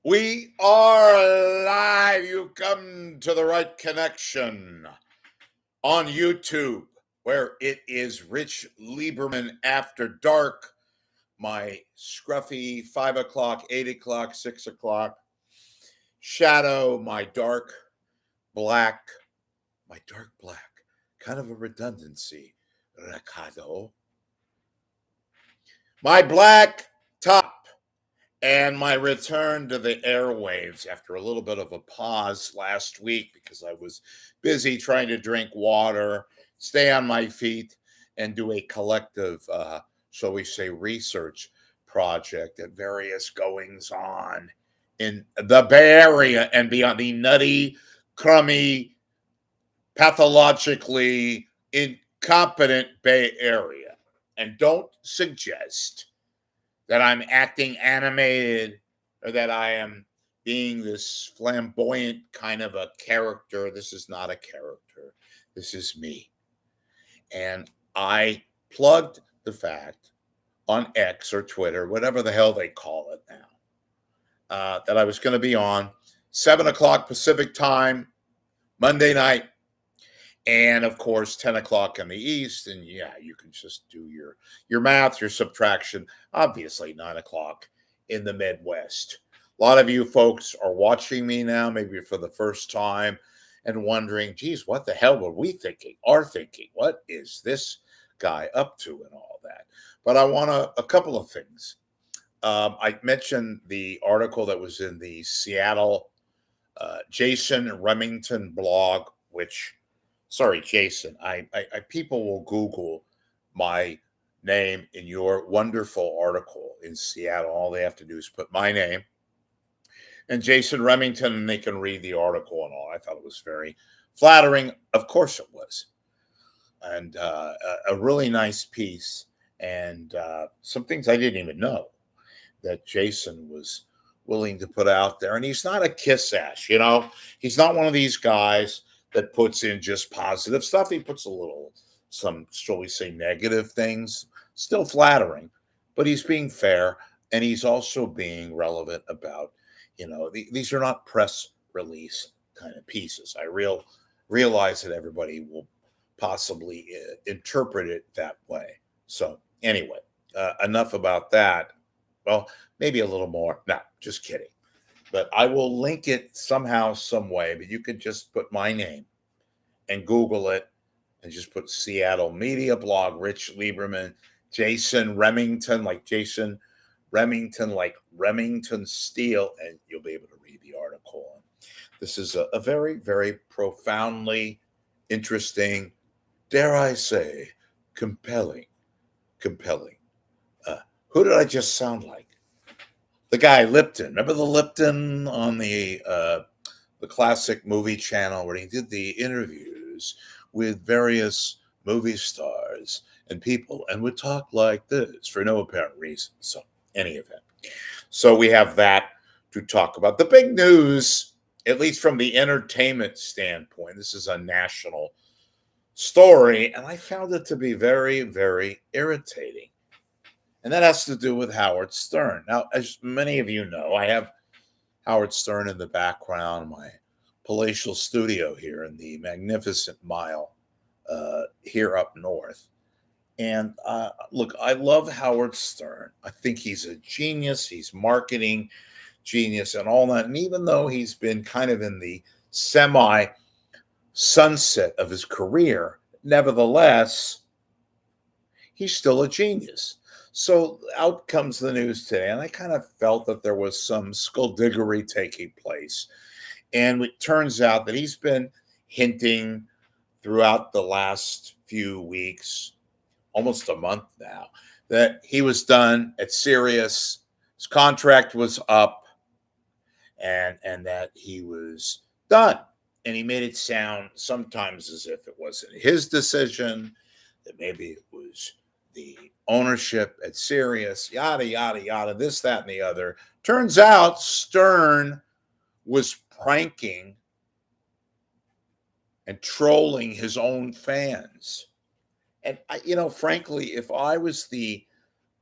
We are live. You come to the right connection on YouTube, where it is Rich Lieberman After Dark, my scruffy 5 o'clock, 8 o'clock, 6 o'clock shadow, black, my dark black, kind of a redundancy, Ricardo. My black top. And my return to the airwaves after a little bit of a pause last week because I was busy trying to drink water, stay on my feet, and do a collective, shall we say, research project at various goings on in the Bay Area and beyond, the nutty, crummy, pathologically incompetent Bay Area. And don't suggest that I'm acting animated or that I am being this flamboyant kind of a character. This is not a character. This is me. And I plugged the fact on X or Twitter, whatever the hell they call it now, that I was going to be on 7 o'clock Pacific time, Monday night. And of course, 10 o'clock in the East. And yeah, you can just do your math, your subtraction. Obviously, 9 o'clock in the Midwest. A lot of you folks are watching me now, maybe for the first time, and wondering, geez, what the hell were we thinking, are thinking? What is this guy up to and all that? But I want a couple of things. I mentioned the article that was in the Seattle Jason Remington blog, which... Sorry, Jason. I people will Google my name in your wonderful article in Seattle. All they have to do is put my name and Jason Remington, and they can read the article and all. I thought it was very flattering. Of course it was. And a really nice piece. And some things I didn't even know that Jason was willing to put out there. And he's not a kiss ass, you know. He's not one of these guys that puts in just positive stuff. He puts some, shall we say, negative things, still flattering, but he's being fair, and he's also being relevant about, these are not press release kind of pieces. I realize that everybody will possibly interpret it that way. So anyway, enough about that. Well, maybe a little more. No, just kidding. But I will link it somehow, some way. But you could just put my name and Google it and just put Seattle Media Blog, Rich Lieberman, Jason Remington, like Jason Remington, like Remington Steel, and you'll be able to read the article. This is a very, very profoundly interesting, dare I say, compelling. Who did I just sound like? The guy Lipton. Remember the Lipton on the classic movie channel where he did the interviews with various movie stars and people and would talk like this for no apparent reason. So, any event. So we have that to talk about. The big news, at least from the entertainment standpoint, this is a national story, and I found it to be very, very irritating. And that has to do with Howard Stern. Now, as many of you know, I have Howard Stern in the background, my palatial studio here in the magnificent Mile here up north. And look, I love Howard Stern. I think he's a genius. He's marketing genius and all that. And even though he's been kind of in the semi-sunset of his career, nevertheless, he's still a genius. So out comes the news today, and I kind of felt that there was some skullduggery taking place. And it turns out that he's been hinting throughout the last few weeks, almost a month now, that he was done at Sirius. His contract was up, and that he was done. And he made it sound sometimes as if it wasn't his decision, that maybe it was the ownership at Sirius, yada, yada, yada, this, that, and the other. Turns out Stern was pranking and trolling his own fans. And, frankly, if I was the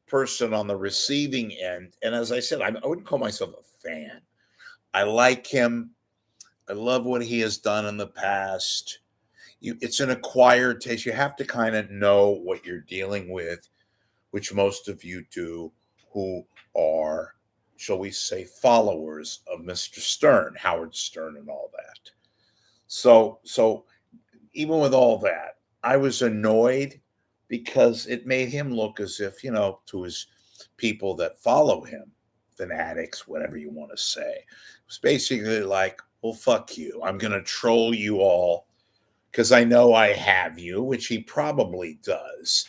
person on the receiving end, and as I said, I wouldn't call myself a fan, I like him. I love what he has done in the past. It's an acquired taste. You have to kind of know what you're dealing with, which most of you do, who are, shall we say, followers of Mr. Stern, Howard Stern, and all that. So even with all that, I was annoyed because it made him look as if, to his people that follow him, fanatics, whatever you want to say, it was basically like, well, fuck you. I'm going to troll you all because I know I have you, which he probably does,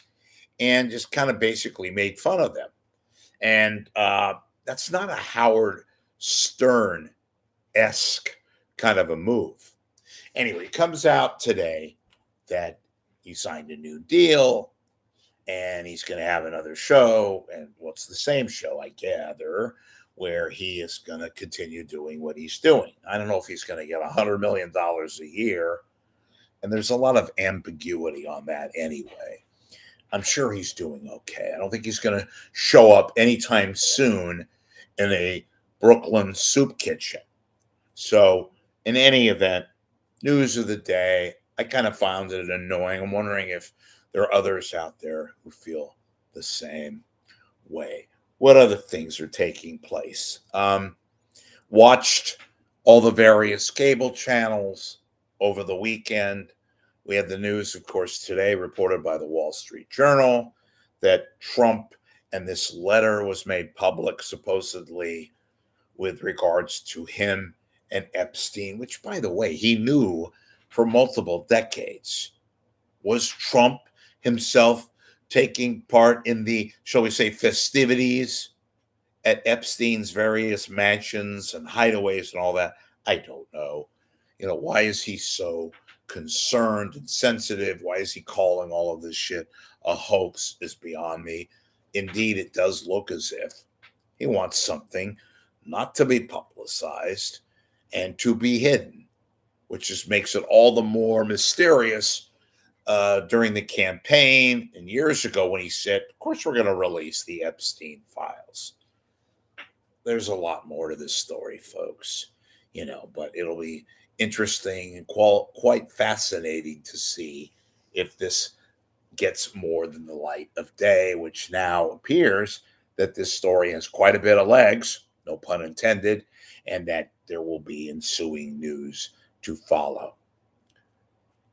and just kind of basically made fun of them. And that's not a Howard Stern esque kind of a move. Anyway, it comes out today that he signed a new deal and he's going to have another show. And what's the same show, I gather, where he is going to continue doing what he's doing. I don't know if he's going to get $100 million a year. And there's a lot of ambiguity on that anyway. I'm sure he's doing okay. I don't think he's going to show up anytime soon in a Brooklyn soup kitchen. So, in any event, news of the day, I kind of found it annoying. I'm wondering if there are others out there who feel the same way. What other things are taking place? Watched all the various cable channels over the weekend. We had the news, of course, today reported by the Wall Street Journal that Trump and this letter was made public, supposedly with regards to him and Epstein, which, by the way, he knew for multiple decades. Was Trump himself taking part in the, shall we say, festivities at Epstein's various mansions and hideaways and all that? I don't know. Why is he so concerned and sensitive? Why is he calling all of this shit a hoax is beyond me. Indeed, it does look as if he wants something not to be publicized and to be hidden, which just makes it all the more mysterious during the campaign and years ago when he said, of course, we're going to release the Epstein files. There's a lot more to this story, folks, but it'll be interesting and quite fascinating to see if this gets more than the light of day, which now appears that this story has quite a bit of legs, no pun intended, and that there will be ensuing news to follow.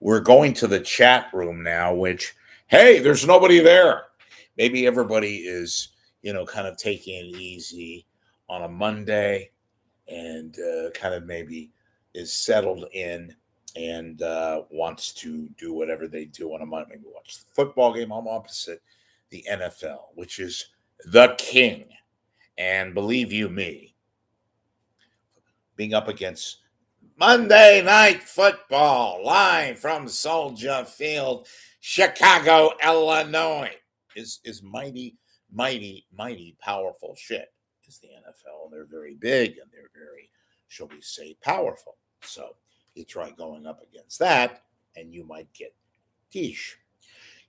We're going to the chat room now, which, hey, there's nobody there. Maybe everybody is, kind of taking it easy on a Monday and kind of maybe is settled in and wants to do whatever they do on a Monday. Maybe watch the football game. I'm opposite the NFL, which is the king. And believe you me, being up against Monday Night Football live from Soldier Field, Chicago, Illinois is mighty, mighty, mighty powerful shit. Is the NFL. They're very big and they're very, shall we say, powerful. So you try going up against that and you might get quiche.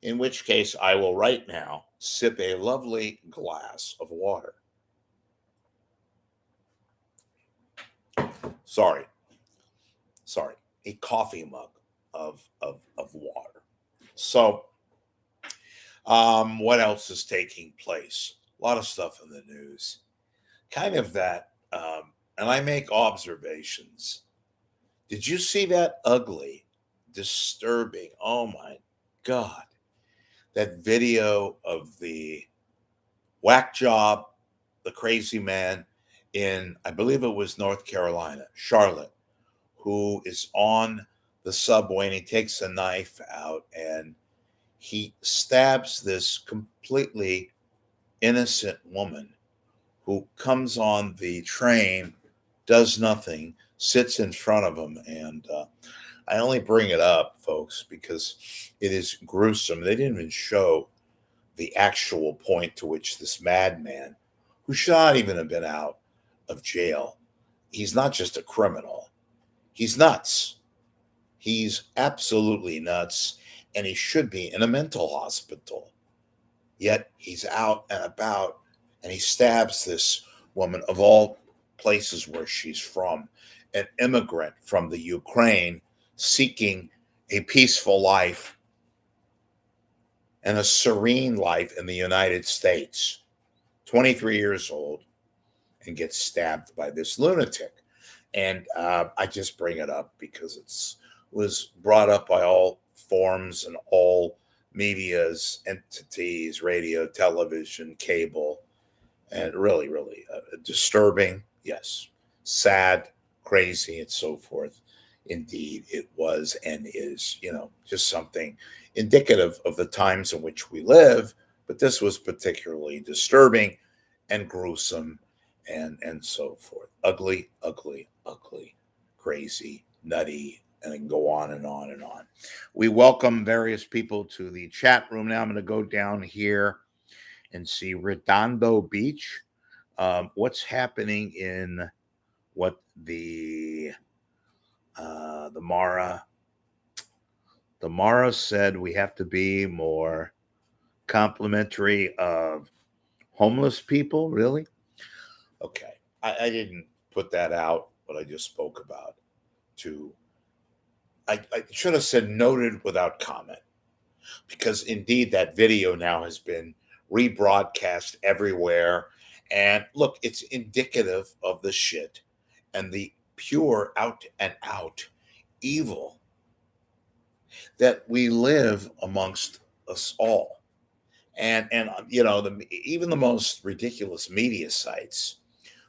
In which case, I will right now sip a lovely glass of water. Sorry, a coffee mug of water. So, what else is taking place? A lot of stuff in the news. Kind of that, and I make observations. Did you see that ugly, disturbing, oh my God, that video of the whack job, the crazy man in, I believe it was North Carolina, Charlotte, who is on the subway and he takes a knife out and he stabs this completely innocent woman who comes on the train, does nothing, sits in front of him. And I only bring it up, folks, because it is gruesome. They didn't even show the actual point to which this madman, who should not even have been out of jail, he's not just a criminal. He's nuts. He's absolutely nuts, and he should be in a mental hospital. Yet he's out and about, and he stabs this woman of all places where she's from, an immigrant from the Ukraine seeking a peaceful life and a serene life in the United States, 23 years old, and gets stabbed by this lunatic. And I just bring it up because it was brought up by all forms and all media's entities, radio, television, cable, and really, really disturbing. Yes, sad, crazy, and so forth. Indeed, it was and is, just something indicative of the times in which we live. But this was particularly disturbing and gruesome and so forth. Ugly, ugly, ugly, crazy, nutty, and then go on and on and on. We welcome various people to the chat room now. I'm going to go down here and see Redondo Beach. What's happening in what the Mara said we have to be more complimentary of homeless people? Really? Okay. I didn't put that out, what I just spoke about. I should have said noted without comment, because indeed that video now has been rebroadcast everywhere. And look, it's indicative of the shit and the pure out and out evil that we live amongst us all. And even the most ridiculous media sites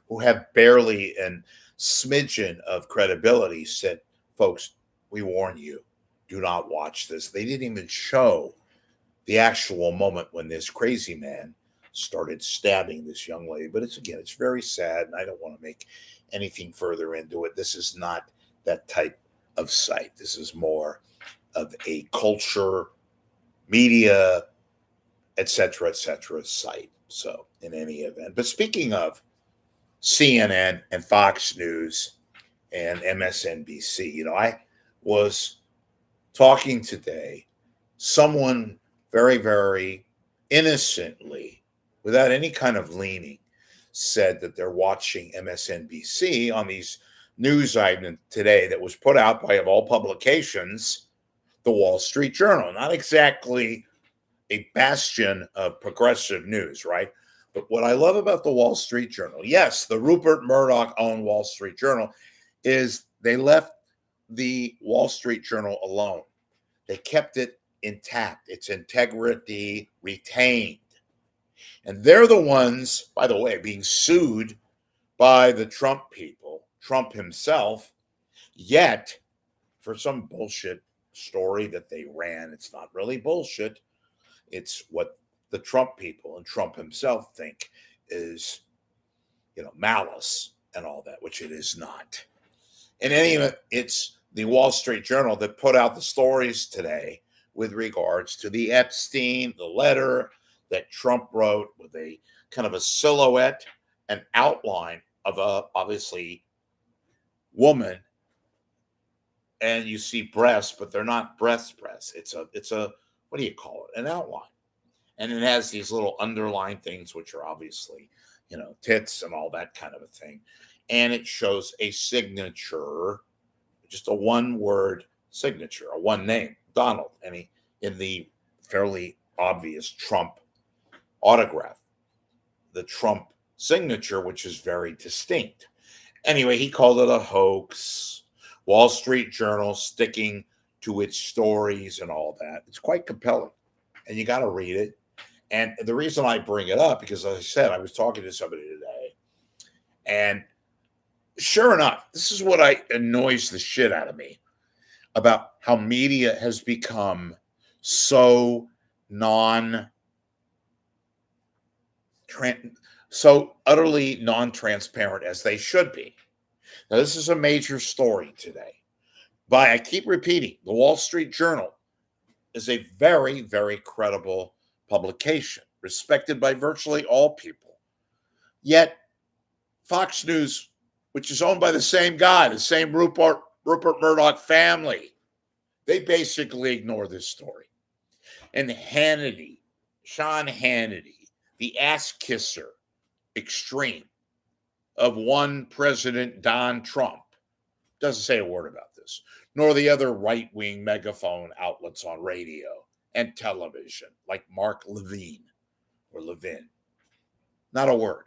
who have barely a smidgen of credibility said, folks, we warn you, do not watch this. They didn't even show the actual moment when this crazy man started stabbing this young lady. But it's very sad, and I don't want to make anything further into it. This is not that type of site. This is more of a culture, media, etc., site. So in any event, but speaking of CNN and Fox News and MSNBC, I was talking today, someone very, very innocently, without any kind of leaning, said that they're watching MSNBC on these news item today that was put out by, of all publications, the Wall Street Journal. Not exactly a bastion of progressive news, right? But what I love about the Wall Street Journal, yes, the Rupert Murdoch-owned Wall Street Journal, is they left the Wall Street Journal alone. They kept it intact, its integrity retained. And they're the ones, by the way, being sued by the Trump people, Trump himself, yet for some bullshit story that they ran. It's not really bullshit. It's what the Trump people and Trump himself think is, malice and all that, which it is not. In any event, it's the Wall Street Journal that put out the stories today with regards to the Epstein, the letter that Trump wrote with a kind of a silhouette, an outline of a obviously woman, and you see breasts, but they're not breasts. It's a what do you call it? An outline. And it has these little underlined things, which are obviously, tits and all that kind of a thing. And it shows a signature, just a one-word signature, a one name, Donald, and in the fairly obvious Trump autograph, the Trump signature, which is very distinct. Anyway, he called it a hoax. Wall Street Journal sticking to its stories and all that. It's quite compelling, and you got to read it. And the reason I bring it up, because as I said, I was talking to somebody today, and sure enough, this is what annoys the shit out of me about how media has become so so utterly non-transparent as they should be. Now, this is a major story today. But I keep repeating, the Wall Street Journal is a very, very credible publication, respected by virtually all people. Yet, Fox News, which is owned by the same guy, the same Rupert Murdoch family, they basically ignore this story. And Hannity, Sean Hannity, the ass kisser extreme of one President Don Trump. Doesn't say a word about this, nor the other right-wing megaphone outlets on radio and television, like Mark Levin or Levin. Not a word.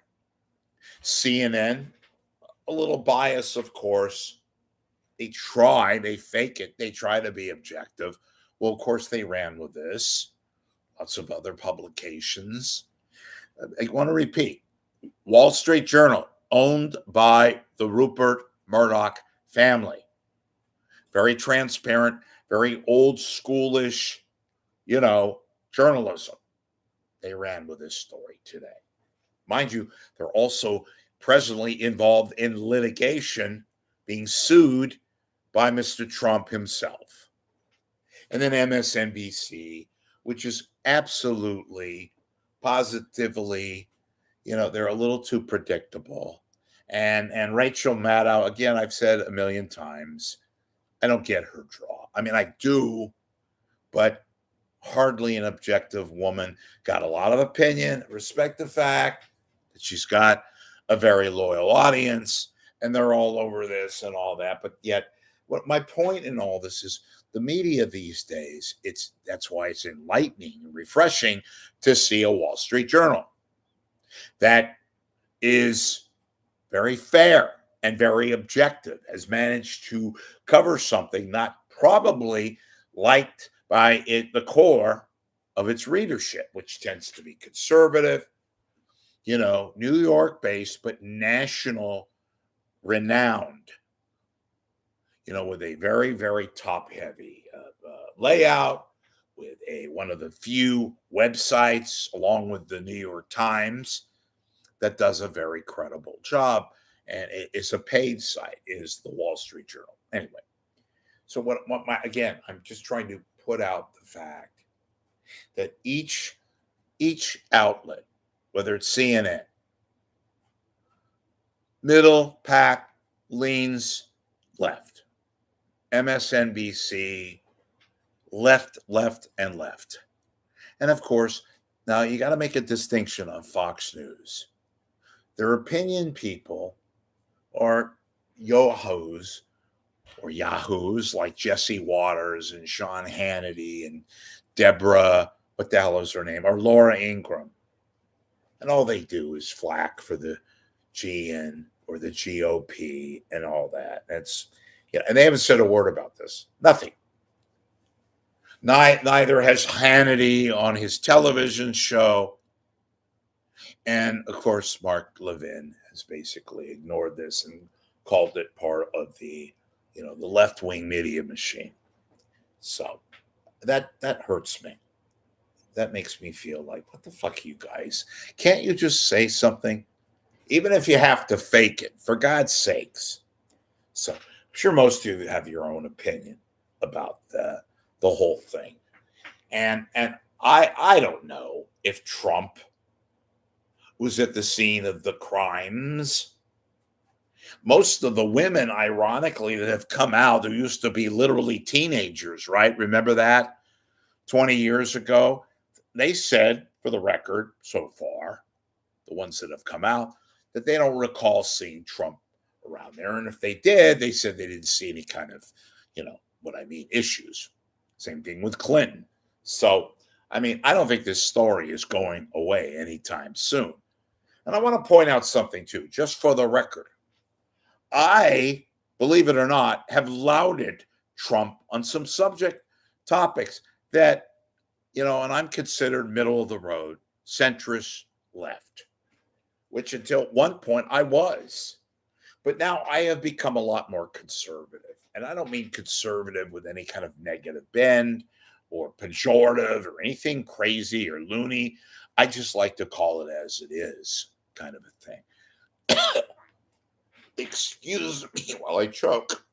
CNN, a little bias, of course. They fake it. They try to be objective. Well, of course, they ran with this. Lots of other publications. I want to repeat, Wall Street Journal, owned by the Rupert Murdoch family. Very transparent, very old schoolish, journalism. They ran with this story today. Mind you, they're also presently involved in litigation, being sued by Mr. Trump himself. And then MSNBC, which is absolutely, positively, they're a little too predictable. And Rachel Maddow, again, I've said a million times, I don't get her draw. I mean, I do, but hardly an objective woman. Got a lot of opinion, respect the fact that she's got a very loyal audience, and they're all over this and all that. But yet, what my point in all this is, the media these days, that's why it's enlightening and refreshing to see a Wall Street Journal that is very fair and very objective, has managed to cover something not probably liked by the core of its readership, which tends to be conservative, New York based, but national renowned, with a very, very top heavy layout, with one of the few websites, along with the New York Times, that does a very credible job. And it's a paid site, is the Wall Street Journal. Anyway, so again, I'm just trying to put out the fact that each outlet, whether it's CNN, middle pack, leans left. MSNBC, left, and left. And of course, now you got to make a distinction on Fox News. Their opinion people are yahoos like Jesse Waters and Sean Hannity and Deborah, what the hell is her name, or Laura Ingraham. And all they do is flack for the GN or the GOP and all that. And they haven't said a word about this. Nothing. Neither has Hannity on his television show. And of course, Mark Levin has basically ignored this and called it part of the left-wing media machine. So that hurts me. That makes me feel like, what the fuck, you guys? Can't you just say something? Even if you have to fake it, for God's sakes. So I'm sure most of you have your own opinion about the whole thing. And I don't know if Trump was at the scene of the crimes. Most of the women, ironically, that have come out, who used to be literally teenagers, right? Remember that 20 years ago? They said, for the record, so far, the ones that have come out, that they don't recall seeing Trump around there. And if they did, they said they didn't see any kind of, issues. Same thing with Clinton. So, I don't think this story is going away anytime soon. And I want to point out something, too, just for the record. I, believe it or not, have lauded Trump on some topics that, and I'm considered middle of the road, centrist left, which until one point I was. But now I have become a lot more conservative. And I don't mean conservative with any kind of negative bend or pejorative or anything crazy or loony. I just like to call it as it is, kind of a thing. Excuse me while I choke.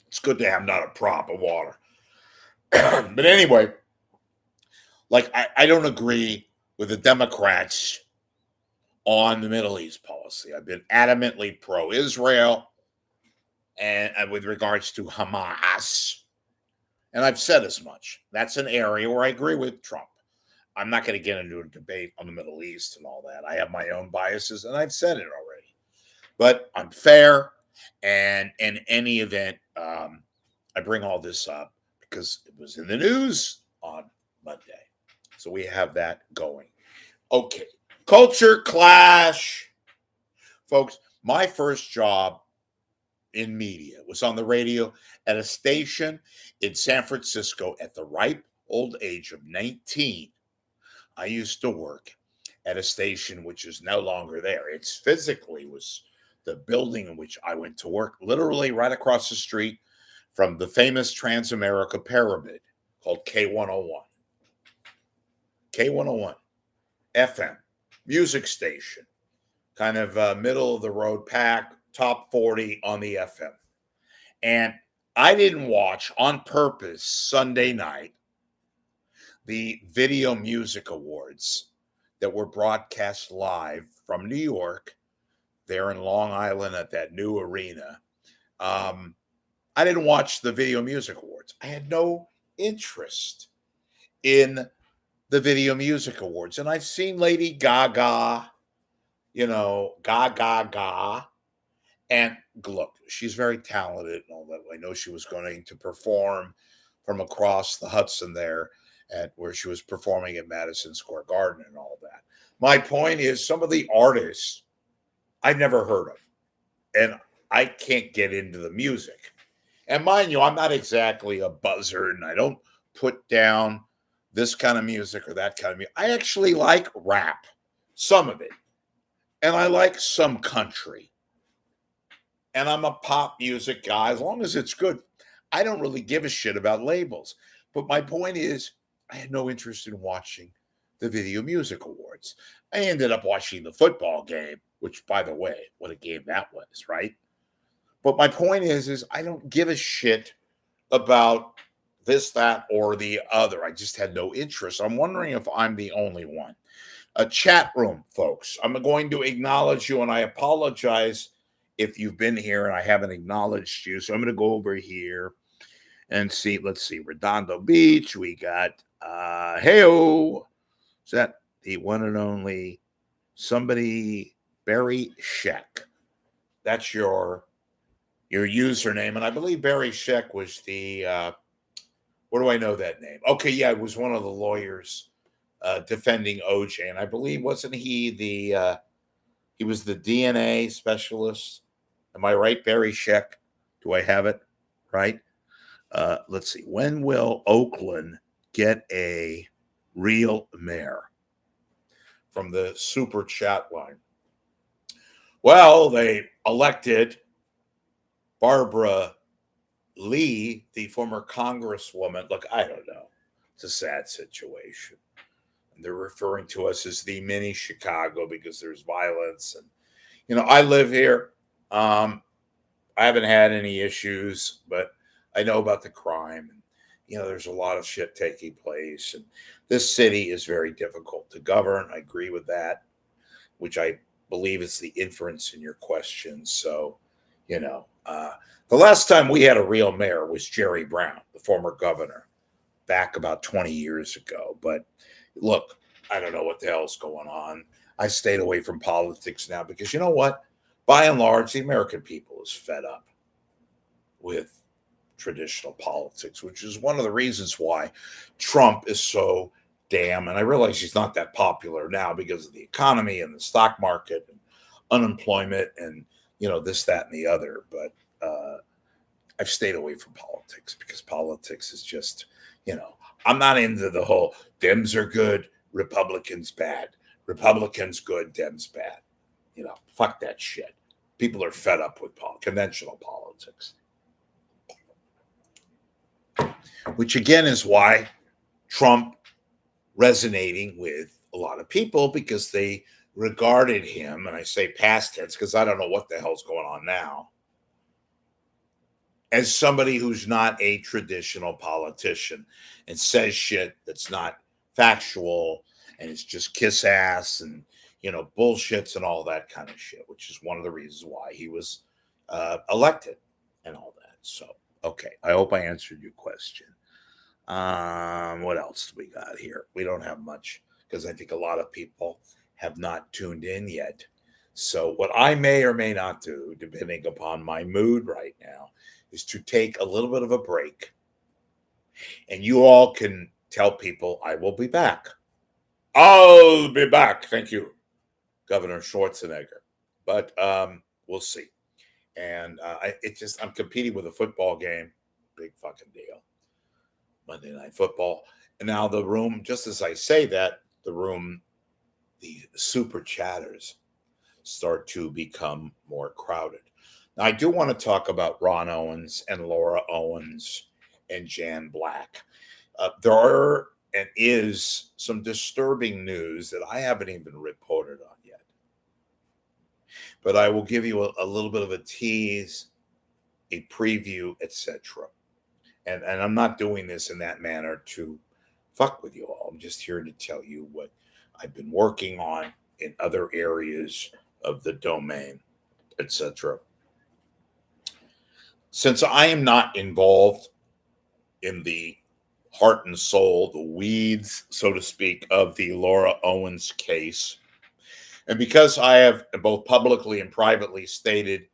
It's good to have not a prop of water. But anyway, I don't agree with the Democrats on the Middle East policy. I've been adamantly pro-Israel and with regards to Hamas. And I've said as much. That's an area where I agree with Trump. I'm not going to get into a debate on the Middle East and all that. I have my own biases, and I've said it already. But I'm fair, and in any event, I bring all this up because it was in the news on Monday. So we have that going. Okay. Culture clash. Folks, my first job in media was on the radio at a station in San Francisco at the ripe old age of 19. I used to work at a station which is no longer there. It's physically was the building in which I went to work, literally right across the street from the famous Transamerica Pyramid called K101. K101, FM, music station, kind of middle of the road pack, top 40 on the FM. And I didn't watch on purpose Sunday night the Video Music Awards that were broadcast live from New York, there in Long Island at that new arena. I didn't watch the Video Music Awards. I had no interest in the Video Music Awards. And I've seen Lady Gaga, Gaga. And look, she's very talented and all that. I know she was going to perform from across the Hudson there at where she was performing at Madison Square Garden and all that. My point is some of the artists I've never heard of, and I can't get into the music. And mind you, I'm not exactly a buzzard, and I don't put down this kind of music or that kind of music. I actually like rap, some of it, and I like some country. And I'm a pop music guy. As long as it's good, I don't really give a shit about labels. But my point is, I had no interest in watching the Video Music Awards. I ended up watching the football game, which, by the way, what a game that was, right? But my point is I don't give a shit about this, that, or the other. I just had no interest. I'm wondering if I'm the only one. A chat room, folks. I'm going to acknowledge you, and I apologize if you've been here and I haven't acknowledged you. So I'm going to go over here and see. Let's see. Redondo Beach. We got Heyo. Is that the one and only somebody Barry Sheck? That's your username. And I believe Barry Sheck was the where do I know that name? Okay, yeah, it was one of the lawyers defending OJ. And I believe wasn't he he was the DNA specialist. Am I right, Barry Sheck? Do I have it right? Let's see. When will Oakland get a real mayor? From the super chat line. Well, they elected Barbara Lee, the former congresswoman. Look, I don't know. It's a sad situation. And they're referring to us as the mini Chicago because there's violence. And, I live here. I haven't had any issues, but I know about the crime. And, there's a lot of shit taking place. And this city is very difficult to govern. I agree with that, which I believe is the inference in your question. So, the last time we had a real mayor was Jerry Brown, the former governor, back about 20 years ago. But look, I don't know what the hell's going on. I stayed away from politics now because you know what? By and large, the American people is fed up with traditional politics, which is one of the reasons why Trump is so damn, and I realize he's not that popular now because of the economy and the stock market and unemployment and, this, that, and the other. But I've stayed away from politics because politics is just, I'm not into the whole Dems are good, Republicans bad, Republicans good, Dems bad. Fuck that shit. People are fed up with conventional politics. Which again is why Trump resonating with a lot of people because they regarded him, and I say past tense because I don't know what the hell's going on now, as somebody who's not a traditional politician and says shit that's not factual and it's just kiss ass and, bullshits and all that kind of shit, which is one of the reasons why he was elected and all that. So, okay, I hope I answered your question. What else do we got here? We don't have much because I think a lot of people have not tuned in yet. So, what I may or may not do, depending upon my mood right now, is to take a little bit of a break. And you all can tell people I will be back. I'll be back. Thank you, Governor Schwarzenegger. But we'll see. And I'm competing with a football game. Big fucking deal. Monday Night Football. And now the room, just as I say that, the super chatters start to become more crowded. Now, I do want to talk about Ron Owens and Laura Owens and Jan Black. There is some disturbing news that I haven't even reported on yet. But I will give you a little bit of a tease, a preview, etc. And I'm not doing this in that manner to fuck with you all. I'm just here to tell you what I've been working on in other areas of the domain, etc. Since I am not involved in the heart and soul, the weeds, so to speak, of the Laura Owens case, and because I have both publicly and privately stated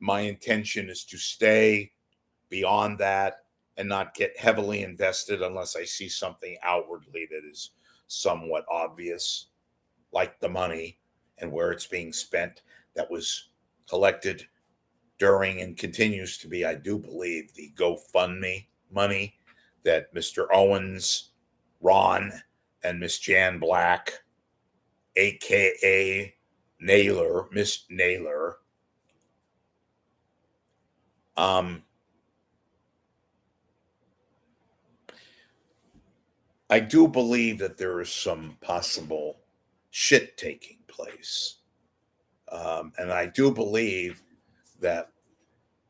my intention is to stay beyond that and not get heavily invested unless I see something outwardly that is somewhat obvious, like the money and where it's being spent that was collected during and continues to be, I do believe, the GoFundMe money that Mr. Owens, Ron, and Miss Jan Black, a.k.a. Miss Naylor, I do believe that there is some possible shit taking place. And I do believe that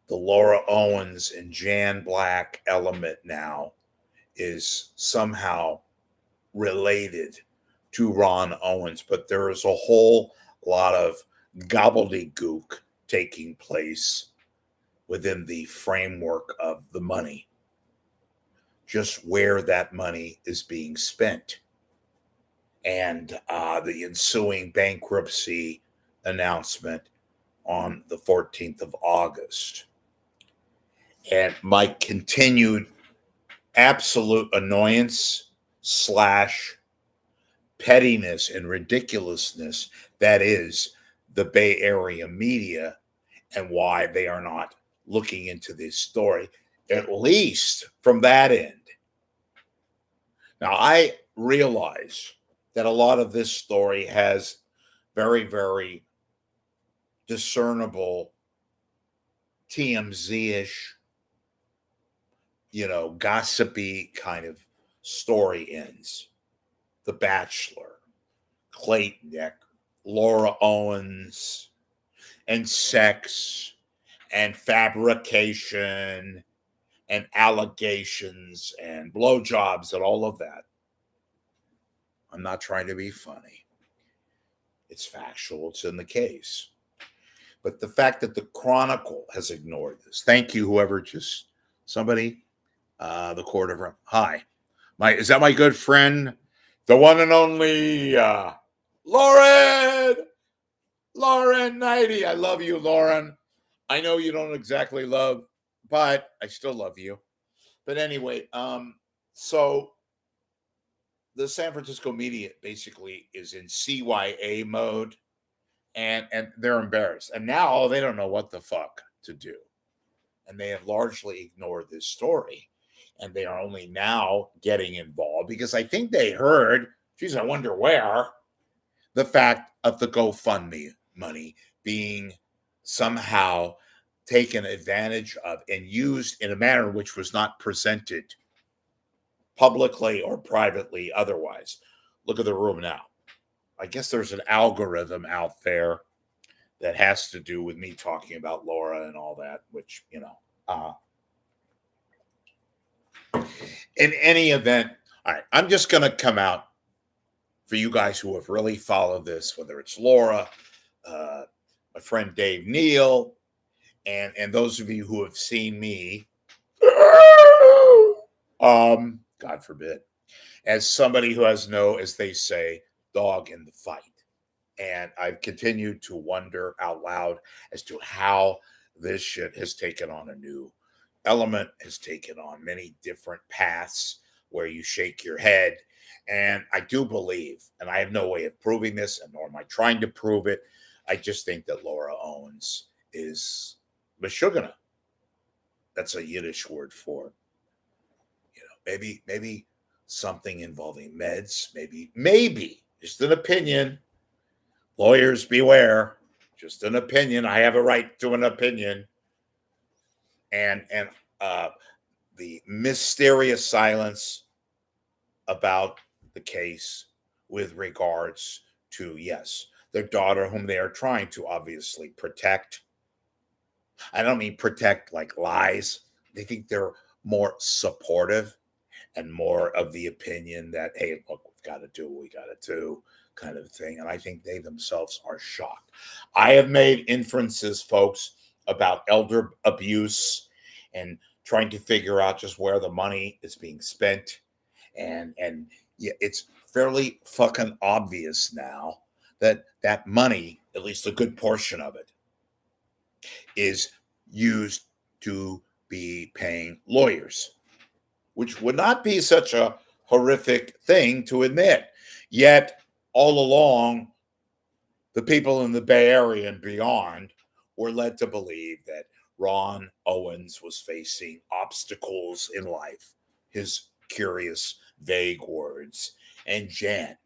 the Laura Owens and Jan Black element now is somehow related to Ron Owens, but there is a whole lot of gobbledygook taking place within the framework of the money, just where that money is being spent, and the ensuing bankruptcy announcement on the 14th of August. And my continued absolute annoyance / pettiness and ridiculousness that is the Bay Area media, and why they are not looking into this story, at least from that end. Now, I realize that a lot of this story has very, very discernible TMZ-ish, gossipy kind of story ends. The Bachelor, Clayton Deck, Laura Owens, and sex, and fabrication, and allegations, and blowjobs, and all of that. I'm not trying to be funny. It's factual. It's in the case. But the fact that the Chronicle has ignored this. Thank you, whoever somebody, the court of, hi. Is that my good friend? The one and only Lauren Nighty. I love you, Lauren. I know you don't exactly love, but I still love you. But anyway, so the San Francisco media basically is in CYA mode, and they're embarrassed. And now they don't know what the fuck to do. And they have largely ignored this story. And they are only now getting involved because I think they heard, geez, I wonder where, the fact of the GoFundMe money being somehow taken advantage of and used in a manner which was not presented publicly or privately otherwise. Look at the room now. I guess there's an algorithm out there that has to do with me talking about Laura and all that, which, in any event, all right, I'm just going to come out for you guys who have really followed this, whether it's Laura, my friend Dave Neal, and those of you who have seen me, God forbid, as somebody who has no, as they say, dog in the fight. And I've continued to wonder out loud as to how this shit has taken on a new element, has taken on many different paths where you shake your head. And I do believe, and I have no way of proving this, and nor am I trying to prove it, I just think that Laura Owens is Meshuggah. That's a Yiddish word for, maybe something involving meds, maybe, just an opinion. Lawyers beware. Just an opinion. I have a right to an opinion. And the mysterious silence about the case with regards to, yes, their daughter, whom they are trying to obviously protect. I don't mean protect like lies. They think they're more supportive and more of the opinion that, hey, look, we've got to do what we got to do, kind of thing. And I think they themselves are shocked. I have made inferences, folks, about elder abuse and trying to figure out just where the money is being spent. And yeah, it's fairly fucking obvious now that that money, at least a good portion of it, is used to be paying lawyers, which would not be such a horrific thing to admit. Yet, all along, the people in the Bay Area and beyond were led to believe that Ron Owens was facing obstacles in life, his curious, vague words, and Jan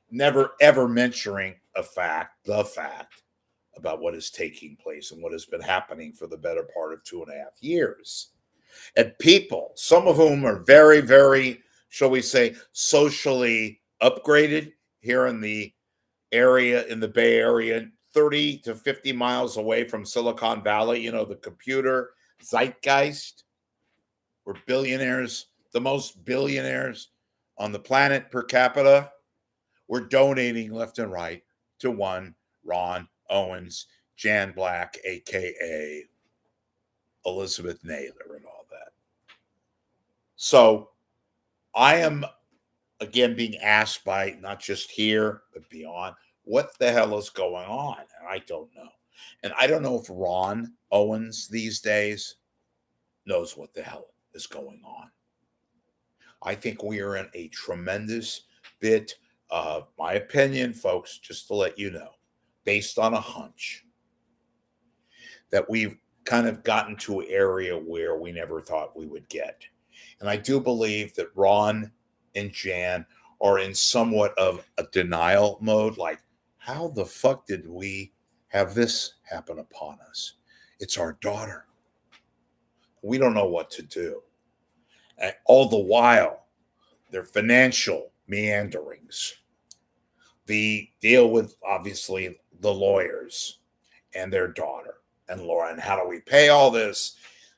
never ever mentioning the fact about what is taking place and what has been happening for the better part of 2.5 years. And people, some of whom are very, very, shall we say, socially upgraded here in the area, in the Bay Area, 30 to 50 miles away from Silicon Valley, the computer zeitgeist, where billionaires, the most billionaires on the planet per capita, were donating left and right to one Ron Owens, Jan Black, aka Elizabeth Naylor, and all that. So I am again being asked by not just here, but beyond, what the hell is going on? And I don't know. And I don't know if Ron Owens these days knows what the hell is going on. I think we are in a tremendous bit of, my opinion, folks, just to let you know, based on a hunch, that we've kind of gotten to an area where we never thought we would get. And I do believe that Ron and Jan are in somewhat of a denial mode, like, how the fuck did we have this happen upon us? It's our daughter. We don't know what to do. And all the while, their financial meanderings, the deal with, obviously, the lawyers and their daughter and Laura, and how do we pay all this?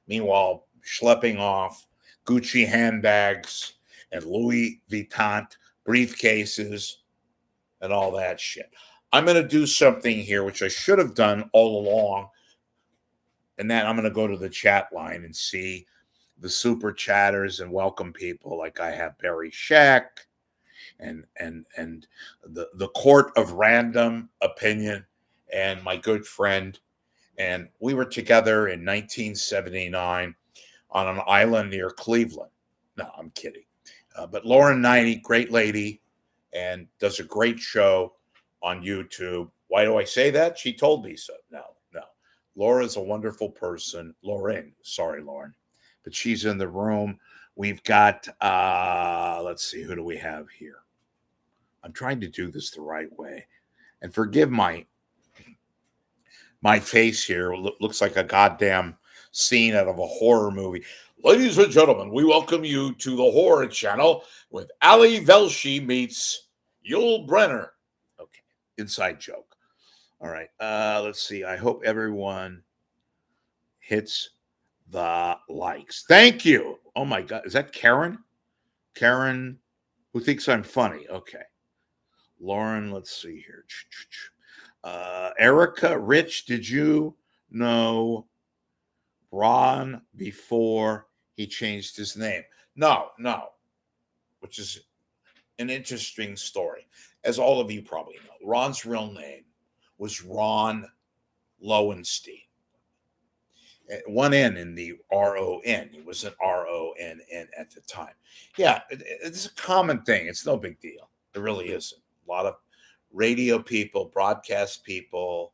Meanwhile, schlepping off Gucci handbags and Louis Vuitton briefcases and all that shit. I'm going to do something here, which I should have done all along, and then I'm going to go to the chat line and see the super chatters and welcome people, like I have Barry Shack and the Court of Random Opinion and my good friend. And we were together in 1979 on an island near Cleveland. No, I'm kidding. But Lauren 90, great lady, and does a great show on YouTube. Why do I say that? She told me so. No. Laura's a wonderful person. Lauren, but she's in the room. We've got, let's see, who do we have here? I'm trying to do this the right way. And forgive my face here. Looks like a goddamn scene out of a horror movie. Ladies and gentlemen, we welcome you to the Horror Channel with Ali Velshi meets Yul Brenner. Okay, inside joke. All right, let's see. I hope everyone hits the likes. Thank you. Oh my God, is that Karen? Karen, who thinks I'm funny. Okay. Lauren, let's see here. Erica, Rich, did you know Ron before he changed his name? No, which is an interesting story. As all of you probably know, Ron's real name was Ron Lowenstein. One N in the R-O-N. It was an R-O-N-N at the time. Yeah, it's a common thing. It's no big deal. It really isn't. A lot of radio people, broadcast people,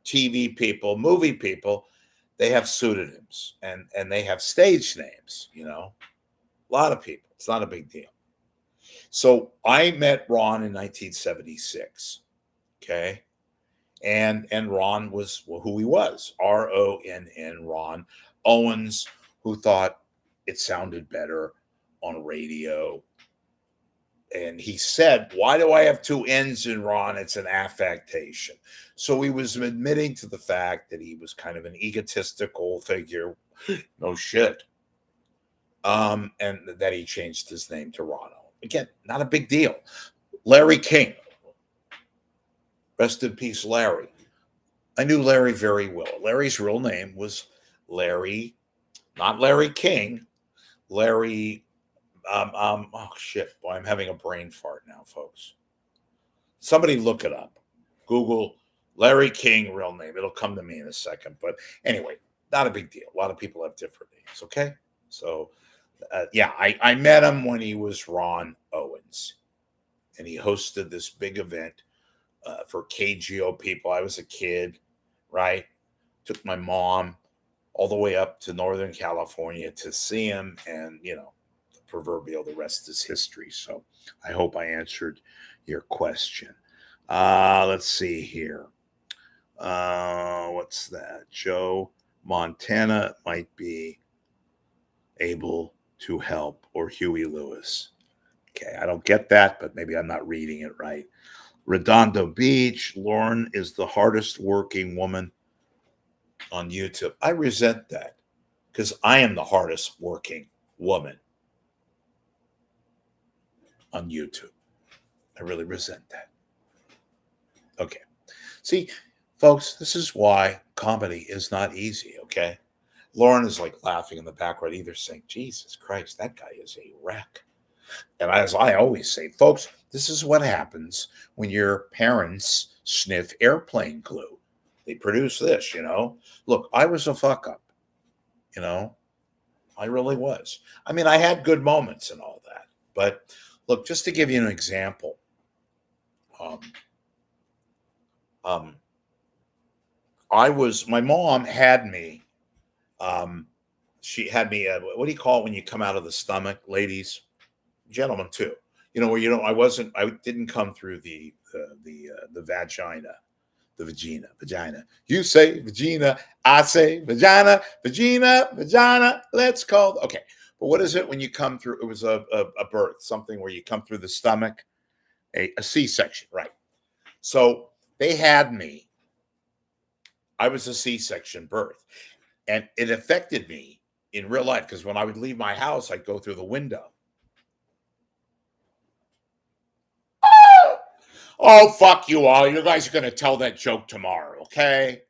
TV people, movie people, they have pseudonyms and they have stage names, A lot of people. It's not a big deal. So I met Ron in 1976. Okay. And Ron was who he was, Ronn, Ron Owens, who thought it sounded better on radio. And he said, why do I have two N's in Ron? It's an affectation. So he was admitting to the fact that he was kind of an egotistical figure. No shit. And that he changed his name to Ron. Again, not a big deal. Larry King. Rest in peace, Larry. I knew Larry very well. Larry's real name was Larry, not Larry King. Larry, oh shit, boy, I'm having a brain fart now, folks. Somebody look it up. Google Larry King, real name. It'll come to me in a second. But anyway, not a big deal. A lot of people have different names, okay? So, yeah, I met him when he was Ron Owens. And he hosted this big event for KGO people. I was a kid, right? Took my mom all the way up to Northern California to see him. And, the proverbial, the rest is history. So I hope I answered your question. Let's see here. What's that? Joe Montana might be able to help, or Huey Lewis. Okay, I don't get that, but maybe I'm not reading it right. Redondo Beach, Lauren is the hardest working woman on YouTube. I resent that because I am the hardest working woman on YouTube. I really resent that. Okay. See, folks, this is why comedy is not easy, okay? Lauren is like laughing in the background, either saying, Jesus Christ, that guy is a wreck. And as I always say, folks, this is what happens when your parents sniff airplane glue. They produce this, Look, I was a fuck up, I really was. I mean, I had good moments and all that. But look, just to give you an example, my mom had me, she had me, what do you call it when you come out of the stomach, ladies? Gentlemen too, where I didn't come through the vagina, vagina. You say vagina, I say vagina, vagina. Let's call. Okay, but what is it when you come through? It was a birth, something where you come through the stomach, a C-section, right? So they had me. I was a C-section birth, and it affected me in real life because when I would leave my house, I'd go through the window. Oh, fuck you all. You guys are going to tell that joke tomorrow, okay?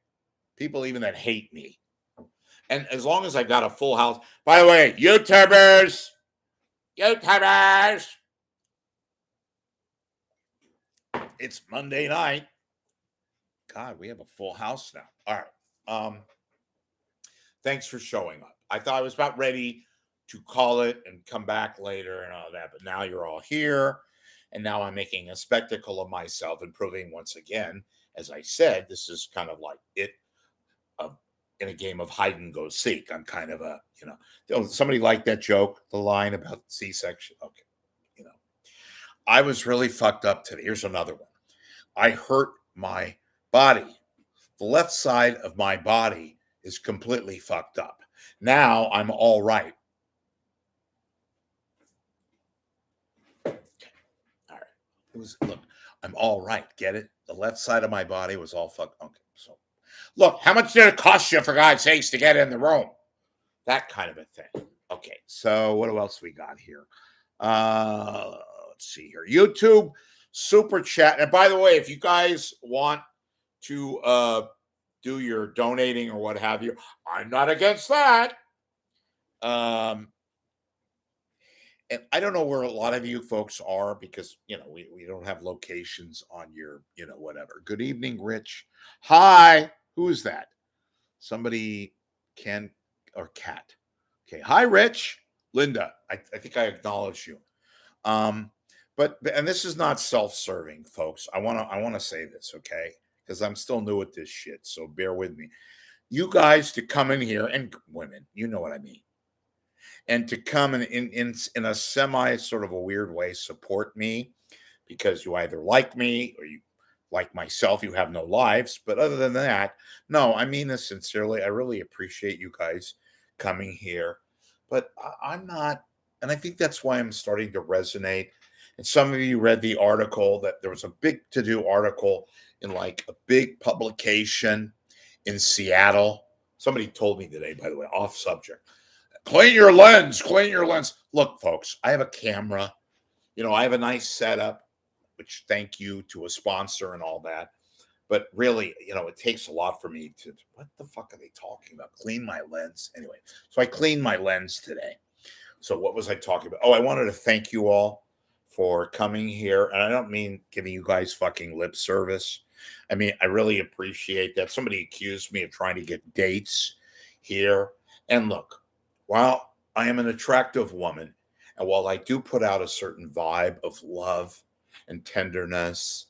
People even that hate me. And as long as I got a full house. By the way, YouTubers. It's Monday night. God, we have a full house now. All right. Thanks for showing up. I thought I was about ready to call it and come back later and all that. But now you're all here. And now I'm making a spectacle of myself and proving once again, as I said, this is kind of like it in a game of hide and go seek. I'm kind of a, somebody liked that joke, the line about C-section. Okay. I was really fucked up today. Here's another one. I hurt my body. The left side of my body is completely fucked up. Now I'm all right. Look, I'm all right. Get it? The left side of my body was all fucked. Okay, so look, how much did it cost you, for God's sakes, to get in the room? That kind of a thing. Okay, so what else we got here? Let's see here. YouTube super chat. And by the way, if you guys want to do your donating or what have you, I'm not against that. And I don't know where a lot of you folks are because, we don't have locations on your, whatever. Good evening, Rich. Hi. Who is that? Somebody can or cat. Okay. Hi, Rich. Linda. I think I acknowledge you. Um, and this is not self-serving, folks. I wanna say this, okay? Because I'm still new at this shit, so bear with me. You guys to come in here, and women, you know what I mean, and to come in a semi sort of a weird way support me because you either like me or you like myself. You have no lives, but other than that, no, I mean this sincerely. I really appreciate you guys coming here, but I'm not, and I think that's why I'm starting to resonate. And some of you read the article that there was a big to do article in like a big publication in Seattle. Somebody told me today, by the way, off subject. Clean your lens, clean your lens. Look, folks, I have a camera. I have a nice setup, which thank you to a sponsor and all that. But really, it takes a lot for me to, what the fuck are they talking about? Clean my lens. Anyway, so I cleaned my lens today. So what was I talking about? Oh, I wanted to thank you all for coming here. And I don't mean giving you guys fucking lip service. I mean, I really appreciate that. Somebody accused me of trying to get dates here. And look, while I am an attractive woman, and while I do put out a certain vibe of love and tenderness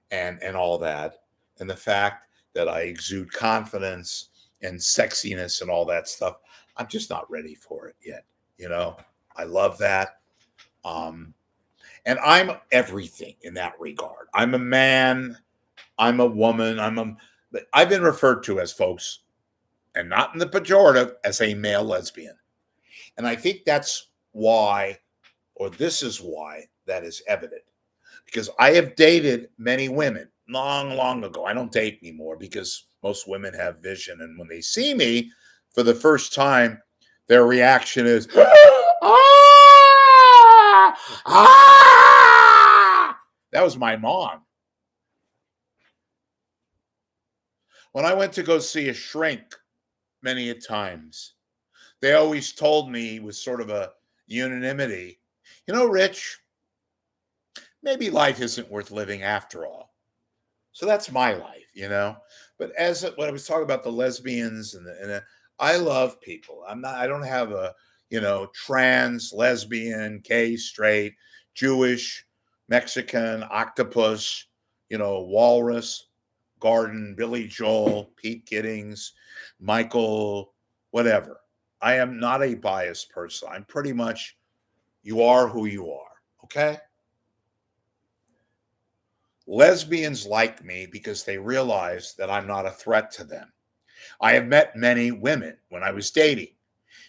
and all that, and the fact that I exude confidence and sexiness and all that stuff, I'm just not ready for it yet. I love that. And I'm everything in that regard. I'm a man. I'm a woman. But I've been referred to as, folks, and not in the pejorative, as a male lesbian. And I think that's why, or this is why, that is evident. Because I have dated many women long, long ago. I don't date anymore because most women have vision. And when they see me for the first time, their reaction is, ah, ah. That was my mom. When I went to go see a shrink many a times, they always told me with sort of a unanimity, Rich, maybe life isn't worth living after all. So that's my life. But when I was talking about the lesbians I love people. I don't have a, trans, lesbian, gay, straight, Jewish, Mexican, octopus, walrus, garden, Billy Joel, Pete Giddings, Michael, whatever. I am not a biased person. I'm pretty much, you are who you are. Okay. Lesbians like me because they realize that I'm not a threat to them. I have met many women when I was dating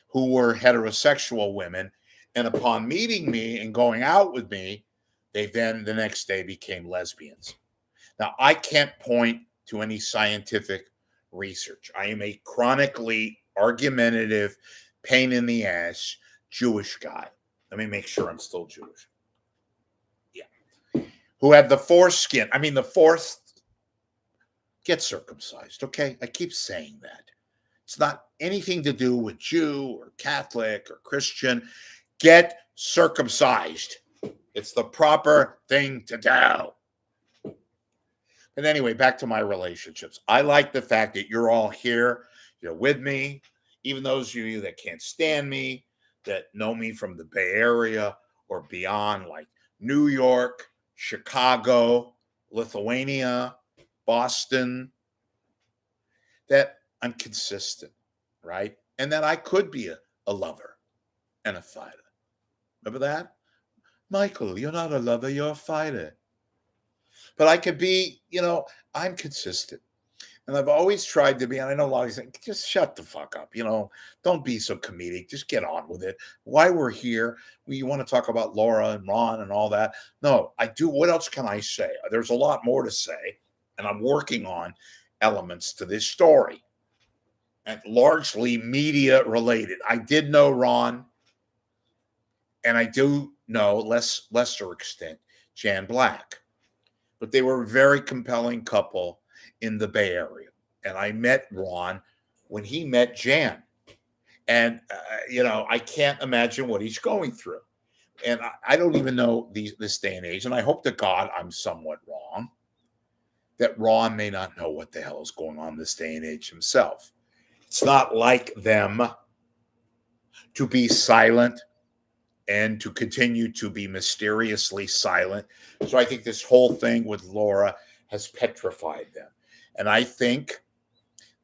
who were heterosexual women, and upon meeting me and going out with me, they then the next day became lesbians. Now, I can't point to any scientific research. I am a chronically argumentative, pain in the ass Jewish guy. Let me make sure I'm still Jewish. Who had the foreskin. I mean, the fourth, get circumcised, okay? I keep saying that. It's not anything to do with Jew or Catholic or Christian. Get circumcised. It's the proper thing to do. But anyway, back to my relationships. I like the fact that you're all here. You're with me. Even those of you that can't stand me, that know me from the Bay Area or beyond, like New York, Chicago, Lithuania, Boston, that I'm consistent, right? And that I could be a lover and a fighter. Remember that? Michael, you're not a lover, you're a fighter. But I could be, I'm consistent. And I've always tried to be, and I know a lot of you think, just shut the fuck up. Don't be so comedic. Just get on with it. Why we're here, you want to talk about Laura and Ron and all that. No, I do. What else can I say? There's a lot more to say, and I'm working on elements to this story, and largely media related. I did know Ron, and I do know lesser extent Jan Black, but they were a very compelling couple in the Bay Area. And I met Ron when he met Jan. And, I can't imagine what he's going through. and I don't even know this day and age, and I hope to God I'm somewhat wrong, that Ron may not know what the hell is going on this day and age himself. It's not like them to be silent and to continue to be mysteriously silent. So I think this whole thing with Laura has petrified them. And I think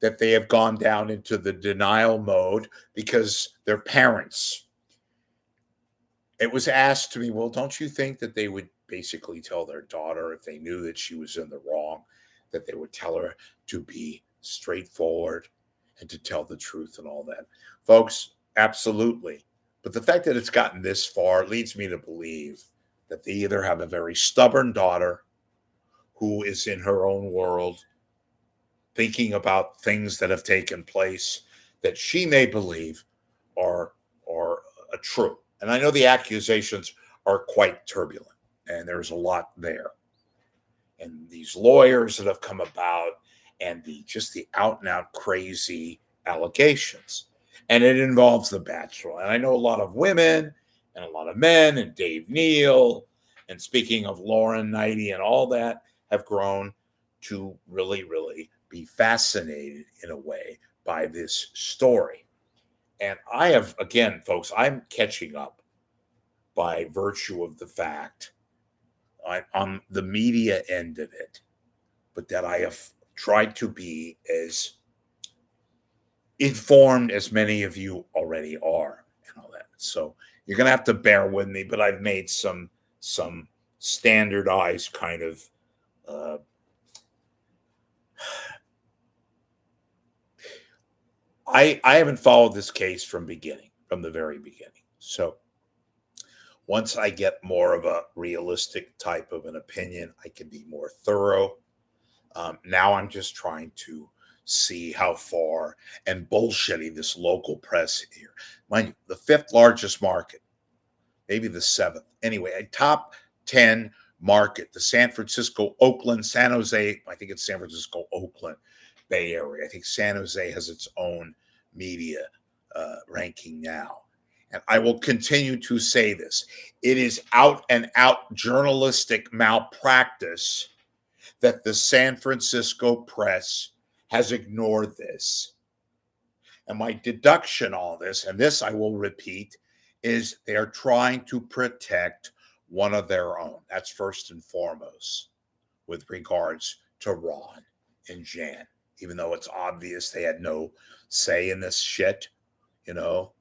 that they have gone down into the denial mode because their parents. It was asked to me, well, don't you think that they would basically tell their daughter if they knew that she was in the wrong, that they would tell her to be straightforward and to tell the truth and all that? Folks, absolutely. But the fact that it's gotten this far leads me to believe that they either have a very stubborn daughter who is in her own world, thinking about things that have taken place that she may believe are true. And I know the accusations are quite turbulent, and there's a lot there. And these lawyers that have come about, and just the out and out crazy allegations. And it involves The Bachelor. And I know a lot of women and a lot of men, and Dave Neal, and speaking of Lauren Knighty and all that, have grown to really, really be fascinated in a way by this story. And I have, again, folks, I'm catching up by virtue of the fact on the media end of it, but that I have tried to be as informed as many of you already are and all that. So you're going to have to bear with me, but I've made some standardized kind of I haven't followed this case from the very beginning. So once I get more of a realistic type of an opinion, I can be more thorough. Now I'm just trying to see how far and bullshitting this local press here. Mind you, the fifth largest market, maybe the seventh. Anyway, a top 10 market, the San Francisco, Oakland, San Jose, I think it's San Francisco, Oakland, Bay Area. I think San Jose has its own media ranking now. And I will continue to say this. It is out and out journalistic malpractice that the San Francisco press has ignored this. And my deduction on this, and this I will repeat, is they are trying to protect one of their own. That's first and foremost with regards to Ron and Jan, even though it's obvious they had no say in this shit, you know.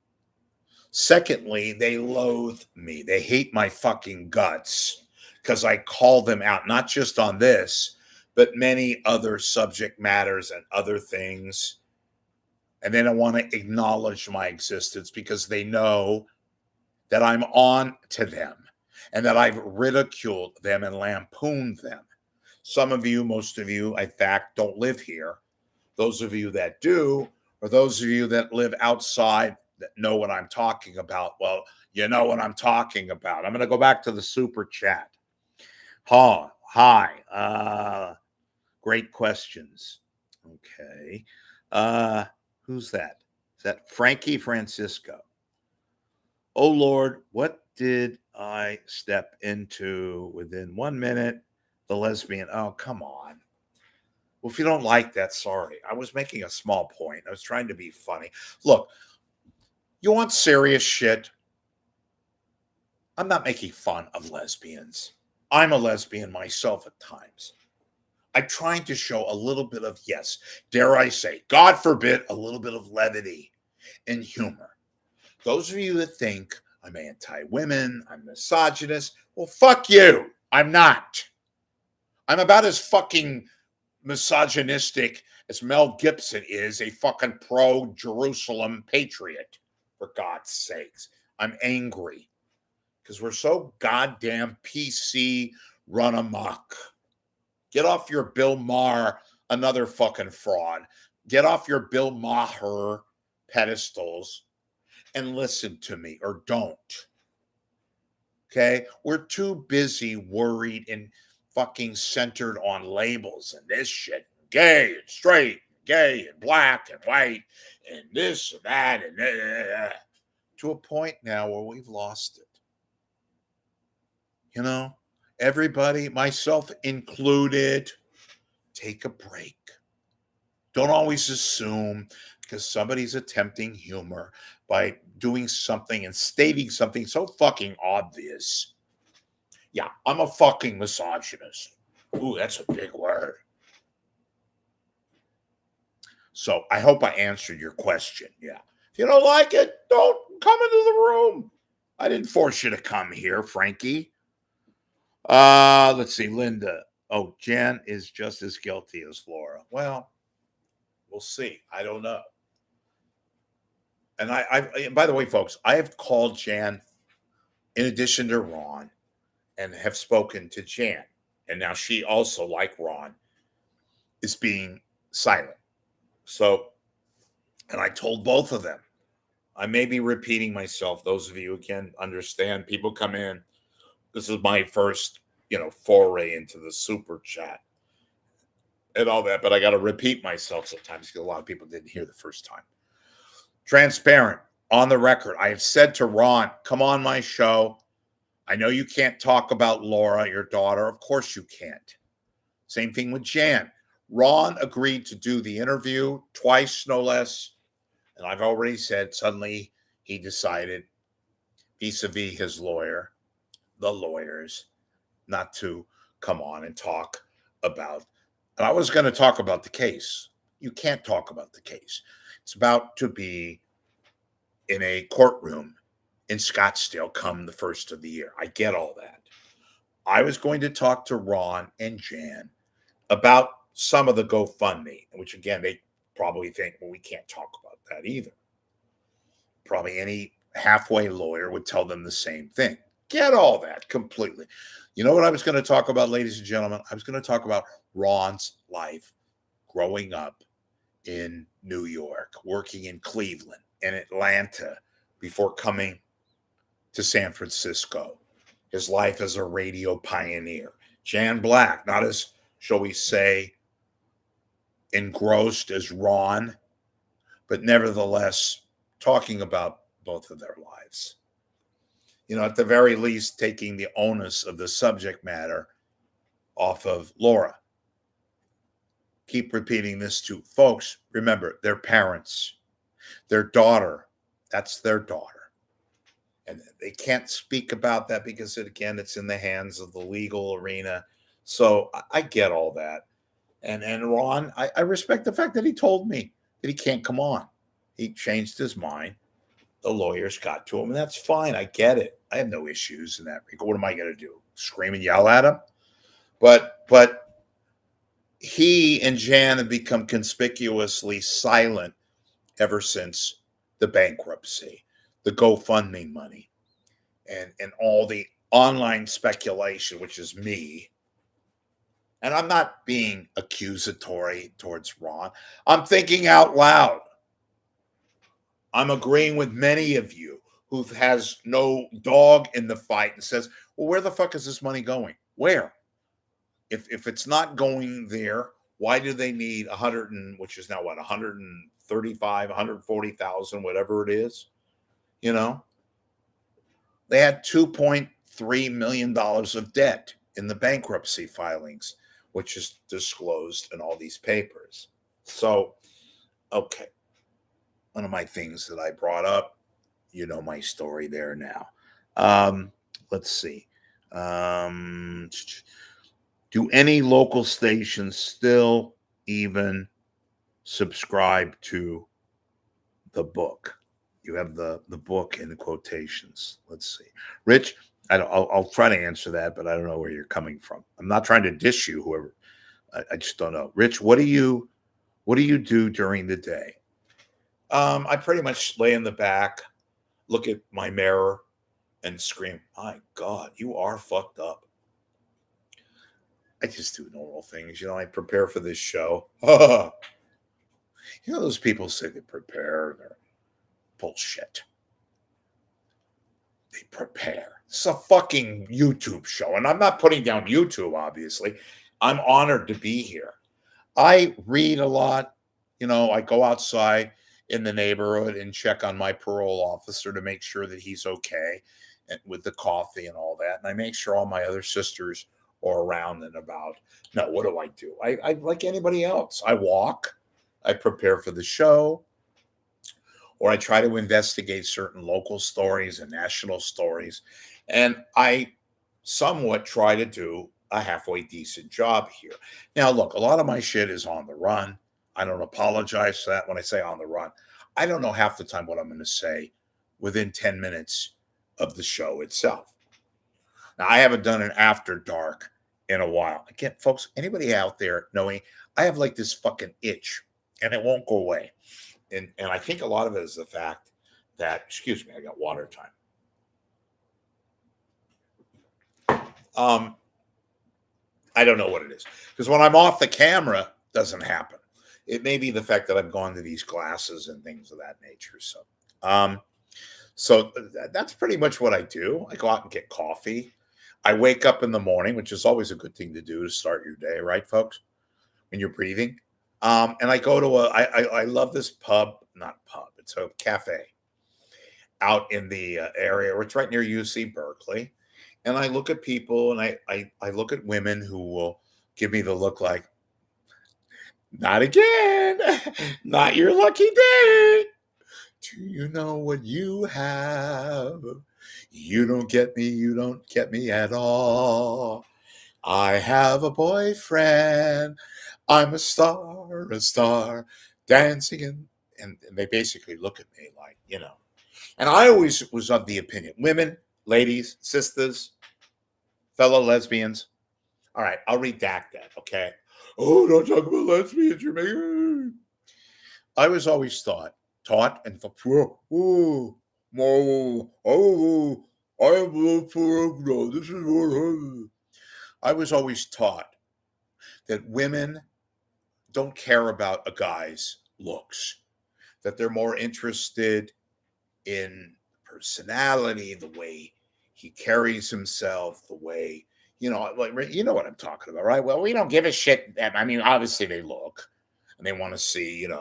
Secondly, they loathe me. They hate my fucking guts because I call them out, not just on this, but many other subject matters and other things. And they don't want to acknowledge my existence because they know that I'm on to them and that I've ridiculed them and lampooned them. Some of you, most of you, in fact, don't live here. Those of you that do, or those of you that live outside that know what I'm talking about, well, you know what I'm talking about. I'm going to go back to the super chat. Hi. Great questions. Okay. Who's that? Is that Frankie Francisco? Oh, Lord, what did I step into within 1 minute? The lesbian. Oh, come on. Well, if you don't like that, sorry. I was making a small point. I was trying to be funny. Look, you want serious shit? I'm not making fun of lesbians. I'm a lesbian myself at times. I'm trying to show a little bit of, yes, dare I say, God forbid, a little bit of levity and humor. Those of you that think I'm anti-women, I'm misogynist, well, fuck you. I'm not. I'm about as fucking misogynistic as Mel Gibson is a fucking pro-Jerusalem patriot, for God's sakes. I'm angry because we're so goddamn PC run amok. Get off your Bill Maher, another fucking fraud. Get off your Bill Maher pedestals and listen to me, or don't. Okay? We're too busy worried and fucking centered on labels and this shit. Gay and straight, gay and black and white, and this and that, and to a point now where we've lost it. You know, everybody, myself included, take a break. Don't always assume because somebody's attempting humor by doing something and stating something so fucking obvious. Yeah, I'm a fucking misogynist. Ooh, that's a big word. So I hope I answered your question. Yeah. If you don't like it, don't come into the room. I didn't force you to come here, Frankie. Let's see, Linda. Oh, Jan is just as guilty as Laura. Well, we'll see. I don't know. And by the way, folks, I have called Jan in addition to Ron and have spoken to Jan. And now she also, like Ron, is being silent. So, and I told both of them. I may be repeating myself. Those of you who can understand, people come in. This is my first, foray into the super chat and all that, but I got to repeat myself sometimes because a lot of people didn't hear the first time. Transparent, on the record, I have said to Ron, come on my show. I know you can't talk about Laura, your daughter. Of course you can't. Same thing with Jan. Ron agreed to do the interview twice, no less. And I've already said suddenly he decided vis-a-vis his lawyer, the lawyers, not to come on and talk about. And I was going to talk about the case. You can't talk about the case. It's about to be in a courtroom in Scottsdale come the first of the year. I get all that. I was going to talk to Ron and Jan about some of the GoFundMe, which again, they probably think, well, we can't talk about that either. Probably any halfway lawyer would tell them the same thing. Get all that completely. You know what I was going to talk about, ladies and gentlemen? I was going to talk about Ron's life growing up in New York, working in Cleveland and Atlanta before coming to San Francisco. His life as a radio pioneer. Jan Black, not as, shall we say, engrossed as Ron, but nevertheless talking about both of their lives. At the very least, taking the onus of the subject matter off of Laura. Keep repeating this to folks. Remember, their parents, their daughter, that's their daughter. And they can't speak about that because, again, it's in the hands of the legal arena. So I get all that. And Ron, I respect the fact that he told me that he can't come on. He changed his mind. The lawyers got to him, and that's fine. I get it. I have no issues in that regard. What am I going to do? Scream and yell at him? But he and Jan have become conspicuously silent ever since the bankruptcy, the GoFundMe money, and all the online speculation, which is me. And I'm not being accusatory towards Ron. I'm thinking out loud. I'm agreeing with many of you who has no dog in the fight and says, well, where the fuck is this money going? Where? If it's not going there, why do they need 100 and which is now what 135, 140,000, whatever it is? They had $2.3 million of debt in the bankruptcy filings, which is disclosed in all these papers. So, okay. One of my things that I brought up, my story there now. Let's see. Do any local stations still even subscribe to the book? You have the book in the quotations. Let's see. Rich, I'll try to answer that, but I don't know where you're coming from. I'm not trying to dish you, whoever. I just don't know. Rich, what do you do during the day? I pretty much lay in the back, look at my mirror, and scream, my God, you are fucked up. I just do normal things. I prepare for this show. Those people say they prepare. They're bullshit. They prepare. It's a fucking YouTube show. And I'm not putting down YouTube, obviously. I'm honored to be here. I read a lot. I go outside in the neighborhood and check on my parole officer to make sure that he's okay. and with the coffee and all that. And I make sure all my other sisters are around and about. No, what do? I like anybody else. I walk, I prepare for the show, or I try to investigate certain local stories and national stories. And I somewhat try to do a halfway decent job here. Now, look, a lot of my shit is on the run. I don't apologize for that when I say on the run. I don't know half the time what I'm going to say within 10 minutes of the show itself. Now, I haven't done an after dark in a while. Again, folks, anybody out there knowing I have like this fucking itch and it won't go away. And I think a lot of it is the fact that, excuse me, I got water time. I don't know what it is. Because when I'm off the camera, it doesn't happen. It may be the fact that I've gone to these classes and things of that nature. So that's pretty much what I do. I go out and get coffee. I wake up in the morning, which is always a good thing to do to start your day, right, folks? When you're breathing. And I go to I love this not pub, it's a cafe out in the area. It's right near UC Berkeley. And I look at people and I look at women who will give me the look like, not again, not your lucky day. Do you know what you have? You don't get me at all. I have a boyfriend. I'm a star, dancing and they basically look at me like, And I always was of the opinion, women, ladies, sisters, fellow lesbians. All right, I'll redact that, okay? Oh, don't talk about lesbians, you're making. I was always taught and this is what I was always taught that women don't care about a guy's looks, that they're more interested in personality, the way he carries himself, the way, you know what I'm talking about, right? Well, we don't give a shit. I mean, obviously they look and they want to see, And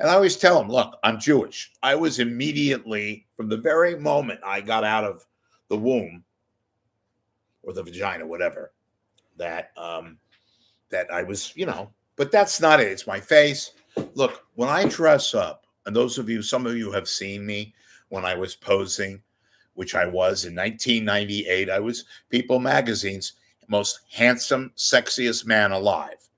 I always tell them, look, I'm Jewish. I was immediately, from the very moment I got out of the womb or the vagina, whatever, that I was, but that's not it. It's my face. Look, when I dress up, and some of you have seen me when I was posing, which I was in 1998. I was People Magazine's most handsome, sexiest man alive.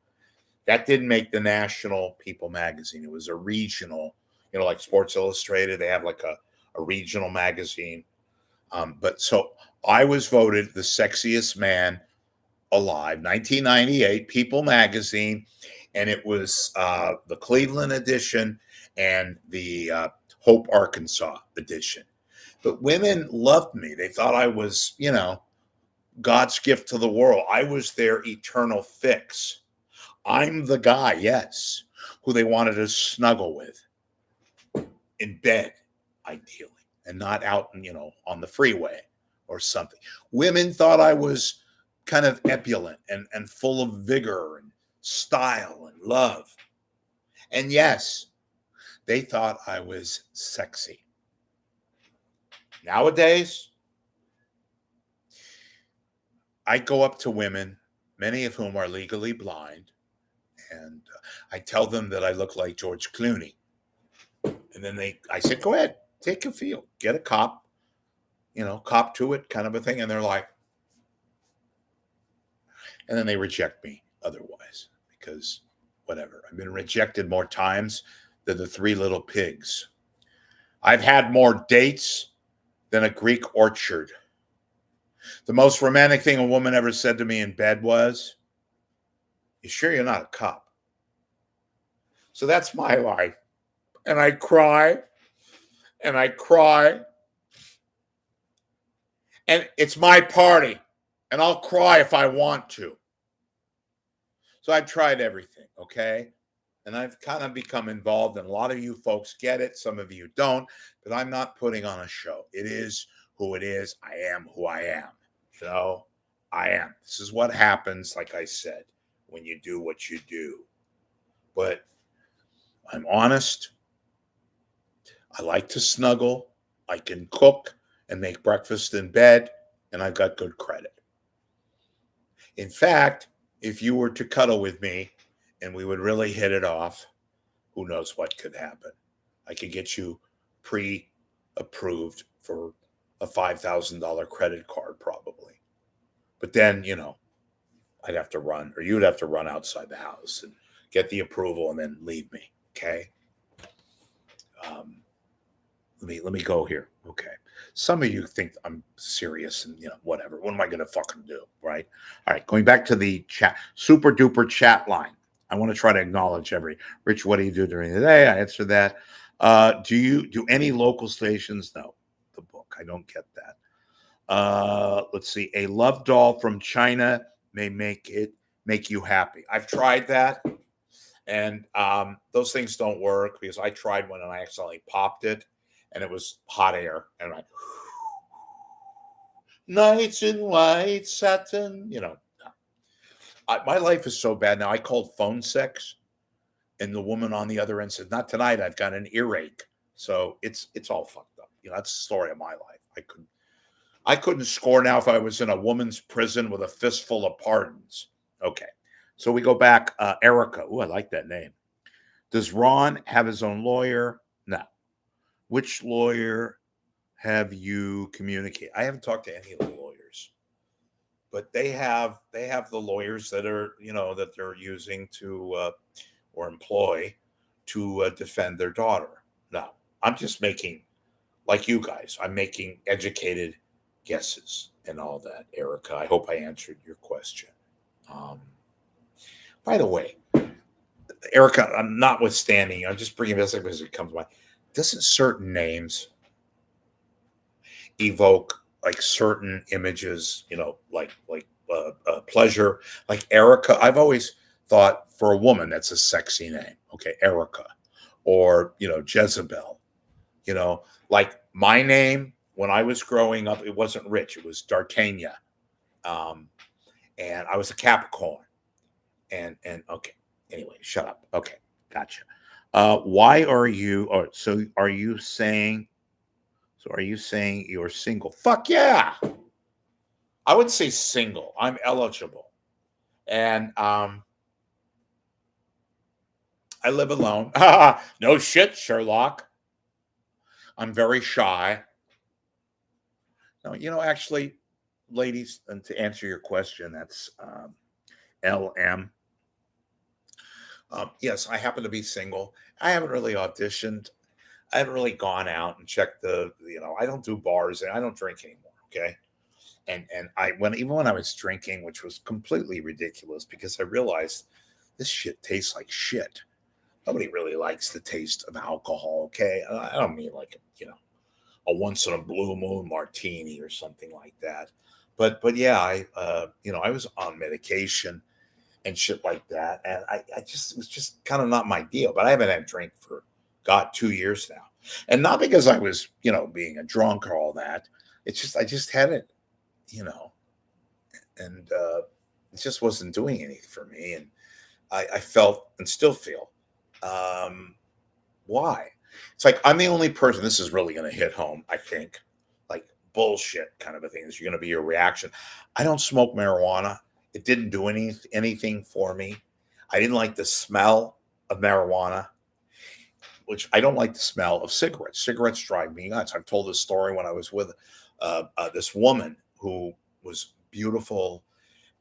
That didn't make the national People Magazine. It was a regional, like Sports Illustrated. They have like a regional magazine. But so I was voted the sexiest man alive, 1998, People Magazine, and it was the Cleveland edition and the Hope, Arkansas edition. But women loved me. They thought I was, God's gift to the world. I was their eternal fix. I'm the guy, yes, who they wanted to snuggle with in bed, ideally, and not out, on the freeway or something. Women thought I was kind of opulent and full of vigor and style and love. And yes, they thought I was sexy. Nowadays, I go up to women, many of whom are legally blind, and I tell them that I look like George Clooney. And then I said, go ahead, take a feel, get a cop, cop to it kind of a thing. And they're like, and then they reject me otherwise because whatever. I've been rejected more times than the Three Little Pigs. I've had more dates than a Greek orchard. The most romantic thing a woman ever said to me in bed was, you sure you're not a cop? So that's my life. And I cry and I cry. And it's my party. And I'll cry if I want to. So I've tried everything, okay? And I've kind of become involved, and a lot of you folks get it. Some of you don't, but I'm not putting on a show. It is who it is. I am who I am. So I am. This is what happens, like I said, when you do what you do. But I'm honest. I like to snuggle. I can cook. and make breakfast in bed, and I've got good credit. In fact, if you were to cuddle with me and we would really hit it off, who knows what could happen? I could get you pre-approved for a $5,000 credit card probably. But then, I'd have to run, or you'd have to run outside the house and get the approval and then leave me. Okay. Let me go here. Okay. Some of you think I'm serious and whatever. What am I going to fucking do? Right. All right. Going back to the chat, super duper chat line. I want to try to acknowledge Rich, what do you do during the day? I answer that. Do you do any local stations? No. The book. I don't get that. Let's see. A love doll from China may make you happy. I've tried that. And those things don't work because I tried one and I accidentally popped it and it was hot air. And I nights in white satin, my life is so bad now. I called phone sex and the woman on the other end said, not tonight. I've got an earache. So it's all fucked up. That's the story of my life. I couldn't score now if I was in a woman's prison with a fistful of pardons. Okay. So we go back. Erica. Oh, I like that name. Does Ron have his own lawyer? No. Which lawyer have you communicated? I haven't talked to any of the lawyers, but they have the lawyers that are, that they're using to or employ to defend their daughter. No, I'm just making, like you guys, I'm making educated guesses and all that. Erica, I hope I answered your question. By the way, Erica, I'm notwithstanding, I'm just bringing this up as it comes to mind. Doesn't certain names evoke like certain images, like pleasure, like Erica? I've always thought for a woman that's a sexy name. Okay, Erica, or Jezebel. Like my name when I was growing up, it wasn't Rich, it was D'Artagnan, and I was a Capricorn, and okay. Anyway, shut up. Okay, gotcha. Why are you? Or so are you saying? So are you saying you're single? Fuck yeah! I would say single. I'm eligible, and I live alone. No shit, Sherlock. I'm very shy. No, actually, ladies, and to answer your question, that's LM. Yes, I happen to be single. I haven't really auditioned. I haven't really gone out and checked I don't do bars and I don't drink anymore. Okay. And even when I was drinking, which was completely ridiculous because I realized this shit tastes like shit. Nobody really likes the taste of alcohol. Okay. I don't mean like, a once in a blue moon martini or something like that. But yeah, I was on medication and shit like that. And it was just kind of not my deal. But I haven't had a drink for 2 years now. And not because I was, being a drunk or all that. It's just I just had it, and it just wasn't doing anything for me. And I felt and still feel why? It's like I'm the only person. This is really going to hit home, I think. Like bullshit kind of a thing. This is going to be your reaction. I don't smoke marijuana. It didn't do anything for me. I didn't like the smell of marijuana, which I don't like the smell of cigarettes. Cigarettes drive me nuts. I've told this story when I was with this woman who was beautiful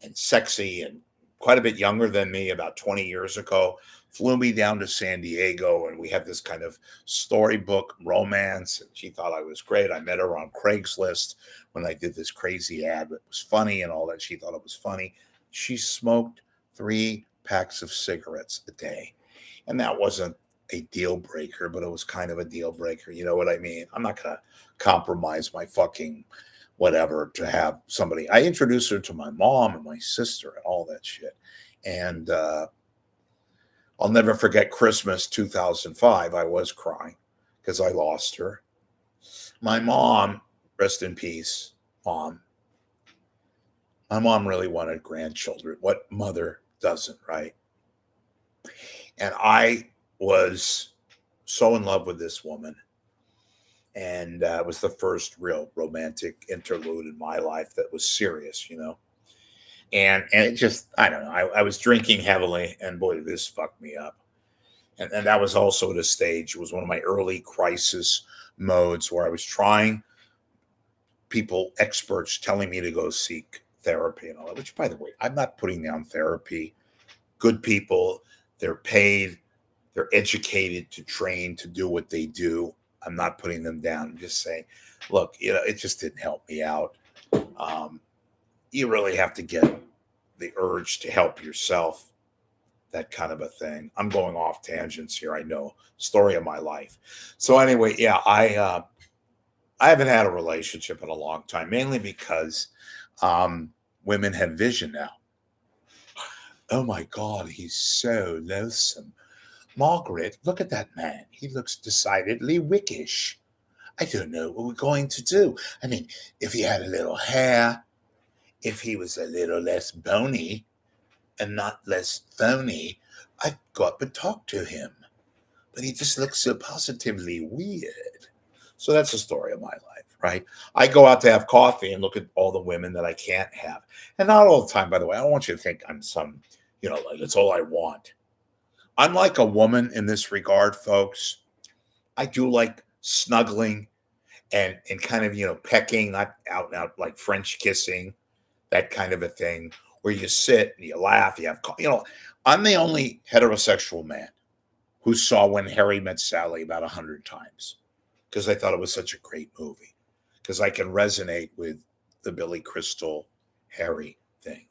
and sexy and quite a bit younger than me, about 20 years ago, flew me down to San Diego, and we had this kind of storybook romance, and she thought I was great. I met her on Craigslist when I did this crazy ad that was funny and all that. She thought it was funny. She smoked 3 packs of cigarettes a day, and that wasn't a deal breaker, but it was kind of a deal breaker. You know what I mean? I'm not going to compromise my fucking whatever to have somebody. I introduced her to my mom and my sister and all that shit. And I'll never forget Christmas 2005. I was crying because I lost her. My mom, rest in peace, Mom. My mom really wanted grandchildren. What mother doesn't, right? And I was so in love with this woman. And it was the first real romantic interlude in my life that was serious, and it just, I don't know. I was drinking heavily, and boy, did this fuck me up. And that was also at a stage. It was one of my early crisis modes where I was trying, people, experts telling me to go seek therapy and all that, which, by the way, I'm not putting down therapy. Good people, they're paid, they're educated to train to do what they do. I'm not putting them down. I'm just saying, look, it just didn't help me out. You really have to get the urge to help yourself, that kind of a thing. I'm going off tangents here. I know, story of my life. So anyway, yeah, I haven't had a relationship in a long time, mainly because women have vision now. Oh my God, he's so loathsome. Margaret, look at that man. He looks decidedly wickish. I don't know what we're going to do. I mean, if he had a little hair, if he was a little less bony and not less phony, I'd go up and talk to him. But he just looks so positively weird. So that's the story of my life, right? I go out to have coffee and look at all the women that I can't have. And not all the time, by the way. I don't want you to think I'm some, like it's all I want. I'm like a woman in this regard, folks. I do like snuggling and kind of, pecking, not out and out like French kissing, that kind of a thing, where you sit and you laugh, you have, I'm the only heterosexual man who saw When Harry Met Sally about 100 times because I thought it was such a great movie, because I can resonate with the Billy Crystal Harry thing,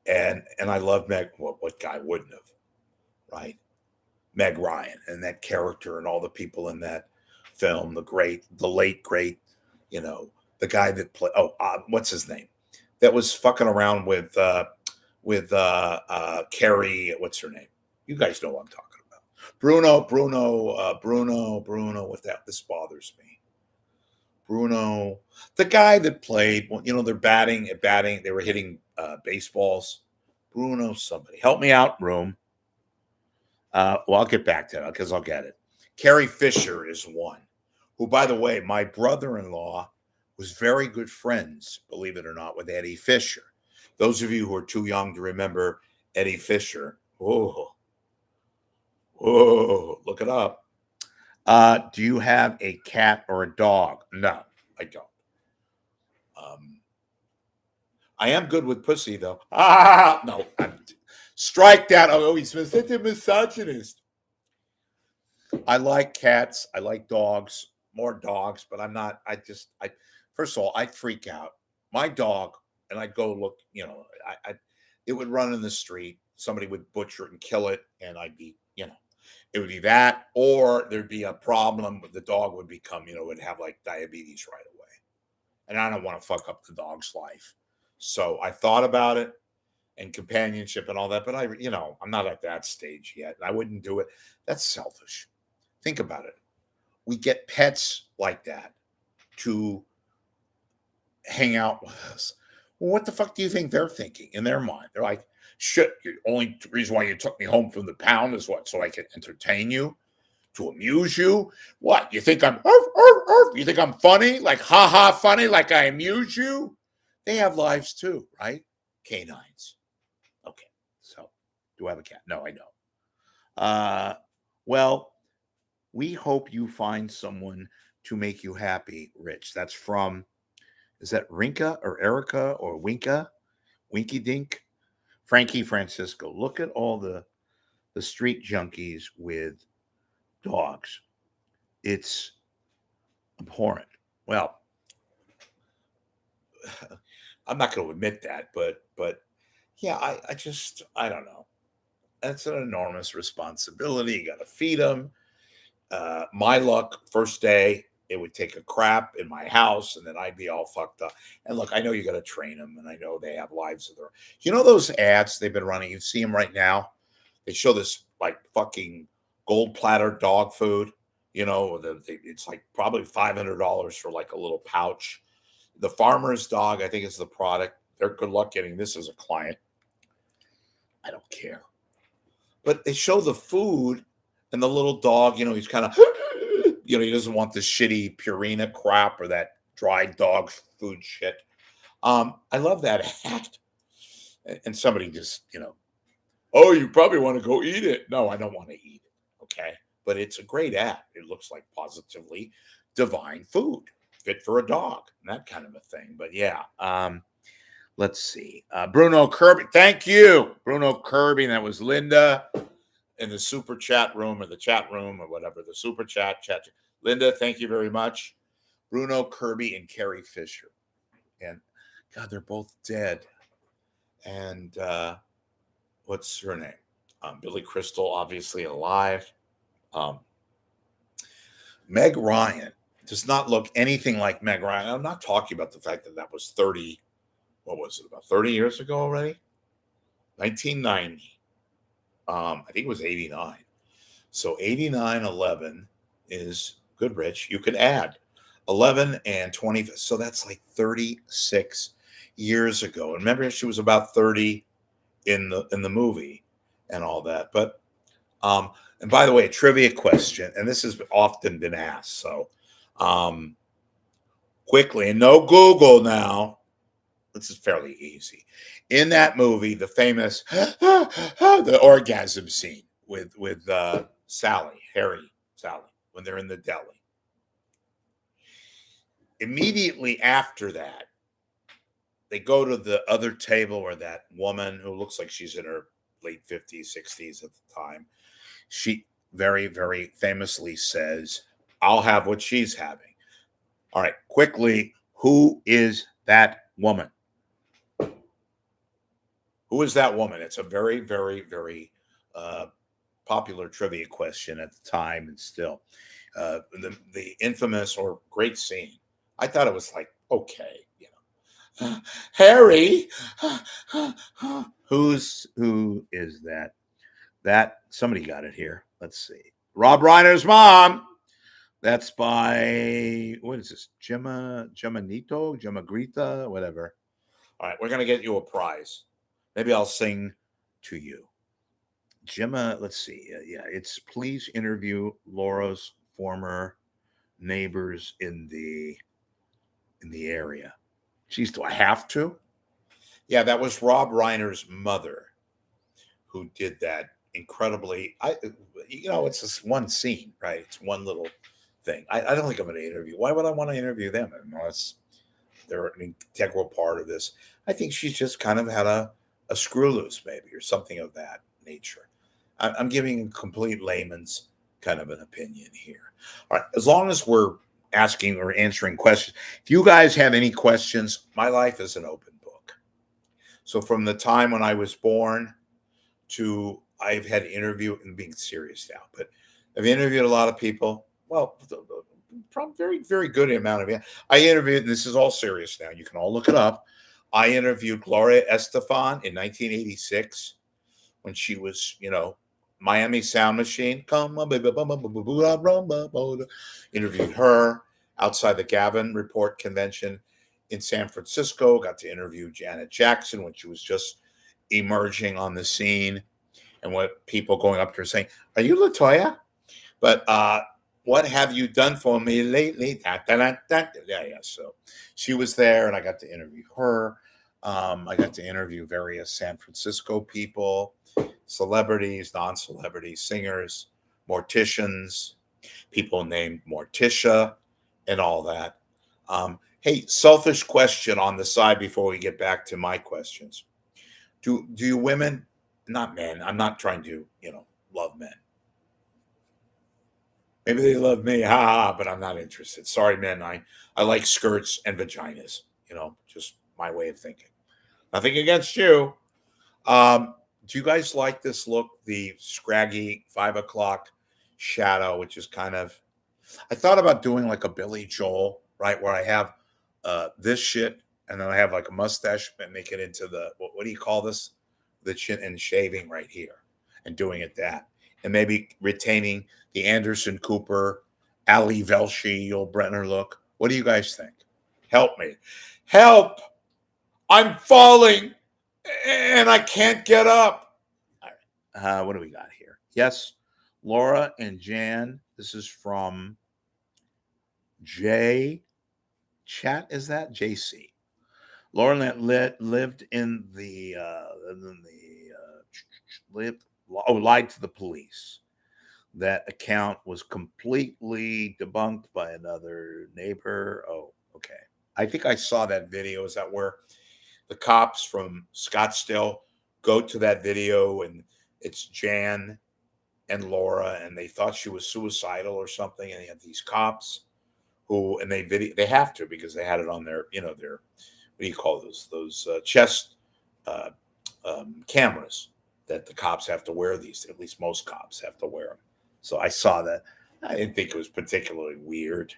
and I love Meg. What guy wouldn't have, right? Meg Ryan and that character and all the people in that film, the late great, the guy that played, what's his name, that was fucking around with Carrie, what's her name? You guys know what I'm talking about. Bruno. What that? This bothers me. Bruno, the guy that played, they're batting. They were hitting baseballs. Bruno, somebody help me out, room. Well, I'll get back to that because I'll get it. Carrie Fisher is one, who, by the way, my brother-in-law was very good friends, believe it or not, with Eddie Fisher. Those of you who are too young to remember Eddie Fisher, whoa, look it up. Do you have a cat or a dog? No, I don't. I am good with pussy, though. No, strike that. Oh, he's such a misogynist. I like cats. I like dogs, more dogs, but I'm not. First of all, I'd freak out. My dog, and I'd go look, it would run in the street. Somebody would butcher it and kill it, and I'd be, it would be that, or there'd be a problem. The dog would become, would have like diabetes right away. And I don't want to fuck up the dog's life. So I thought about it and companionship and all that, but I'm not at that stage yet. I wouldn't do it. That's selfish. Think about it. We get pets like that to hang out with us. Well, what the fuck do you think they're thinking in their mind? They're like, shit, the only reason why you took me home from the pound is what? So I can entertain you, to amuse you? What? You think I'm you think I'm funny? Like ha funny, like I amuse you? They have lives too, right? Canines. Okay. So do I have a cat? No, I don't. Well, we hope you find someone to make you happy, Rich. That's from, is that Rinka or Erica or Winka? Winky Dink? Frankie Francisco. Look at all the street junkies with dogs. It's abhorrent. Well, I'm not going to admit that, but yeah, I don't know. That's an enormous responsibility. You got to feed them. My luck, first day, it would take a crap in my house, and then I'd be all fucked up. And look, I know you got to train them, and I know they have lives of their own. Those ads they've been running? You see them right now? They show this like fucking gold platter dog food. It's like probably $500 for like a little pouch. The farmer's dog, I think, is the product. They're good luck getting this as a client. I don't care. But they show the food and the little dog, he's kind of he doesn't want the shitty Purina crap or that dried dog food shit. I love that hat. And somebody just, oh, you probably want to go eat it. No, I don't want to eat it. Okay. But it's a great app. It looks like positively divine food, fit for a dog, and that kind of a thing. But yeah, let's see. Bruno Kirby. Thank you, Bruno Kirby. And that was Linda in the super chat room or the chat room or whatever, the super chat. Linda, thank you very much. Bruno Kirby and Carrie Fisher. And God, they're both dead. And what's her name? Billy Crystal, obviously alive. Meg Ryan does not look anything like Meg Ryan. I'm not talking about the fact that was 30, what was it, about 30 years ago already? 1990. I think it was 89. So 89, 11 is good, Rich. You could add 11 and 20. So that's like 36 years ago. And remember, she was about 30 in the movie and all that. But and by the way, a trivia question, and this has often been asked. So quickly, and no Google now. This is fairly easy. In that movie, the famous the orgasm scene with Sally, when they're in the deli. Immediately after that, they go to the other table where that woman who looks like she's in her late 50s, 60s at the time, she very, very famously says, I'll have what she's having. All right, quickly, who is that woman? Who is that woman? It's a very, very, very popular trivia question at the time, and still the infamous or great scene. I thought it was like, okay, Harry. Who is that? That somebody got it here. Let's see. Rob Reiner's mom. That's by, what is this? Gemma Grita, whatever. All right, we're gonna get you a prize. Maybe I'll sing to you. Gemma, let's see. Yeah, it's please interview Laura's former neighbors in the area. Geez, do I have to? Yeah, that was Rob Reiner's mother who did that incredibly. It's this one scene, right? It's one little thing. I don't think I'm going to interview. Why would I want to interview them unless they're an integral part of this? I think she's just kind of had a screw loose, maybe, or something of that nature. I'm giving a complete layman's kind of an opinion here. All right, as long as we're asking or answering questions, if you guys have any questions, my life is an open book. So from the time when I was born to I've had to interview, and being serious now, but I've interviewed a lot of people. Well, probably very, very good amount of it. I interviewed, and this is all serious now. You can all look it up. I interviewed Gloria Estefan in 1986 when she was, Miami Sound Machine. Interviewed her outside the Gavin Report convention in San Francisco. Got to interview Janet Jackson when she was just emerging on the scene, and what people going up to her saying, "Are you LaToya?" But what have you done for me lately? Yeah. So she was there, and I got to interview her. I got to interview various San Francisco people, celebrities, non-celebrities, singers, morticians, people named Morticia, and all that. Hey, selfish question on the side before we get back to my questions. Do you women, not men, I'm not trying to, love men. Maybe they love me, but I'm not interested. Sorry, men. I like skirts and vaginas, just my way of thinking. Nothing against you. Do you guys like this look? The scraggy 5 o'clock shadow, which is kind of, I thought about doing like a Billy Joel, right? Where I have this shit, and then I have like a mustache and make it into the, what do you call this? The chin and shaving right here and doing it that. And maybe retaining the Anderson Cooper, Ali Velshi, Yul Brynner look. What do you guys think? Help me. Help! I'm falling and I can't get up. All right. What do we got here? Yes, Laura and Jan. This is from J Chat, is that JC? Lauren lived in the lived lied to the police. That account was completely debunked by another neighbor. Oh, okay. I think I saw that video. Is that where the cops from Scottsdale go to that video and it's Jan and Laura and they thought she was suicidal or something, and they have these cops who and they have to because they had it on their their what do you call those chest uh, cameras that the cops have to wear these. At least most cops have to wear them. So I saw that. I didn't think it was particularly weird.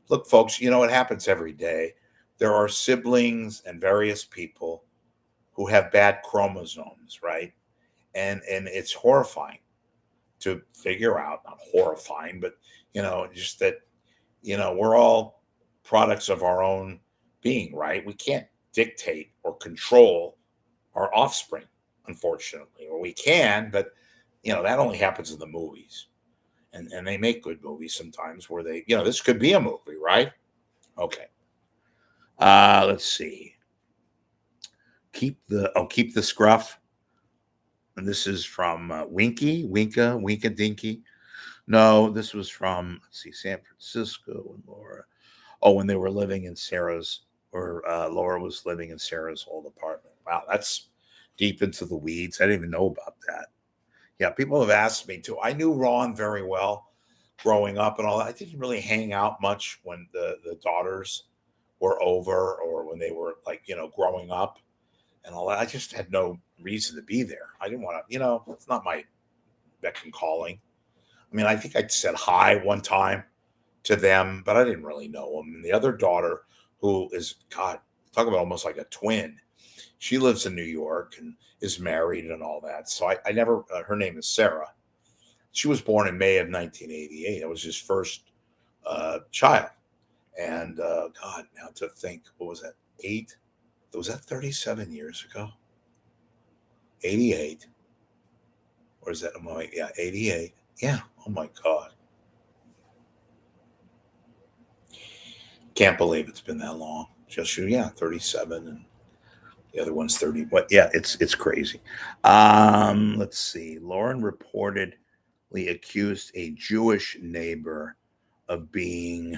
Look, folks, it happens every day. There are siblings and various people who have bad chromosomes, right? And it's horrifying to figure out. Not horrifying, but just that we're all products of our own being, right? We can't dictate or control our offspring, unfortunately, or we can, but that only happens in the movies, and they make good movies sometimes where they, this could be a movie, right? Okay. Let's see. Keep the scruff, and this is from Winka Dinky. No, this was from, let's see, San Francisco and Laura. Oh, when they were living in Sarah's, or Laura was living in Sarah's old apartment. Wow, that's deep into the weeds. I didn't even know about that. Yeah, people have asked me too. I knew Ron very well growing up and all that. I didn't really hang out much when the daughters were over or when they were like, growing up and all that. I just had no reason to be there. I didn't want to, it's not my beck and calling. I mean, I think I said hi one time to them, but I didn't really know them. And the other daughter, who is, God, talk about almost like a twin, she lives in New York and is married and all that. So I never, her name is Sarah. She was born in May of 1988. It was his first child. And God, now to think, what was that, 8? Was that 37 years ago? 88. Or is that, yeah, 88. Yeah, oh my God. Can't believe it's been that long. Just, yeah, 37 and the other one's 30. What? Yeah, it's crazy. Let's see. Lauren reportedly accused a Jewish neighbor of being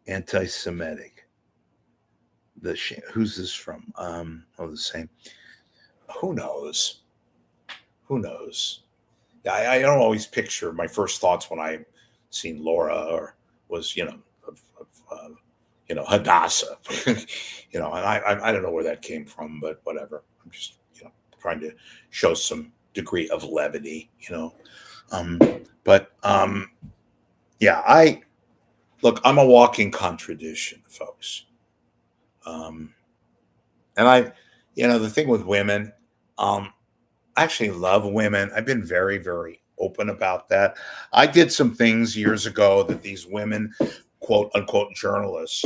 anti-Semitic. Who's this from? The same. Who knows? Who knows? Yeah, I don't always picture my first thoughts when I seen Laura or was Hadassah, and I don't know where that came from, but whatever. I'm just trying to show some degree of levity, yeah, I'm a walking contradiction, folks. And the thing with women, I actually love women. I've been very, very open about that. I did some things years ago that these women, quote unquote, journalists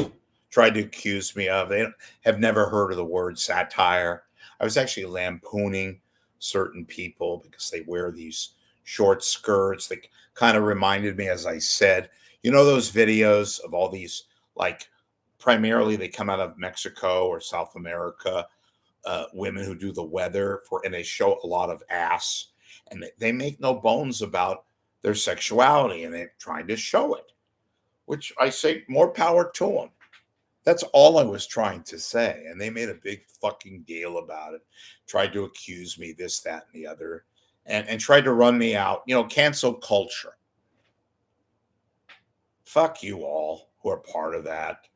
tried to accuse me of. They have never heard of the word satire. I was actually lampooning certain people because they wear these short skirts that kind of reminded me, as I said, those videos of all these, like, primarily they come out of Mexico or South America, women who do the weather and they show a lot of ass, and they make no bones about their sexuality, and they're trying to show it, which I say more power to them. That's all I was trying to say. And they made a big fucking deal about it, tried to accuse me, this, that, and the other, and tried to run me out. Cancel culture. Fuck you all who are part of that.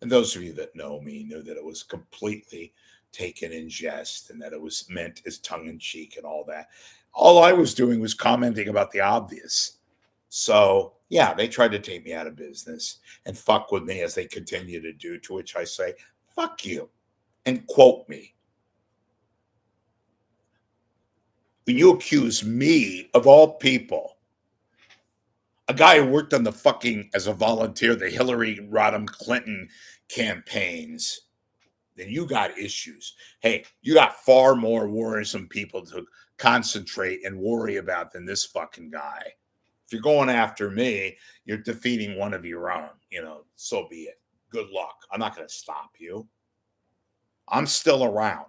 And those of you that know me knew that it was completely taken in jest and that it was meant as tongue in cheek and all that. All I was doing was commenting about the obvious. So, yeah, they tried to take me out of business and fuck with me as they continue to do, to which I say, fuck you, and quote me. When you accuse me, of all people, a guy who worked on as a volunteer, the Hillary Rodham Clinton campaigns, then you got issues. Hey, you got far more worrisome people to concentrate and worry about than this fucking guy. If you're going after me, you're defeating one of your own. So be it. Good luck. I'm not going to stop you. I'm still around.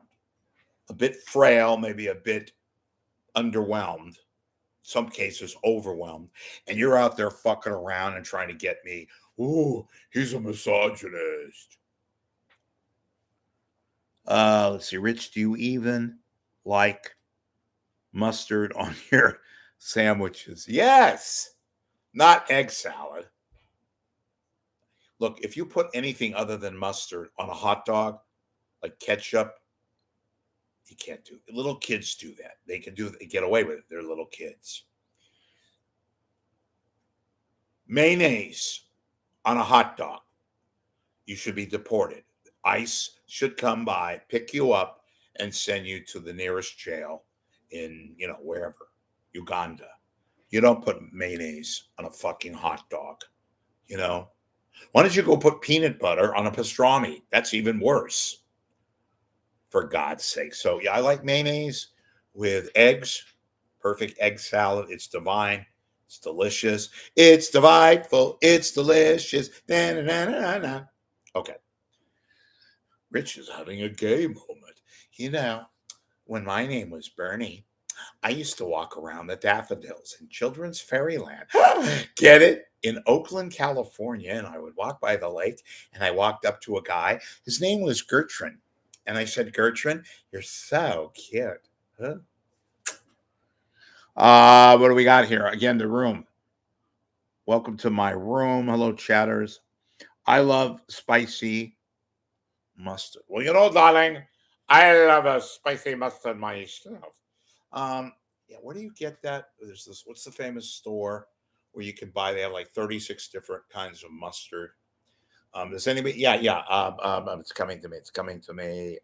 A bit frail, maybe a bit underwhelmed, some cases overwhelmed, and you're out there fucking around and trying to get me. Ooh, he's a misogynist. Let's see, Rich, do you even like mustard on your sandwiches? Yes, not egg salad. Look, if you put anything other than mustard on a hot dog, like ketchup, you can't do it. Little kids do that. They get away with it. They're little kids. Mayonnaise on a hot dog, you should be deported. ICE should come by, pick you up, and send you to the nearest jail in, wherever, Uganda. You don't put mayonnaise on a fucking hot dog, Why don't you go put peanut butter on a pastrami? That's even worse, for God's sake. So, yeah, I like mayonnaise with eggs, perfect egg salad. It's divine. It's delicious. It's delightful. It's delicious. Na-na-na-na-na. Okay. Rich is having a gay moment. When my name was Bernie, I used to walk around the daffodils in Children's Fairyland. Get it? In Oakland, California. And I would walk by the lake, and I walked up to a guy. His name was Gertrude. And I said, Gertrude, you're so cute. Huh? What do we got here? Again, the room. Welcome to my room. Hello, chatters. I love spicy mustard. Well, darling, I love a spicy mustard myself. Yeah, where do you get that? There's this, what's the famous store where you can buy, they have like 36 different kinds of mustard. Does anybody? Yeah. It's coming to me. It's coming to me.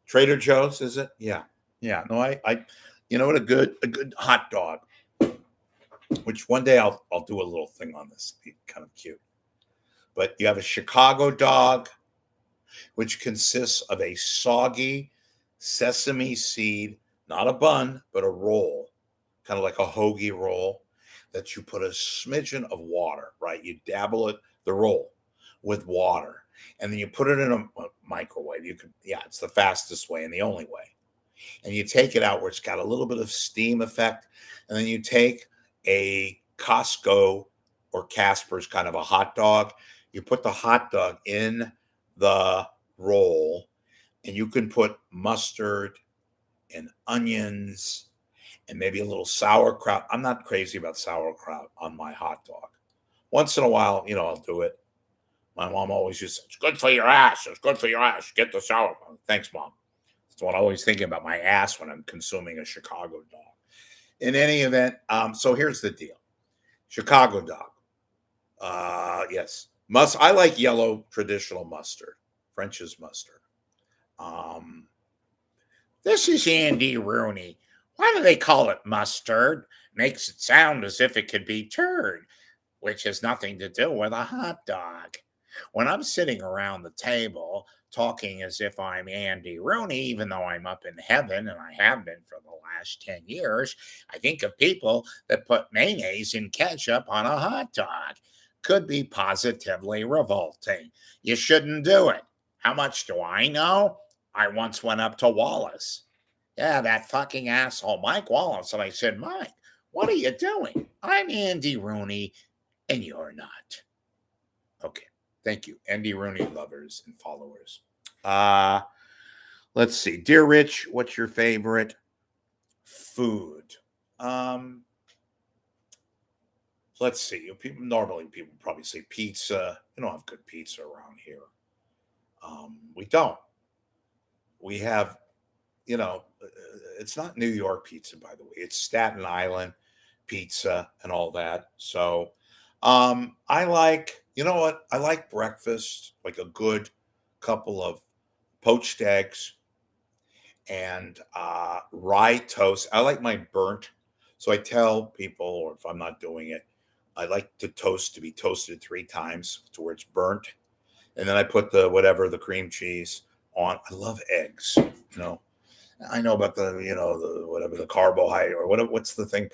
Trader Joe's, is it? Yeah. No, I you know what? A good hot dog, which one day I'll do a little thing on this. It'd be kind of cute. But you have a Chicago dog, which consists of a soggy sesame seed, not a bun, but a roll, kind of like a hoagie roll, that you put a smidgen of water, right? You dabble the roll with water, and then you put it in a microwave. It's the fastest way and the only way. And you take it out where it's got a little bit of steam effect, and then you take a Costco or Casper's kind of a hot dog. You put the hot dog in the roll, and you can put mustard and onions and maybe a little sauerkraut. I'm not crazy about sauerkraut on my hot dog. Once in a while, I'll do it. My mom always used to say, it's good for your ass. It's good for your ass. Get the sauerkraut. Thanks, Mom. That's what I'm always thinking about, my ass when I'm consuming a Chicago dog. In any event, so here's the deal. Chicago dog. Yes. I like yellow traditional mustard. French's mustard. This is Andy Rooney. Why do they call it mustard? Makes it sound as if it could be turd, which has nothing to do with a hot dog. When I'm sitting around the table talking as if I'm Andy Rooney, even though I'm up in heaven, and I have been for the last 10 years, I think of people that put mayonnaise and ketchup on a hot dog. Could be positively revolting. You shouldn't do it. How much do I know? I once went up to Wallace. Yeah, that fucking asshole, Mike Wallace. And I said, Mike, what are you doing? I'm Andy Rooney, and you're not. Okay. Thank you, Andy Rooney lovers and followers. Let's see. Dear Rich, what's your favorite food? Let's see. Normally people probably say pizza. We don't have good pizza around here. We don't. We have, it's not New York pizza, by the way. It's Staten Island pizza and all that. So I like, I like breakfast, like a good couple of poached eggs and rye toast. I like mine burnt. So I tell people, or if I'm not doing it, I like the toast to be toasted 3 times to where it's burnt. And then I put the cream cheese on. I love eggs, I know about the carbohydrate, or what's the thing,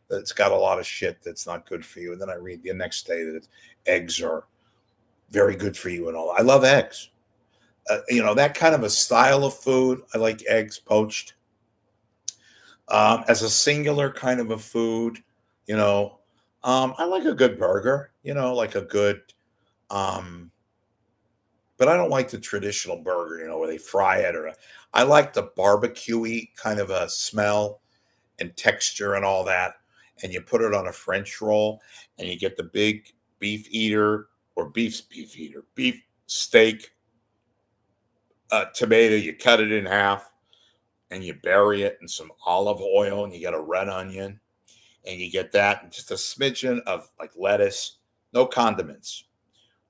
that's got a lot of shit that's not good for you. And then I read the next day that eggs are very good for you and all. I love eggs. That kind of a style of food. I like eggs poached as a singular kind of a food. You know, I like a good burger. Like a good, um, but I don't like the traditional burger. Where they fry it I like the barbecue-y kind of a smell and texture and all that. And you put it on a French roll, and you get the big beef steak, tomato. You cut it in half, and you bury it in some olive oil, and you get a red onion, and you get that, and just a smidgen of like lettuce, no condiments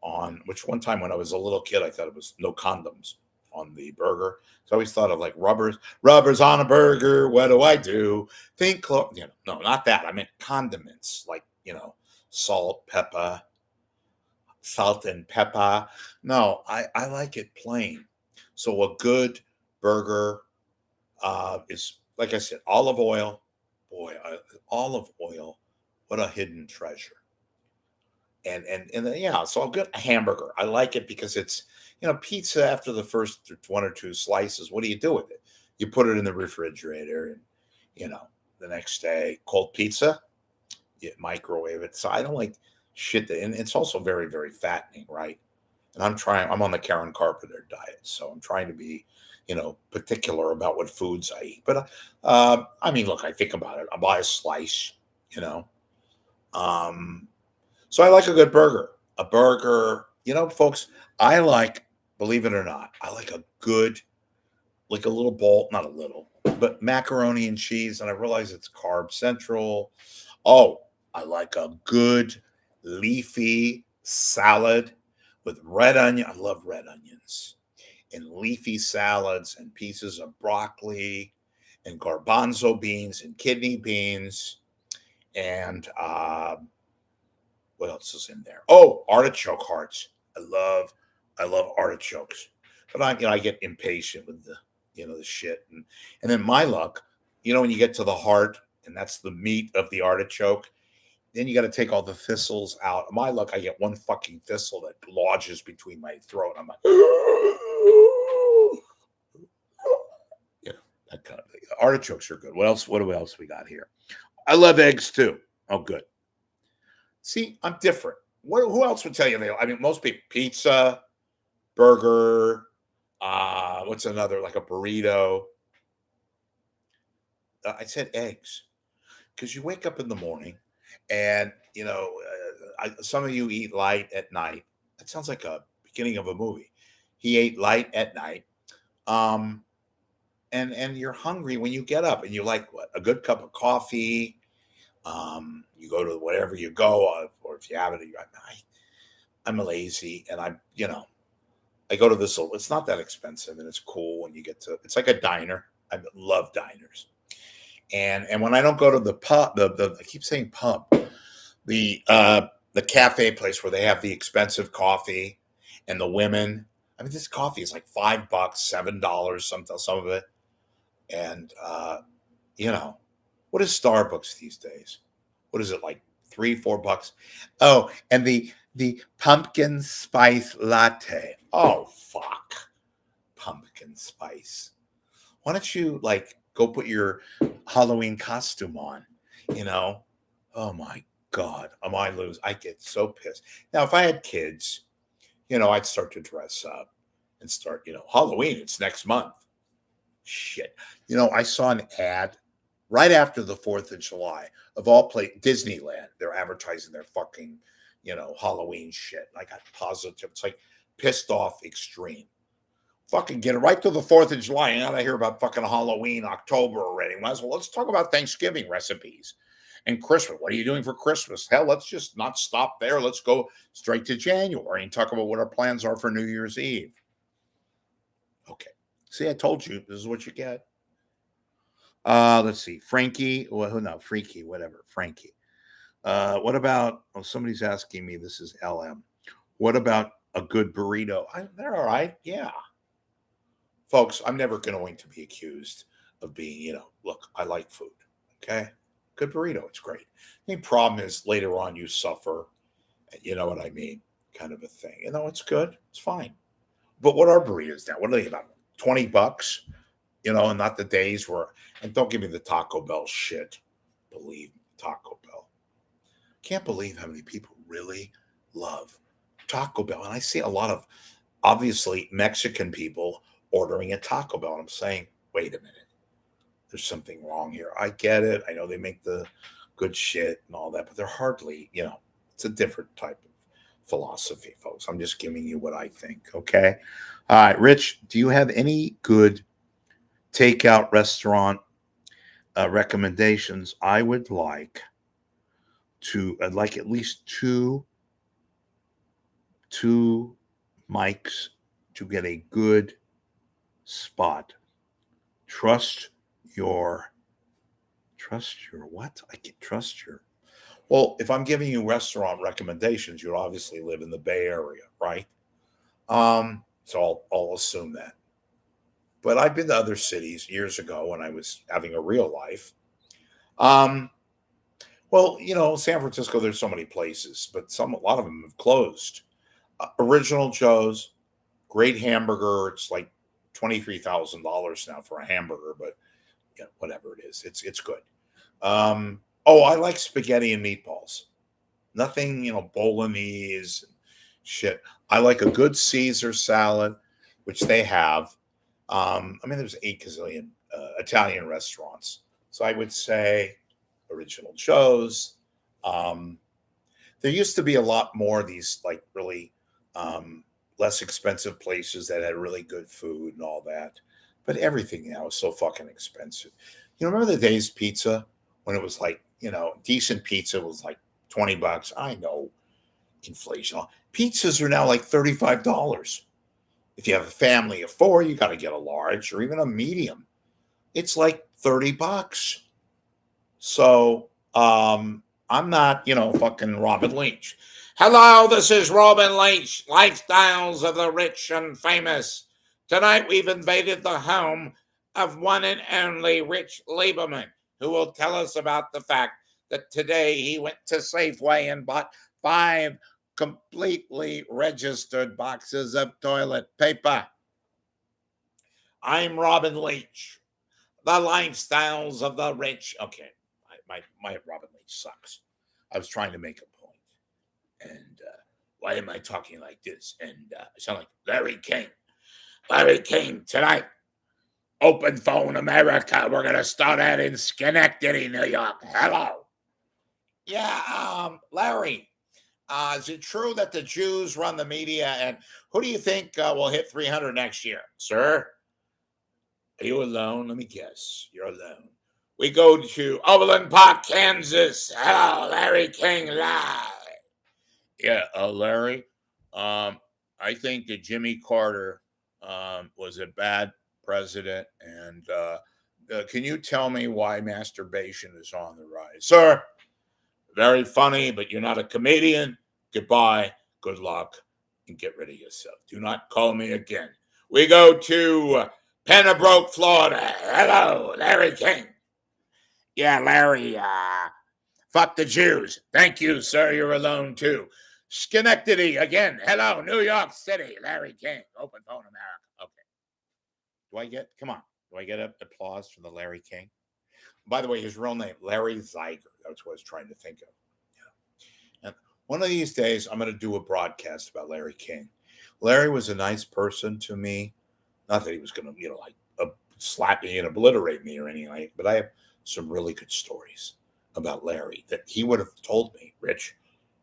on. Which one time when I was a little kid, I thought it was no condoms on the burger. So I always thought of like rubbers on a burger. What do I do? No, not that. I meant condiments, like salt, salt and pepper. No, I like it plain. So a good burger is, like I said, olive oil. Boy, olive oil, what a hidden treasure. And then, yeah, so a good hamburger. I like it because it's pizza. After the first one or two slices, what do you do with it? You put it in the refrigerator, and the next day, cold pizza, you microwave it. So I don't like shit and it's also very, very fattening, right? And I'm on the Karen Carpenter diet, so I'm trying to be particular about what foods I eat. But I mean, look, I think about it. I buy a slice, you know. Um, so I like a good burger. A burger, folks. I like, believe it or not, I like a good, like a little bowl, not a little, but macaroni and cheese. And I realize it's carb central. Oh, I like a good leafy salad with red onion. I love red onions and leafy salads and pieces of broccoli and garbanzo beans and kidney beans and what else is in there? Oh, artichoke hearts. I love artichokes, but I get impatient with the shit, and then my luck, when you get to the heart, and that's the meat of the artichoke, then you got to take all the thistles out. My luck, I get one fucking thistle that lodges between my throat. I'm like, that kind of thing. Artichokes are good. What else? What else we got here? I love eggs too. Oh, good. See, I'm different. Who else would tell you I mean, most people, pizza, burger, what's another, like a burrito? I said eggs because you wake up in the morning and, some of you eat light at night. That sounds like a beginning of a movie. He ate light at night. Um, and you're hungry when you get up and you like what? A good cup of coffee. You go to wherever you go, or if you have it, I'm lazy, and I go to this. It's not that expensive, and it's cool when you get to. It's like a diner. I love diners, and when I don't go to the pub, I keep saying pub, the cafe place where they have the expensive coffee, and the women. I mean, this coffee is like $5, $7, some of it, and what is Starbucks these days? What is it, like $3, $4? Oh, and the pumpkin spice latte. Oh, fuck. Pumpkin spice. Why don't you go put your Halloween costume on? Oh my God. I get so pissed. Now, if I had kids, I'd start to dress up and start, Halloween, it's next month. Shit. I saw an ad right after the 4th of July, of all Disneyland. They're advertising their fucking, Halloween shit. I got positive. It's like pissed off extreme. Fucking get it right to the 4th of July. And now I hear about fucking Halloween, October already. Might as well, let's talk about Thanksgiving recipes and Christmas. What are you doing for Christmas? Hell, let's just not stop there. Let's go straight to January and talk about what our plans are for New Year's Eve. Okay. See, I told you, this is what you get. Let's see. Frankie. Well, no, Freaky, whatever. Frankie. What about, somebody's asking me, this is LM. What about a good burrito? They're all right. Yeah. Folks, I'm never going to be accused of being, look, I like food. Okay. good burrito. It's great. The problem is later on you suffer. You know what I mean? Kind of a thing. It's good. It's fine. But what are burritos now? What are they about? $20? And not the days where, and don't give me the Taco Bell shit. Believe me, Taco Bell. Can't believe how many people really love Taco Bell. And I see a lot of, obviously, Mexican people ordering at Taco Bell. And I'm saying, wait a minute. There's something wrong here. I get it. I know they make the good shit and all that, but they're hardly, it's a different type of philosophy, folks. I'm just giving you what I think, okay? All right, Rich, do you have any good takeout restaurant recommendations? I'd like at least two mics to get a good spot. Trust your what? I can trust your. Well, if I'm giving you restaurant recommendations, you obviously live in the Bay Area, right? So I'll assume that. But I've been to other cities years ago when I was having a real life. Well, San Francisco, there's so many places, but a lot of them have closed. Original Joe's, great hamburger. It's like $23,000 now for a hamburger, but whatever it is, it's good. I like spaghetti and meatballs. Nothing, bolognese shit. I like a good Caesar salad, which they have. There's 8 gazillion Italian restaurants. So I would say Original Joe's. There used to be a lot more of these like really less expensive places that had really good food and all that. But everything now is so fucking expensive. Remember the days pizza when it was like, decent pizza was like $20. I know inflation. Pizzas are now like $35. If you have a family of 4, you got to get a large or even a medium. It's like $30. So I'm not, fucking Robin Leach. Hello, this is Robin Leach, Lifestyles of the Rich and Famous. Tonight we've invaded the home of one and only Rich Lieberman, who will tell us about the fact that today he went to Safeway and bought 5 completely registered boxes of toilet paper. I'm Robin Leach, the Lifestyles of the Rich. Okay, my Robin Leach sucks. I was trying to make a point. And why am I talking like this? And I sound like Larry King. Larry King, tonight, Open Phone America. We're going to start out in Schenectady, New York. Hello. Yeah, Larry, is it true that the Jews run the media? And who do you think will hit 300 next year? Sir, are you alone? Let me guess. You're alone. We go to Overland Park, Kansas. Hello, Larry King live. Yeah, Larry, I think that Jimmy Carter was a bad president. And can you tell me why masturbation is on the rise? Sir, very funny, but you're not a comedian. Goodbye, good luck, and get rid of yourself. Do not call me again. We go to Pembroke, Florida. Hello, Larry King. Yeah, Larry, fuck the Jews. Thank you, sir. You're alone, too. Schenectady, again. Hello, New York City. Larry King, Open Phone America. Okay. Come on. Do I get applause from the Larry King? By the way, his real name, Larry Zeiger. That's what I was trying to think of. Yeah. And one of these days, I'm going to do a broadcast about Larry King. Larry was a nice person to me. Not that he was going to, slap me and obliterate me or anything like that, but I have some really good stories about Larry that he would have told me, Rich,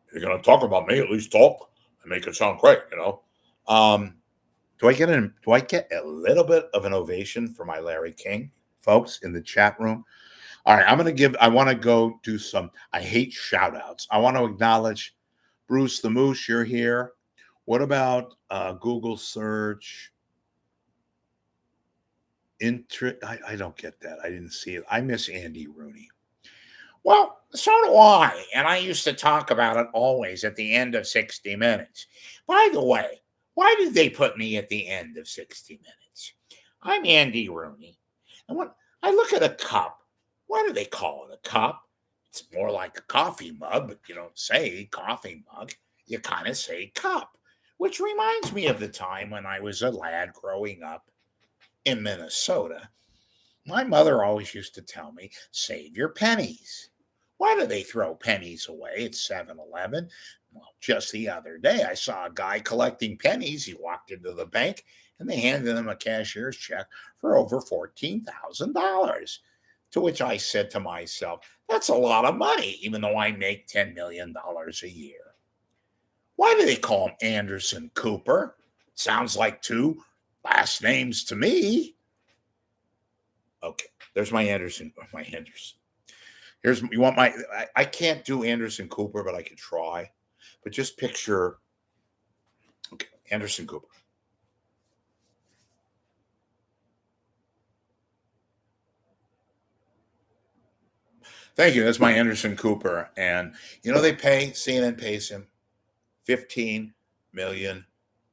if you're going to talk about me, at least talk and make it sound great, Do I get a little bit of an ovation for my Larry King, folks, in the chat room? All right, I want to go do I hate shout outs. I want to acknowledge Bruce the Moose, you're here. What about Google search? I don't get that. I didn't see it. I miss Andy Rooney. Well, so do I. And I used to talk about it always at the end of 60 Minutes. By the way, why did they put me at the end of 60 Minutes? I'm Andy Rooney. And when I look at a cup, what do they call it? A cup? It's more like a coffee mug, but you don't say coffee mug. You kind of say cup, which reminds me of the time when I was a lad growing up in Minnesota. My mother always used to tell me, save your pennies. Why do they throw pennies away at 7-Eleven? Well, just the other day, I saw a guy collecting pennies. He walked into the bank and they handed him a cashier's check for over $14,000. To which I said to myself, that's a lot of money, even though I make $10 million a year. Why do they call him Anderson Cooper? Sounds like two last names to me. Okay, there's my Anderson. My Anderson. Here's you want my. I can't do Anderson Cooper, but I could try. But just picture. Okay, Anderson Cooper. Thank you. That's my Anderson Cooper, and they pay CNN pays him $15 million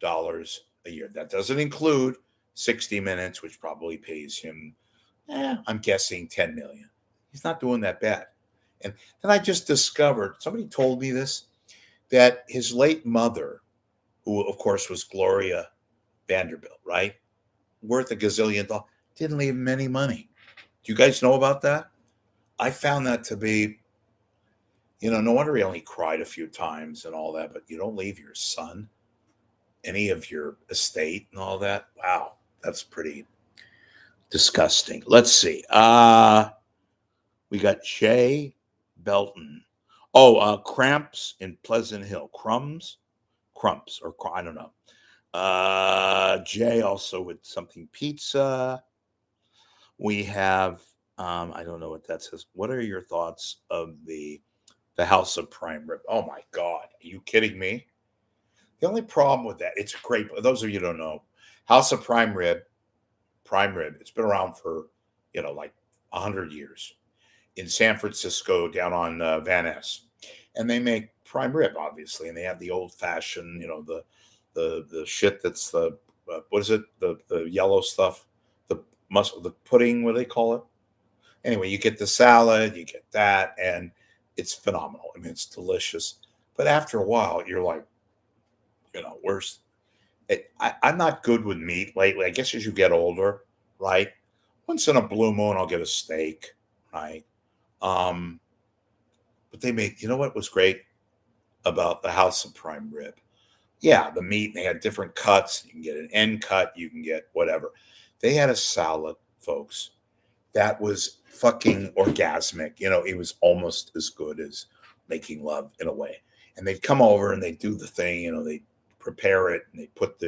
a year. That doesn't include 60 Minutes, which probably pays him, I'm guessing 10 million. He's not doing that bad. And then I just discovered, somebody told me this, that his late mother, who of course was Gloria Vanderbilt, right? Worth a gazillion dollars, didn't leave him any money. Do you guys know about that? I found that to be, no wonder he only cried a few times and all that, but you don't leave your son any of your estate and all that. Wow, that's pretty disgusting. Let's see. We got Jay Belton. Oh, Cramps in Pleasant Hill. Crumps, or I don't know. Jay also with something pizza. We have, I don't know what that says. What are your thoughts of the House of Prime Rib? Oh my God, are you kidding me? The only problem with that, it's great. Those of you who don't know, House of Prime Rib, it's been around for, like 100 years in San Francisco down on Van Ness. And they make prime rib, obviously. And they have the old fashioned, the shit that's what is it? The yellow stuff, the pudding, what do they call it? Anyway, you get the salad, you get that, and it's phenomenal. I mean, it's delicious. But after a while, you're like, where's it? I'm not good with meat lately. I guess as you get older, right? Once in a blue moon, I'll get a steak, right? But they made, what was great about the House of Prime Rib? Yeah, the meat, they had different cuts. You can get an end cut, you can get whatever. They had a salad, folks, that was fucking orgasmic. It was almost as good as making love in a way. And they'd come over and they'd do the thing, they prepare it and they put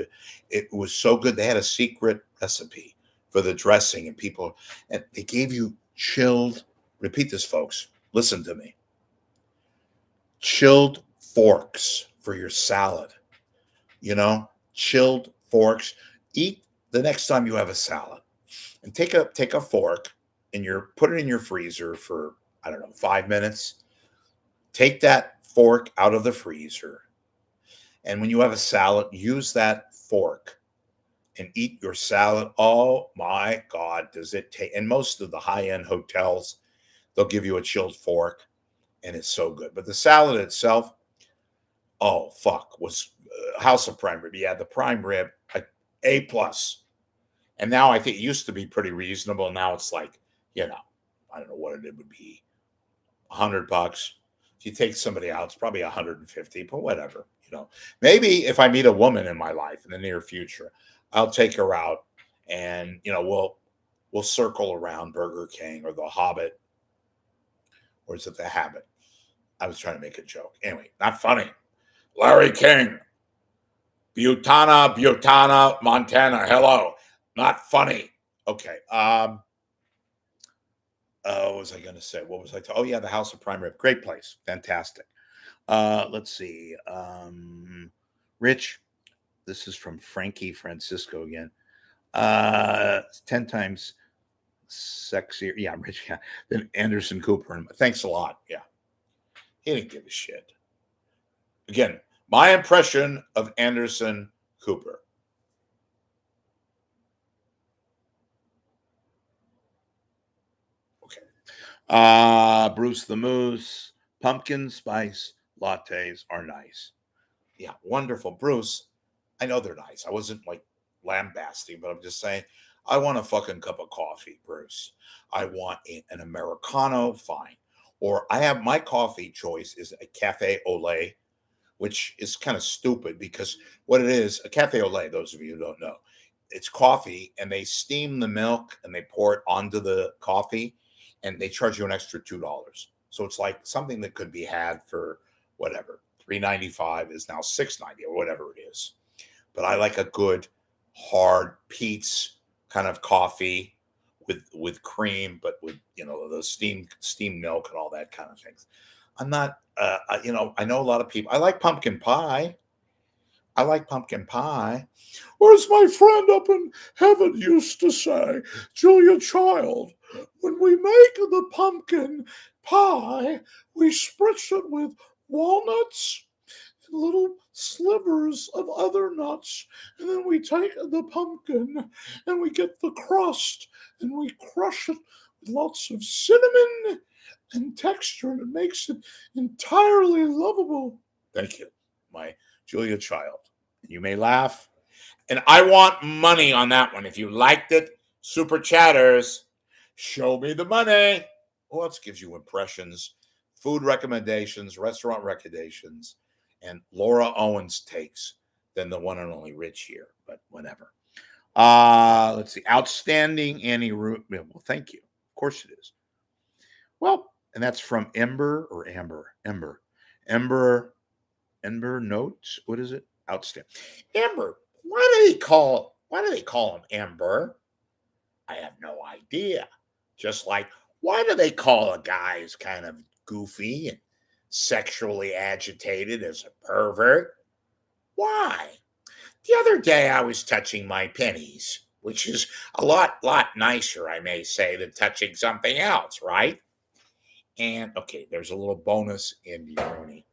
it was so good. They had a secret recipe for the dressing and they gave you chilled, repeat this, folks, listen to me, chilled forks for your salad, chilled forks. Eat the next time you have a salad and take a fork and put it in your freezer for, I don't know, 5 minutes. Take that fork out of the freezer. And when you have a salad, use that fork and eat your salad. Oh my God, does it take, and most of the high-end hotels, they'll give you a chilled fork and it's so good. But the salad itself, oh fuck, was House of Prime Rib. Yeah, the prime rib, A plus. And now I think it used to be pretty reasonable. Now it's like, I don't know what it would be, $100. If you take somebody out, it's probably 150, but whatever. Maybe if I meet a woman in my life in the near future, I'll take her out and, we'll circle around Burger King or the Hobbit. Or is it the Habit? I was trying to make a joke. Anyway, not funny. Larry King, Butana, Montana. Hello. Not funny. Okay. What was I going to say? What was I? Oh yeah, the House of Prime Rib. Great place. Fantastic. Let's see. Rich, this is from Frankie Francisco again. 10 times sexier. Yeah, Rich. Yeah. Than Anderson Cooper. Thanks a lot. Yeah. He didn't give a shit. Again, my impression of Anderson Cooper. Okay. Bruce the Moose, pumpkin spice lattes are nice. Yeah, wonderful. Bruce, I know they're nice. I wasn't like lambasting, but I'm just saying, I want a fucking cup of coffee, Bruce. I want an Americano, fine. Or I have my coffee choice is a cafe au lait, which is kind of stupid because what it is, a cafe au lait, those of you who don't know, it's coffee and they steam the milk and they pour it onto the coffee and they charge you an extra $2. So it's like something that could be had for whatever, $3.95 is now $6.90 or whatever it is. But I like a good hard Pete's kind of coffee with cream, but with the steamed milk and all that kind of things. I'm not, I know a lot of people. I like pumpkin pie. I like pumpkin pie. Or as my friend up in heaven used to say, Julia Child, when we make the pumpkin pie, we spritz it with walnuts and little slivers of other nuts, and then we take the pumpkin and we get the crust and we crush it with lots of cinnamon and texture, and it makes it entirely lovable. Thank you, my Julia Child. You may laugh, and I want money on that one. If you liked it, super chatters, show me the money. Who else gives you impressions, food recommendations, restaurant recommendations, and Laura Owens takes than the one and only Rich here? But whatever. Let's see. Outstanding Annie Root. Well, thank you. Of course it is. Well, and that's from Ember or Amber. Ember Notes. What is it? Outstanding. Amber. Why do they call him Amber? I have no idea. Just like, why do they call a guy who's kind of goofy and sexually agitated as a pervert? Why? The other day I was touching my pennies, which is a lot nicer, I may say, than touching something else, right? And okay, there's a little bonus in Rooney.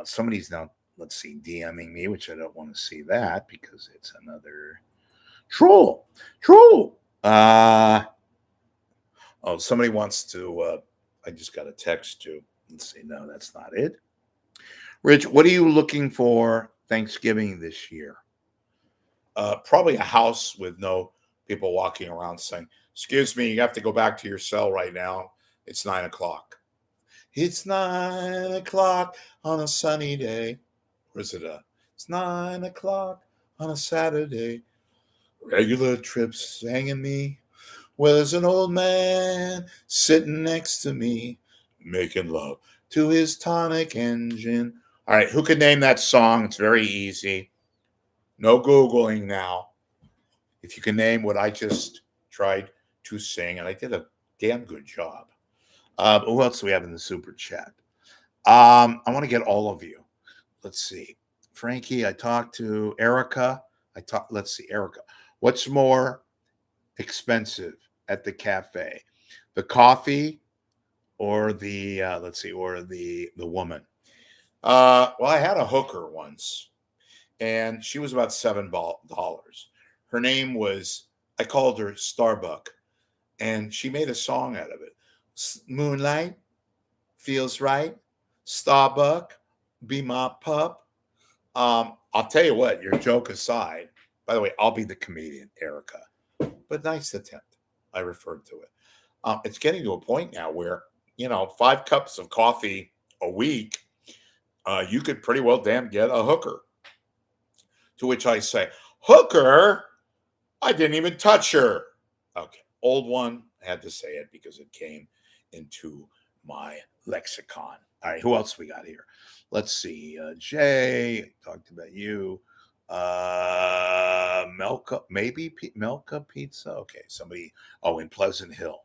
Somebody's now, let's see, DMing me, which I don't want to see that because it's another troll. Somebody wants to. I just got a text to. Let's see. No, that's not it. Rich, what are you looking for Thanksgiving this year? Probably a house with no people walking around saying, "Excuse me, you have to go back to your cell right now. It's 9:00. It's 9:00 on a sunny day. Or is it it's 9:00 on a Saturday. Regular trips hanging me. Well, there's an old man sitting next to me, making love to his tonic engine." All right, who could name that song? It's very easy. No Googling now. If you can name what I just tried to sing, and I did a damn good job. Who else do we have in the super chat? I want to get all of you. Let's see. Frankie, I talked to Erica. Let's see, Erica. What's more expensive at the cafe? The coffee or the woman? Well, I had a hooker once, and she was about $7. Her name was, I called her Starbuck, and she made a song out of it. Moonlight feels right. Starbuck, be my pup. I'll tell you what, your joke aside, by the way, I'll be the comedian, Erica. But nice attempt. I referred to it. It's getting to a point now where, 5 cups of coffee a week, you could pretty well damn get a hooker. To which I say, hooker? I didn't even touch her. Okay, old one. I had to say it because it came into my lexicon. All right, who else we got here? Let's see. Jay, talked about you. Melka, maybe Melka Pizza. Okay, somebody. Oh, in Pleasant Hill.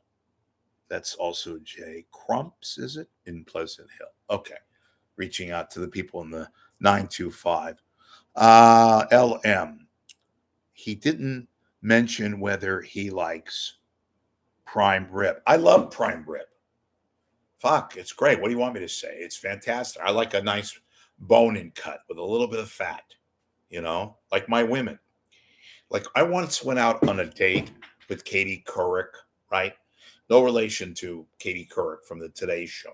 That's also Jay Crumps, is it? In Pleasant Hill. Okay, reaching out to the people in the 925. LM. He didn't mention whether he likes prime rib. I love prime rib. Fuck, it's great. What do you want me to say? It's fantastic. I like a nice bone-in cut with a little bit of fat, like my women. Like I once went out on a date with Katie Couric, right? no relation to Katie Couric from the Today Show.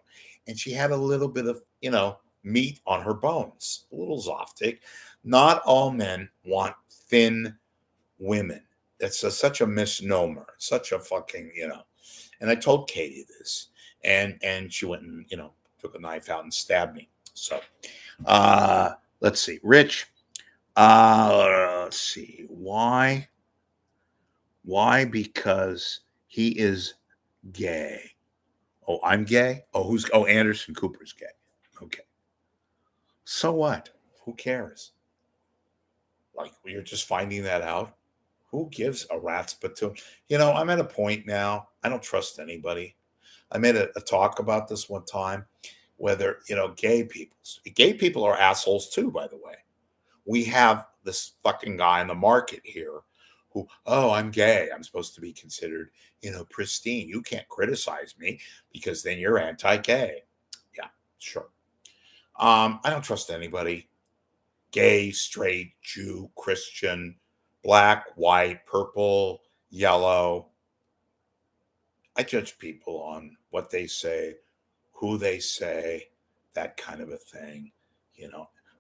And she had a little bit of, meat on her bones, a little Zoftig. Not all men want thin women. That's such a misnomer, such a fucking, And I told Katie this, and she went and, took a knife out and stabbed me. So, let's see. Rich, let's see. Why? Because he is gay. Oh, I'm gay? Oh, Anderson Cooper's gay. Okay. So what? Who cares? Like, you're just finding that out? Who gives a rat's patoon? I'm at a point now, I don't trust anybody. I made a talk about this one time, whether, gay people are assholes too, by the way. We have this fucking guy in the market here who, I'm gay. I'm supposed to be considered, pristine. You can't criticize me because then you're anti-gay. Yeah, sure. I don't trust anybody. Gay, straight, Jew, Christian, black, white, purple, yellow. I judge people on what they say, who they say, that kind of a thing.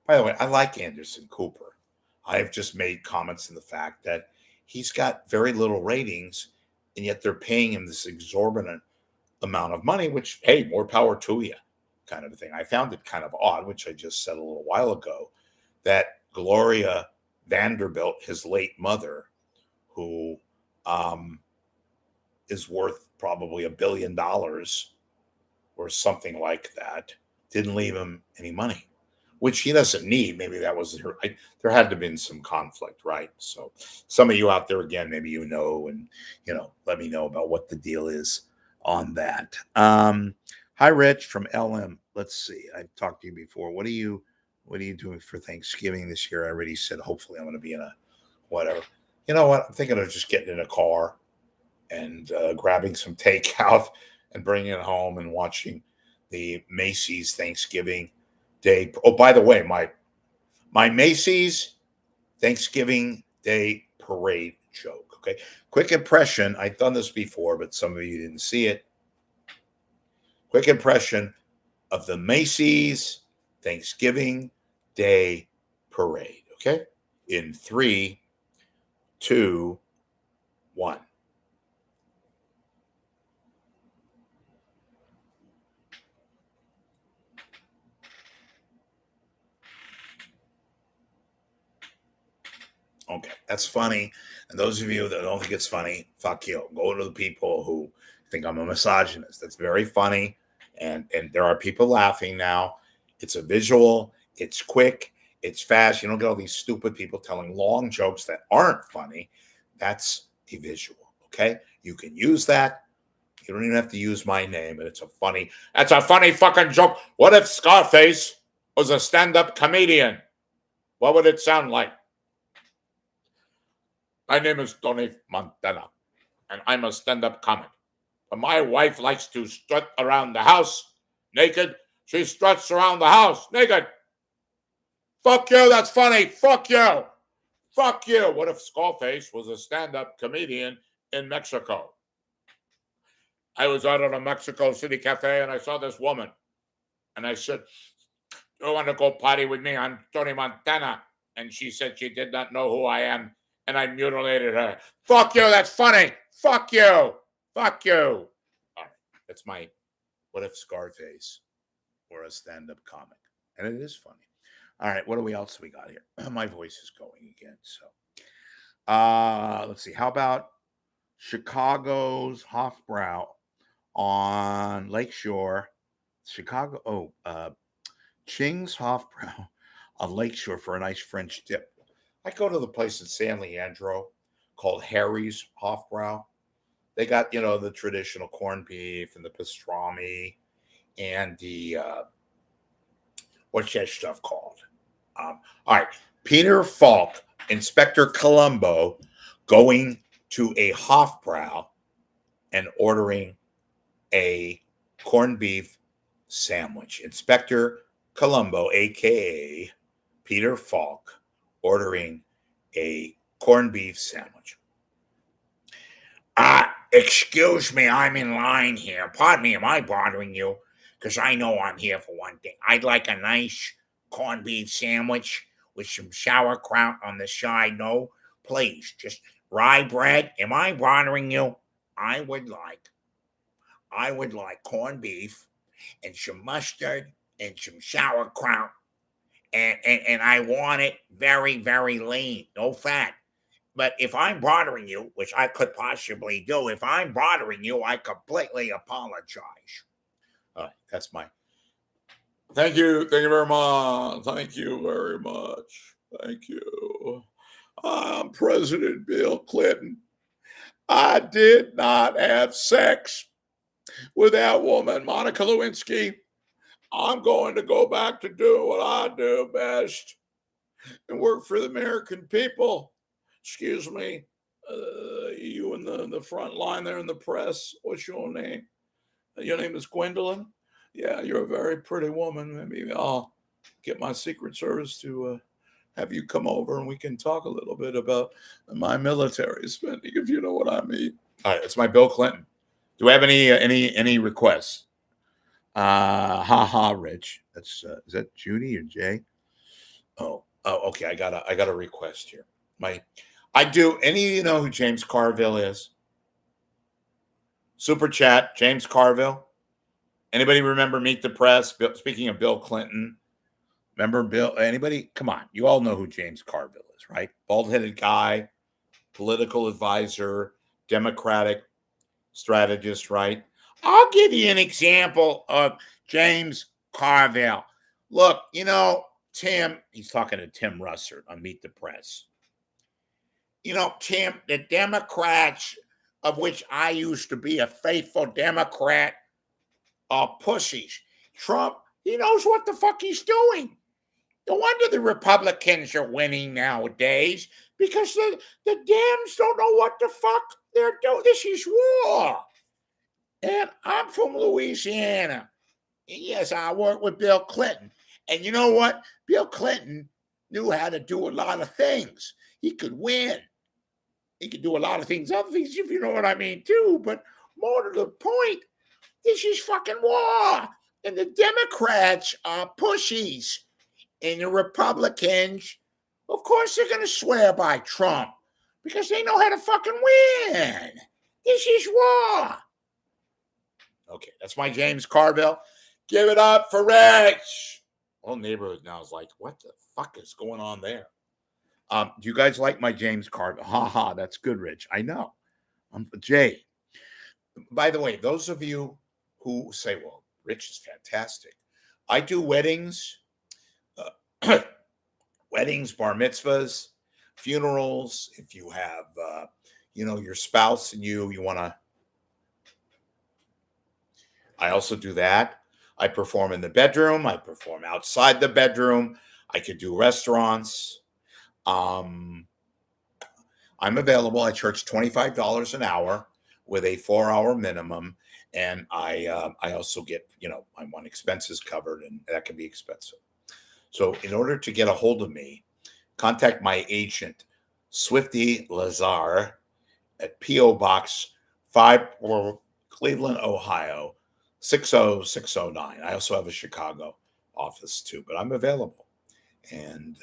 By the way, I like Anderson Cooper. I've just made comments in the fact that he's got very little ratings, and yet they're paying him this exorbitant amount of money, which, hey, more power to you, kind of a thing. I found it kind of odd, which I just said a little while ago, that Gloria Vanderbilt, his late mother, who is worth probably $1 billion or something like that, didn't leave him any money, which he doesn't need. Maybe that was her. There had to have been some conflict, right? So some of you out there, again, maybe and, let me know about what the deal is on that. Hi, Rich from LM. Let's see. I've talked to you before. What are you doing for Thanksgiving this year? I already said, hopefully I'm going to be in a whatever. You know what? I'm thinking of just getting in a car and grabbing some takeout and bringing it home and watching the Macy's Thanksgiving Day. Oh, by the way, my Macy's Thanksgiving Day parade joke. Okay. Quick impression. I've done this before, but some of you didn't see it. Quick impression of the Macy's Thanksgiving Day parade. Okay. In 3, 2, 1. Okay, that's funny. And those of you that don't think it's funny, fuck you. Go to the people who think I'm a misogynist. That's very funny. And there are people laughing now. It's a visual, it's quick, it's fast. You don't get all these stupid people telling long jokes that aren't funny. That's a visual. Okay. You can use that. You don't even have to use my name. And that's a funny fucking joke. What if Scarface was a stand-up comedian? What would it sound like? My name is Tony Montana, and I'm a stand-up comic. But my wife likes to strut around the house naked. She struts around the house naked. Fuck you, that's funny. Fuck you. Fuck you. What if Scarface was a stand-up comedian in Mexico? I was out at a Mexico City cafe, and I saw this woman. And I said, you want to go party with me? I'm Tony Montana. And she said she did not know who I am. And I mutilated her. Fuck you, that's funny. Fuck you. Fuck you. All right, that's my what if Scarface were a stand-up comic. And it is funny. All right, what else we got here? My voice is going again. So let's see. How about Chicago's Hofbrau on Lakeshore? Ching's Hofbrau on Lakeshore for a nice French dip. I go to the place in San Leandro called Harry's Hofbrau. They got, the traditional corned beef and the pastrami and the, what's that stuff called? All right. Peter Falk, Inspector Columbo, going to a Hofbrau and ordering a corned beef sandwich. Inspector Columbo, a.k.a. Peter Falk, ordering a corned beef sandwich. Excuse me, I'm in line here. Pardon me, am I bothering you? Because I know I'm here for one thing. I'd like a nice corned beef sandwich with some sauerkraut on the side. No, please, just rye bread. Am I bothering you? I would like corned beef and some mustard and some sauerkraut. And I want it very, very lean, no fat. But if I'm bothering you, which I could possibly do, if I'm bothering you, I completely apologize. All right, that's my. Thank you. Thank you very much. Thank you very much. Thank you. I'm President Bill Clinton. I did not have sex with that woman, Monica Lewinsky. I'm going to go back to doing what I do best and work for the American people. Excuse me, you in the front line there in the press. What's your name? Your name is Gwendolyn? Yeah, you're a very pretty woman. Maybe I'll get my Secret Service to have you come over and we can talk a little bit about my military spending, if you know what I mean. All right, it's my Bill Clinton. Do we have any requests? Rich. That's is that Judy or Jay? Oh, okay. I got a request here. I do. Any of you know who James Carville is? Super chat, James Carville. Anybody remember Meet the Press? Speaking of Bill Clinton, remember Bill? Anybody? Come on, you all know who James Carville is, right? Bald-headed guy, political advisor, Democratic strategist, right? I'll give you an example of James Carville. Look, Tim, he's talking to Tim Russert on Meet the Press. Tim, the Democrats, of which I used to be a faithful Democrat, are pussies. Trump, he knows what the fuck he's doing. No wonder the Republicans are winning nowadays, because the Dems don't know what the fuck they're doing. This is war. And I'm from Louisiana. Yes, I worked with Bill Clinton. And you know what? Bill Clinton knew how to do a lot of things. He could win. He could do a lot of things, other things, if you know what I mean, too. But more to the point, this is fucking war. And the Democrats are pussies. And the Republicans, of course, they're going to swear by Trump because they know how to fucking win. This is war. Okay, that's my James Carville. Give it up for Rich. Whole neighborhood now is like, what the fuck is going on there? Do you guys like my James Carville? That's good, Rich. I know. Jay. By the way, those of you who say, well, Rich is fantastic. I do weddings, weddings, bar mitzvahs, funerals. If you have, your spouse and you want to. I also do that. I perform in the bedroom. I perform outside the bedroom. I could do restaurants. I'm available. I charge $25 an hour with a 4-hour minimum. And I also get, I want expenses covered, and that can be expensive. So in order to get a hold of me, contact my agent, Swifty Lazar, at P.O. Box 5, Cleveland, Ohio, 60609. I also have a Chicago office too, but I'm available. And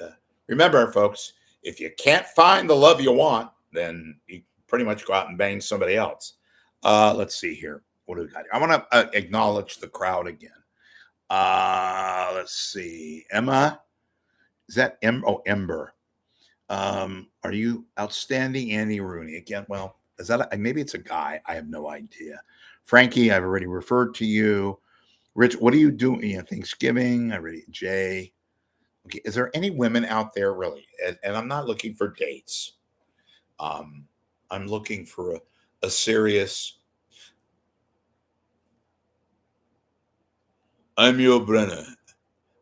remember, folks, if you can't find the love you want, then you pretty much go out and bang somebody else. Let's see here. What do we got here? I want to acknowledge the crowd again. Let's see. Emma, is that Ember? Are you outstanding, Andy Rooney? Again, well, is that maybe it's a guy? I have no idea. Frankie, I've already referred to you. Rich, what are you doing? Thanksgiving. Jay. Okay, is there any women out there really? And I'm not looking for dates. I'm looking for a serious. I'm Yul Brynner.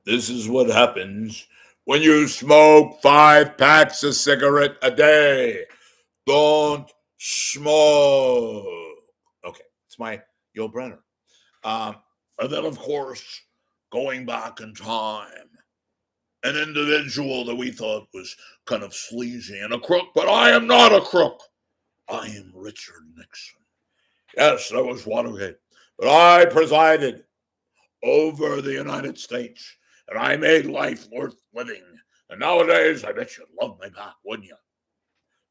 This is what happens when you smoke 5 packs of cigarette a day. Don't smoke. Okay, it's my Yul Brynner. And then, of course, going back in time, an individual that we thought was kind of sleazy and a crook, but I am not a crook. I am Richard Nixon. Yes, there was Watergate. But I presided over the United States, and I made life worth living. And nowadays, I bet you'd love me back, wouldn't you?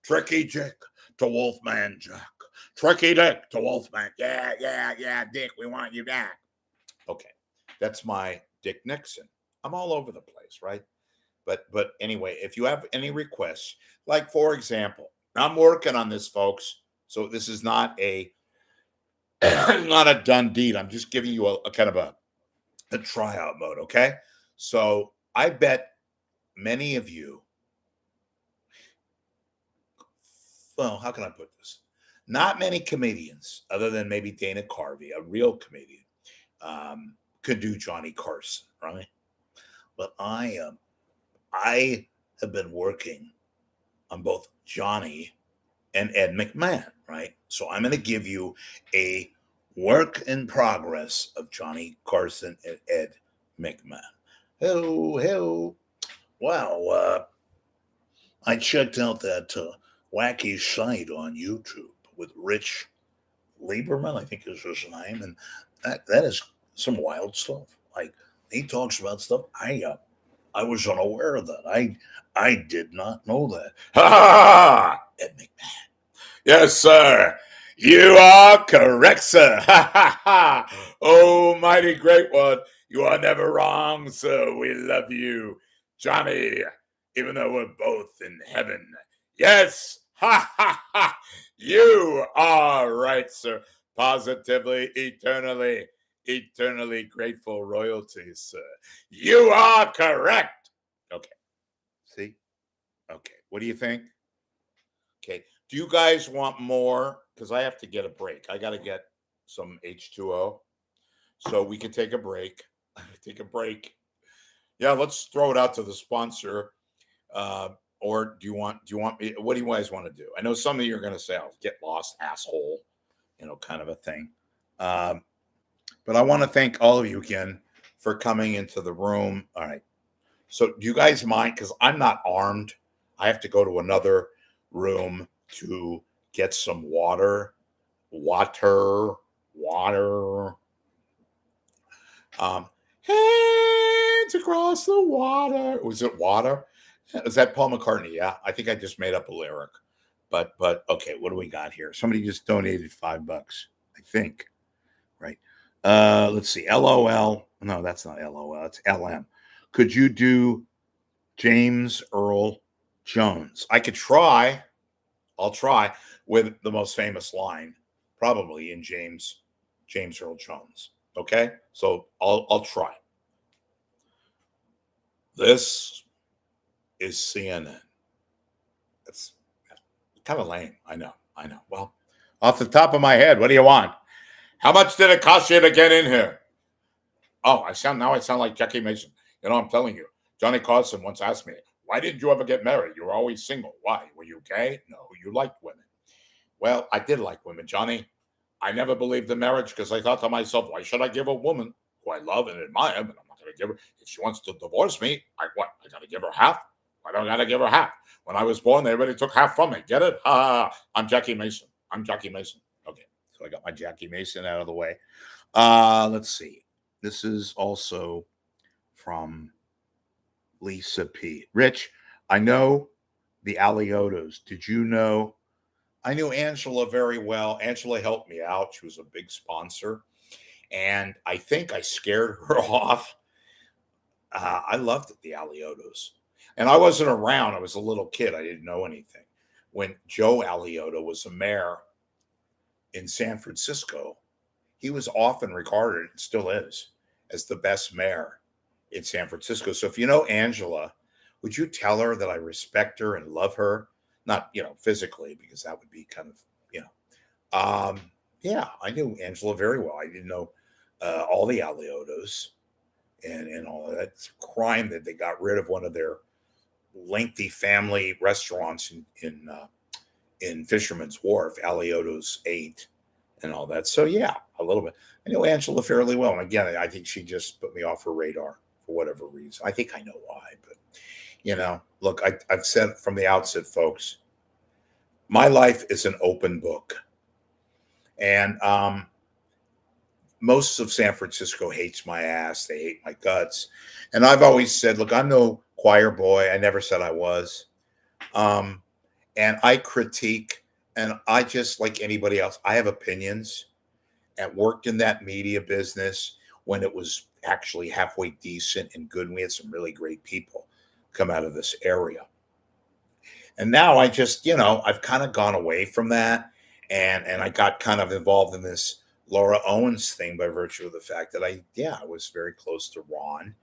Tricky Dick to Wolfman Jack. Tricky Dick to Wolfman. Yeah, Dick, we want you back. Okay, that's my Dick Nixon. I'm all over the place, right? But anyway, if you have any requests, like for example, I'm working on this, folks. So this is not a not a done deed. I'm just giving you a kind of a tryout mode, okay? So I bet many of you, well, how can I put this? Not many comedians, other than maybe Dana Carvey, a real comedian, could do Johnny Carson, right? But I have been working on both Johnny and Ed McMahon, right? So I'm going to give you a work in progress of Johnny Carson and Ed McMahon. Hello. Wow, I checked out that wacky site on YouTube with Rich Lieberman, I think is his name, and that is some wild stuff. Like he talks about stuff I was unaware of that. I did not know that. Ha! Ed McMahon. Yes, sir. You are correct, sir. Ha ha ha. Oh, mighty great one. You are never wrong, sir. We love you, Johnny, even though we're both in heaven. Yes. Ha ha ha. You are right, sir. Positively, eternally grateful royalty, sir. You are correct. Okay. See? Okay. What do you think? Okay. Do you guys want more? Because I have to get a break. I got to get some H2O. So we can take a break. Take a break. Yeah, let's throw it out to the sponsor. Or do you want me? What do you guys want to do? I know some of you are going to say, "Oh, get lost, asshole," kind of a thing. But I want to thank all of you again for coming into the room. All right. So do you guys mind? Because I'm not armed. I have to go to another room to get some water. Hands across the water. Was it water? Is that Paul McCartney? Yeah, I think I just made up a lyric. But okay, what do we got here? Somebody just donated $5, I think. Right. Let's see. LOL. No, that's not LOL. It's LM. Could you do James Earl Jones? I could try. I'll try with the most famous line, probably in James Earl Jones. Okay, so I'll try. This is CNN. It's kind of lame. I know. Well, off the top of my head, what do you want? How much did it cost you to get in here? Oh, I sound like Jackie Mason. I'm telling you, Johnny Carson once asked me, "Why didn't you ever get married? You were always single. Why? Were you gay?" No, you liked women. Well, I did like women, Johnny. I never believed in marriage because I thought to myself, why should I give a woman who I love and admire, but I'm not going to give her, if she wants to divorce me, I got to give her half? Why don't I got to give her half? When I was born, they already took half from me. Get it? I'm Jackie Mason. Okay, so I got my Jackie Mason out of the way. Let's see. This is also from Lisa P. Rich, I know the Aliotos. Did you know? I knew Angela very well. Angela helped me out. She was a big sponsor. And I think I scared her off. I loved the Aliotos. And I wasn't around. I was a little kid. I didn't know anything. When Joe Alioto was a mayor in San Francisco, he was often regarded, and still is, as the best mayor in San Francisco. So if you know Angela, would you tell her that I respect her and love her? Not, physically, because that would be kind of, yeah, I knew Angela very well. I didn't know all the Aliotos and all of that. It's a crime that they got rid of one of their lengthy family restaurants in Fisherman's Wharf, Alioto's 8 and all that. So yeah, a little bit. I know Angela fairly well. And again, I think she just put me off her radar for whatever reason. I think I know why, but look, I've said from the outset, folks, my life is an open book. And most of San Francisco hates my ass. They hate my guts. And I've always said, look, I'm no choir boy. I never said I was. Um, and I critique, and I just like anybody else, I have opinions. And worked in that media business when it was actually halfway decent and good. We had some really great people come out of this area. And now I just, I've kind of gone away from that. And I got kind of involved in this Laura Owens thing by virtue of the fact that I was very close to Ron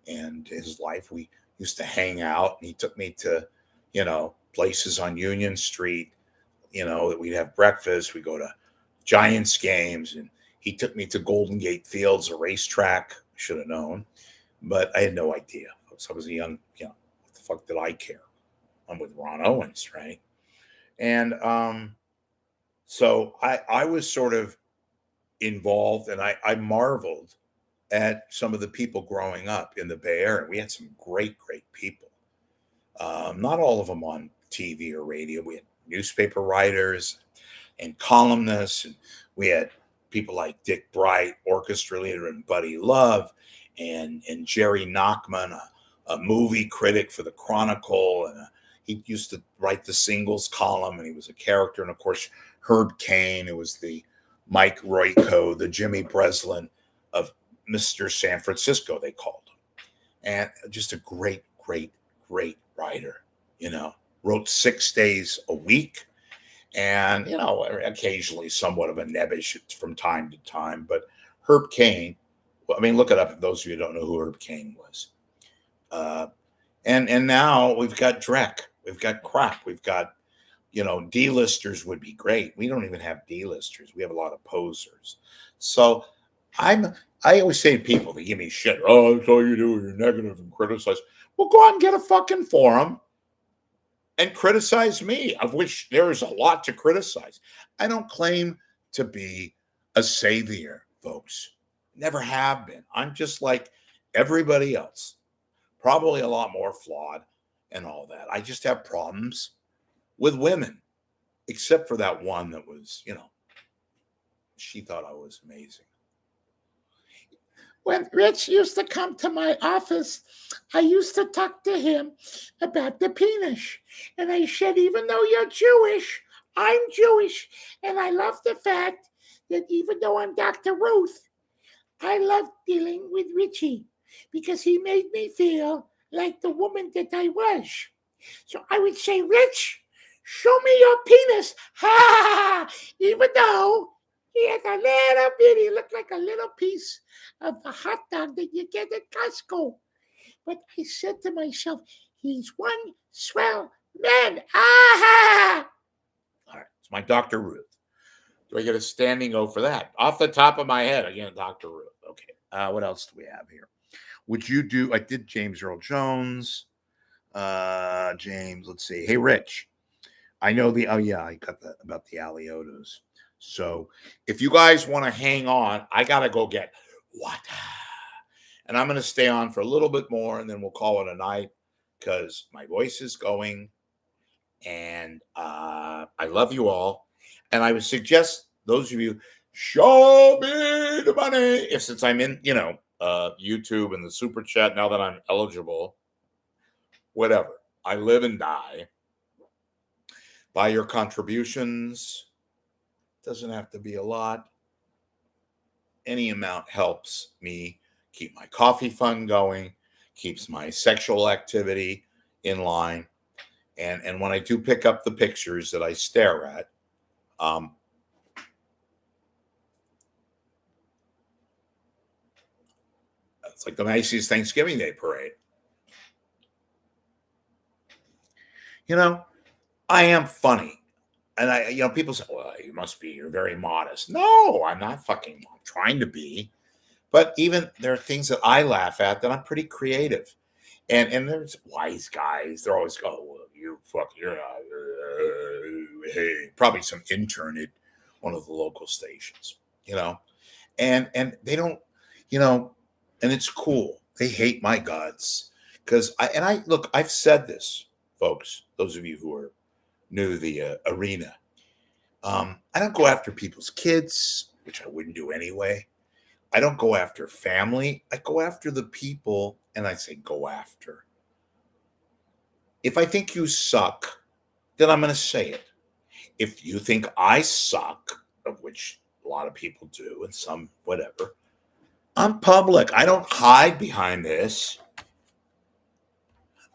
and his life. We used to hang out, and he took me to, places on Union Street, that we'd have breakfast. We go to Giants games, and he took me to Golden Gate Fields, a racetrack. I should have known, but I had no idea. So I was a young, what the fuck did I care? I'm with Ron Owens, right? And so I was sort of involved, and I marveled at some of the people growing up in the Bay Area. We had some great, great people. Not all of them on TV or radio. We had newspaper writers and columnists, and we had people like Dick Bright, orchestra leader, and Buddy Love, and Jerry Nachman, a movie critic for the Chronicle, and he used to write the singles column, and he was a character. And of course, Herb Caen, who was the Mike Royko, the Jimmy Breslin of Mr. San Francisco, they called him, and just a great, great, great writer. Wrote 6 days a week. And, occasionally somewhat of a nebbish from time to time. But Herb Caen, look it up if those of you who don't know who Herb Caen was. And now we've got Drek. We've got crap. We've got, D-listers would be great. We don't even have D-listers. We have a lot of posers. So I always say to people, they give me shit. Oh, that's all you do. You're negative and criticize. Well, go out and get a fucking forum and criticize me, of which there is a lot to criticize. I don't claim to be a savior, folks. Never have been. I'm just like everybody else, probably a lot more flawed and all that. I just have problems with women, except for that one that was, she thought I was amazing. When Rich used to come to my office, I used to talk to him about the penis. And I said, even though you're Jewish, I'm Jewish. And I love the fact that even though I'm Dr. Ruth, I love dealing with Richie because he made me feel like the woman that I was. So I would say, Rich, show me your penis. Ha! Even though he had a little bit, he looked like a little piece of the hot dog that you get at Costco. But I said to myself, he's one swell man. Ah! All right, it's my Dr. Ruth. Do I get a standing O for that? Off the top of my head, again, Dr. Ruth. Okay, what else do we have here? Would you do, I did James Earl Jones. James, let's see. Hey, Rich, I know I got that about the Aliotos. So if you guys want to hang on, I got to go get water. And I'm going to stay on for a little bit more, and then we'll call it a night because my voice is going. And I love you all. And I would suggest those of you, show me the money. Since I'm in, YouTube and the super chat, now that I'm eligible, whatever. I live and die by your contributions. Doesn't have to be a lot. Any amount helps me keep my coffee fund going, keeps my sexual activity in line. And when I do pick up the pictures that I stare at, it's like the Macy's Thanksgiving Day Parade. I am funny. And people say, well, you're very modest. No, I'm not I'm trying to be. But even there are things that I laugh at that I'm pretty creative. And there's wise guys. They're always, oh, well, you're not, hey, probably some intern at one of the local stations, and they don't, and it's cool. They hate my guts because look, I've said this, folks, those of you who are new to the arena. I don't go after people's kids, which I wouldn't do anyway. I don't go after family. I go after the people, and I say go after. If I think you suck, then I'm going to say it. If you think I suck, of which a lot of people do, and some whatever, I'm public. I don't hide behind this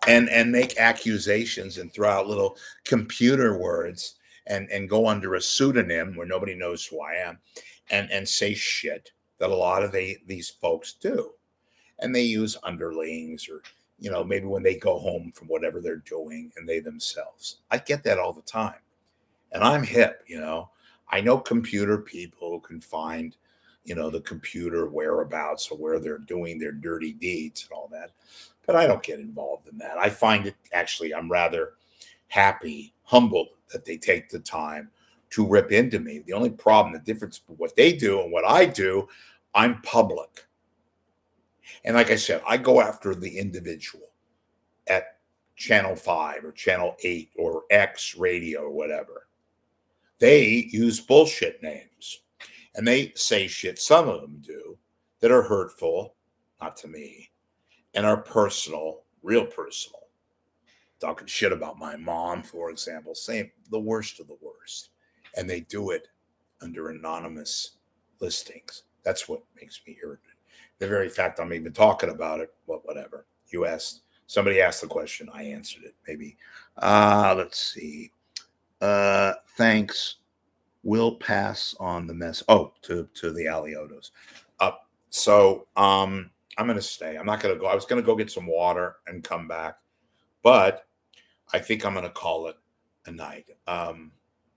and make accusations and throw out little computer words and go under a pseudonym where nobody knows who I am and say shit that a lot of these folks do. And they use underlings or, maybe when they go home from whatever they're doing and they themselves. I get that all the time. And I'm hip, I know computer people who can find, the computer whereabouts or where they're doing their dirty deeds and all that. But I don't get involved in that. I find it actually, I'm rather happy, humbled that they take the time to rip into me. The only problem, the difference between what they do and what I do, I'm public. And like I said, I go after the individual at Channel 5 or Channel 8 or X radio or whatever. They use bullshit names and they say shit, some of them do, that are hurtful, not to me, and are personal, real personal. Talking shit about my mom, for example, saying the worst of the worst. And they do it under anonymous listings. That's what makes me irritated. The very fact I'm even talking about it, whatever. Somebody asked the question, I answered it. Maybe. Let's see. Thanks. We'll pass on the mess. Oh, to the Aliotos. I'm going to stay. I'm not going to go. I was going to go get some water and come back, but I think I'm going to call it a night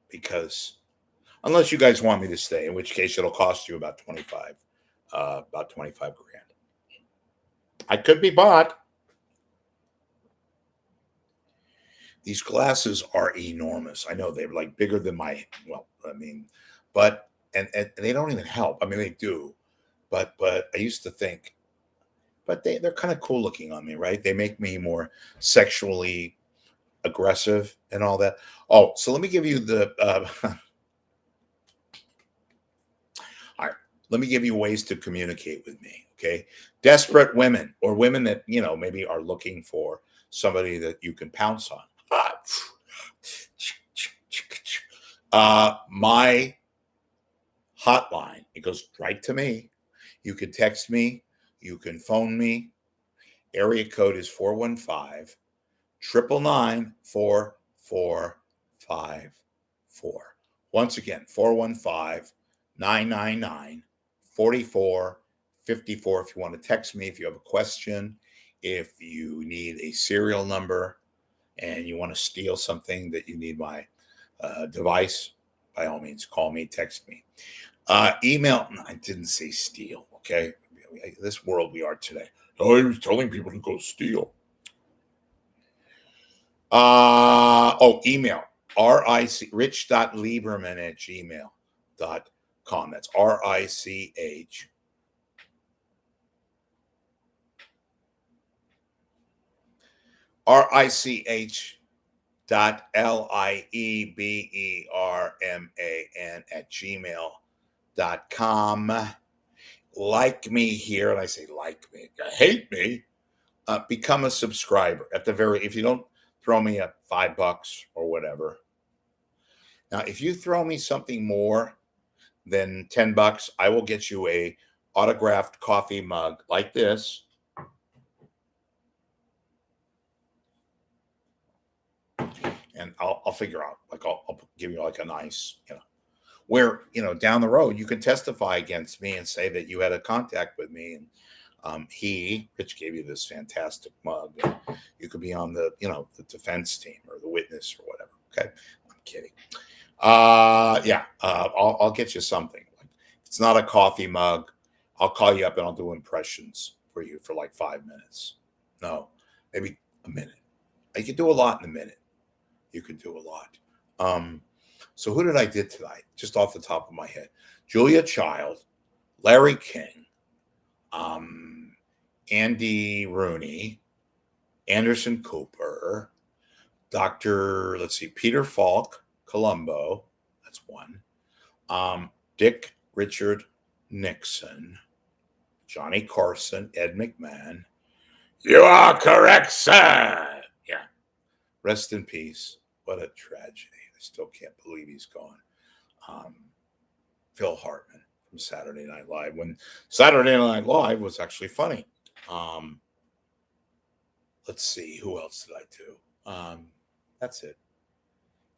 because unless you guys want me to stay, in which case it'll cost you about 25 grand. I could be bought. These glasses are enormous. I know they're like bigger than but they don't even help. I mean, they do, but I used to think, but they're kind of cool looking on me, right? They make me more sexually aggressive and all that. Oh, so let me give you the all right, let me give you ways to communicate with me. Okay. Desperate women or women that, maybe are looking for somebody that you can pounce on. My hotline, it goes right to me. You can text me, you can phone me. Area code is 415-999-4454. Once again, 415-999-4454. If you want to text me, if you have a question, if you need a serial number and you want to steal something that you need my device, by all means, call me, text me. Email, I didn't say steal, okay? This world we are today. Oh, he was telling people to go steal. Email. rich.lieberman@gmail.com. That's RICH. RICH.LIEBERMAN@gmail.com. Like me here, and I say like me. Hate me. Become a subscriber if you don't throw me a $5 or whatever. Now, if you throw me something more than $10, I will get you a autographed coffee mug like this. And I'll figure out, like, I'll give you like a nice, where, down the road, you can testify against me and say that you had a contact with me. And Rich gave you this fantastic mug. You could be on the, the defense team or the witness or whatever. Okay. I'm kidding. I'll get you something. If it's not a coffee mug, I'll call you up and I'll do impressions for you for like 5 minutes. No, maybe a minute. You could do a lot in a minute. You could do a lot. So who did I did tonight? Just off the top of my head. Julia Child, Larry King, Andy Rooney, Anderson Cooper, Peter Falk, Columbo. That's one. Dick Richard Nixon, Johnny Carson, Ed McMahon. You are correct, sir. Yeah. Rest in peace. What a tragedy. I still can't believe he's gone. Um, Phil Hartman from Saturday Night Live, when Saturday Night Live was actually funny. Um, let's see, who else did I do? That's it.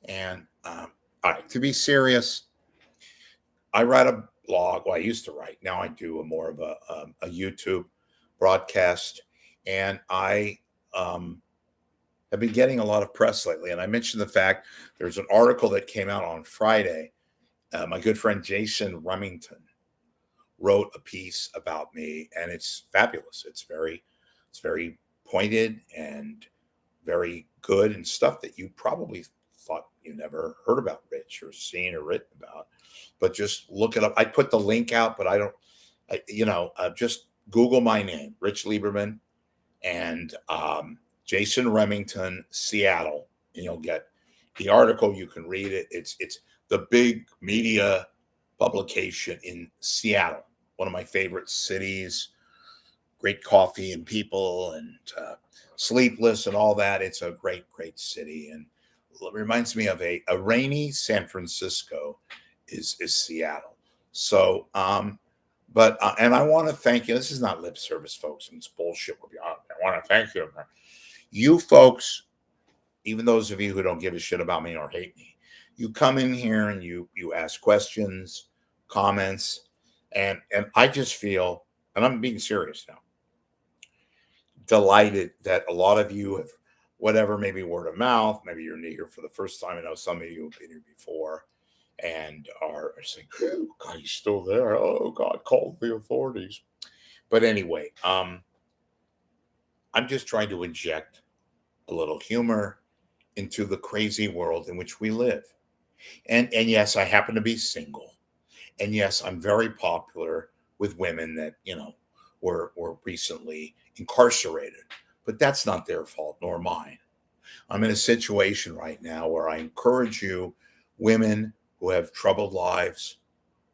And all right, to be serious, I write a blog. Well, I used to write. Now I do more of a YouTube broadcast, and I have been getting a lot of press lately. And I mentioned the fact there's an article that came out on Friday. My good friend Jason Remington wrote a piece about me, and it's fabulous. It's very pointed and very good, and stuff that you probably thought you never heard about, Rich, or seen or written about. But just look it up. I put the link out, but I don't. Just Google my name, Rich Lieberman, and Jason Remington, Seattle, and you'll get the article. You can read it. It's the big media publication in Seattle, one of my favorite cities. Great coffee and people, and Sleepless and all that. It's a great, great city, and it reminds me of a rainy San Francisco is Seattle. So, but and I want to thank you. This is not lip service, folks, and it's bullshit. I want to thank you, you folks, even those of you who don't give a shit about me or hate me. You come in here and you ask questions, comments, and I just feel, and I'm being serious now, delighted that a lot of you have, whatever, maybe word of mouth, maybe you're new here for the first time. I know some of you have been here before and are saying, oh God, he's still there. Oh God, call the authorities. But anyway, I'm just trying to inject a little humor into the crazy world in which we live. And yes, I happen to be single. And yes, I'm very popular with women that, were recently incarcerated. But that's not their fault nor mine. I'm in a situation right now where I encourage you, women who have troubled lives,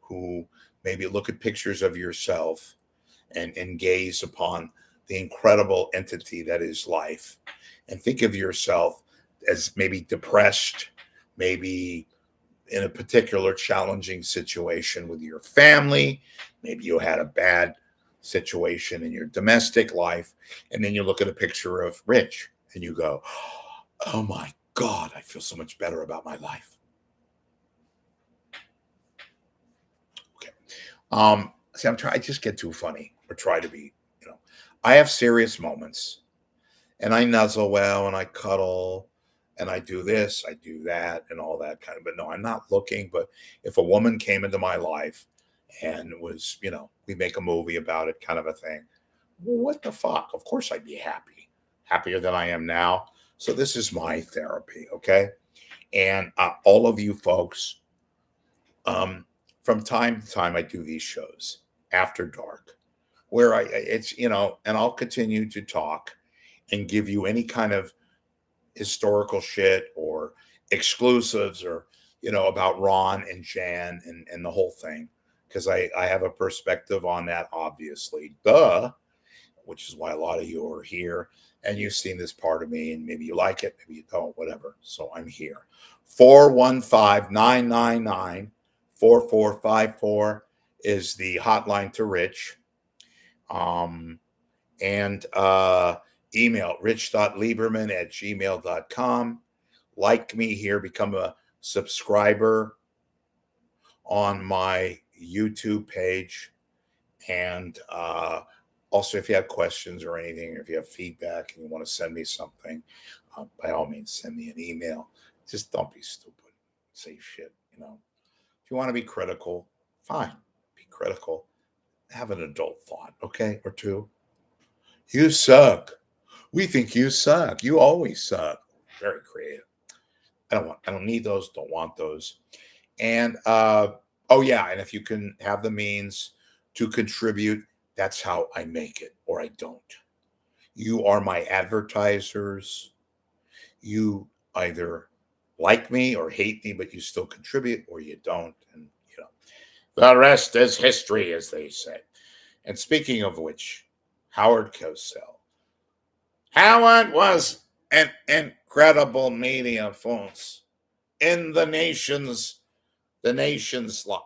who maybe look at pictures of yourself and gaze upon the incredible entity that is life, and think of yourself as maybe depressed, maybe in a particular challenging situation with your family. Maybe you had a bad situation in your domestic life. And then you look at a picture of Rich and you go, oh my God, I feel so much better about my life. Okay. I just get too funny, or try to be, I have serious moments, and I nuzzle well, and I cuddle, and I do this, I do that, and all that kind of. But no, I'm not looking. But if a woman came into my life and was, we make a movie about it, kind of a thing, well, what the fuck? Of course I'd be happy, happier than I am now. So this is my therapy, okay? And all of you folks, from time to time, I do these shows after dark, where it's, and I'll continue to talk and give you any kind of historical shit or exclusives, or about Ron and Jan and the whole thing, because I have a perspective on that, obviously, which is why a lot of you are here, and you've seen this part of me, and maybe you like it, maybe you don't, whatever. So I'm here. 415-999-4454 is the hotline to Rich. And email rich.lieberman@gmail.com. Like me here, become a subscriber on my YouTube page. And also, if you have questions or anything, or if you have feedback and you want to send me something, by all means, send me an email. Just don't be stupid. Say shit, If you want to be critical, fine. Be critical. Have an adult thought, okay? Or two. You suck. We think you suck. You always suck. Very creative. I don't need those. Don't want those. And oh yeah, and if you can have the means to contribute, that's how I make it, or I don't. You are my advertisers. You either like me or hate me, but you still contribute, or you don't. And, the rest is history, as they say. And speaking of which, Howard Cosell. Howard was an incredible media force in the nation's life.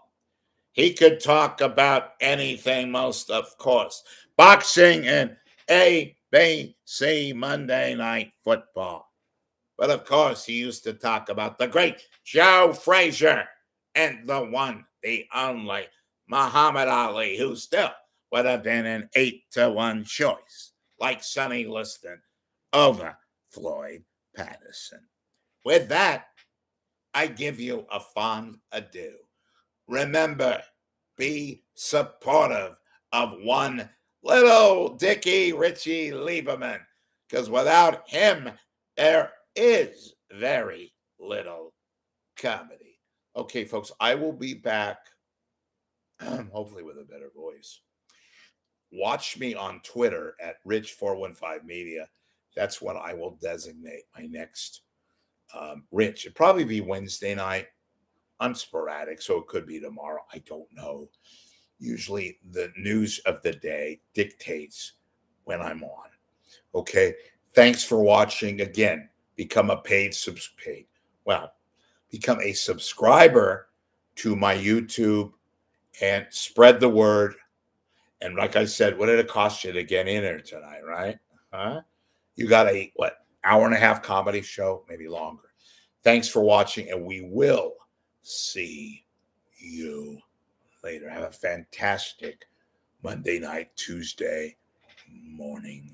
He could talk about anything, most of course. Boxing and ABC Monday Night Football. But of course, he used to talk about the great Joe Frazier and the one, the only Muhammad Ali, who still would have been an 8-1 choice, like Sonny Liston over Floyd Patterson. With that, I give you a fond adieu. Remember, be supportive of one little Dickie Richie Lieberman, because without him, there is very little comedy. Okay, folks, I will be back, hopefully with a better voice. Watch me on Twitter at Rich415Media. That's what I will designate my next Rich. It'll probably be Wednesday night. I'm sporadic, so it could be tomorrow. I don't know. Usually the news of the day dictates when I'm on. Okay. Thanks for watching. Again, become a become a subscriber to my YouTube and spread the word. And like I said, what did it cost you to get in there tonight, right? Huh? You got a, hour and a half comedy show, maybe longer. Thanks for watching, and we will see you later. Have a fantastic Monday night, Tuesday morning.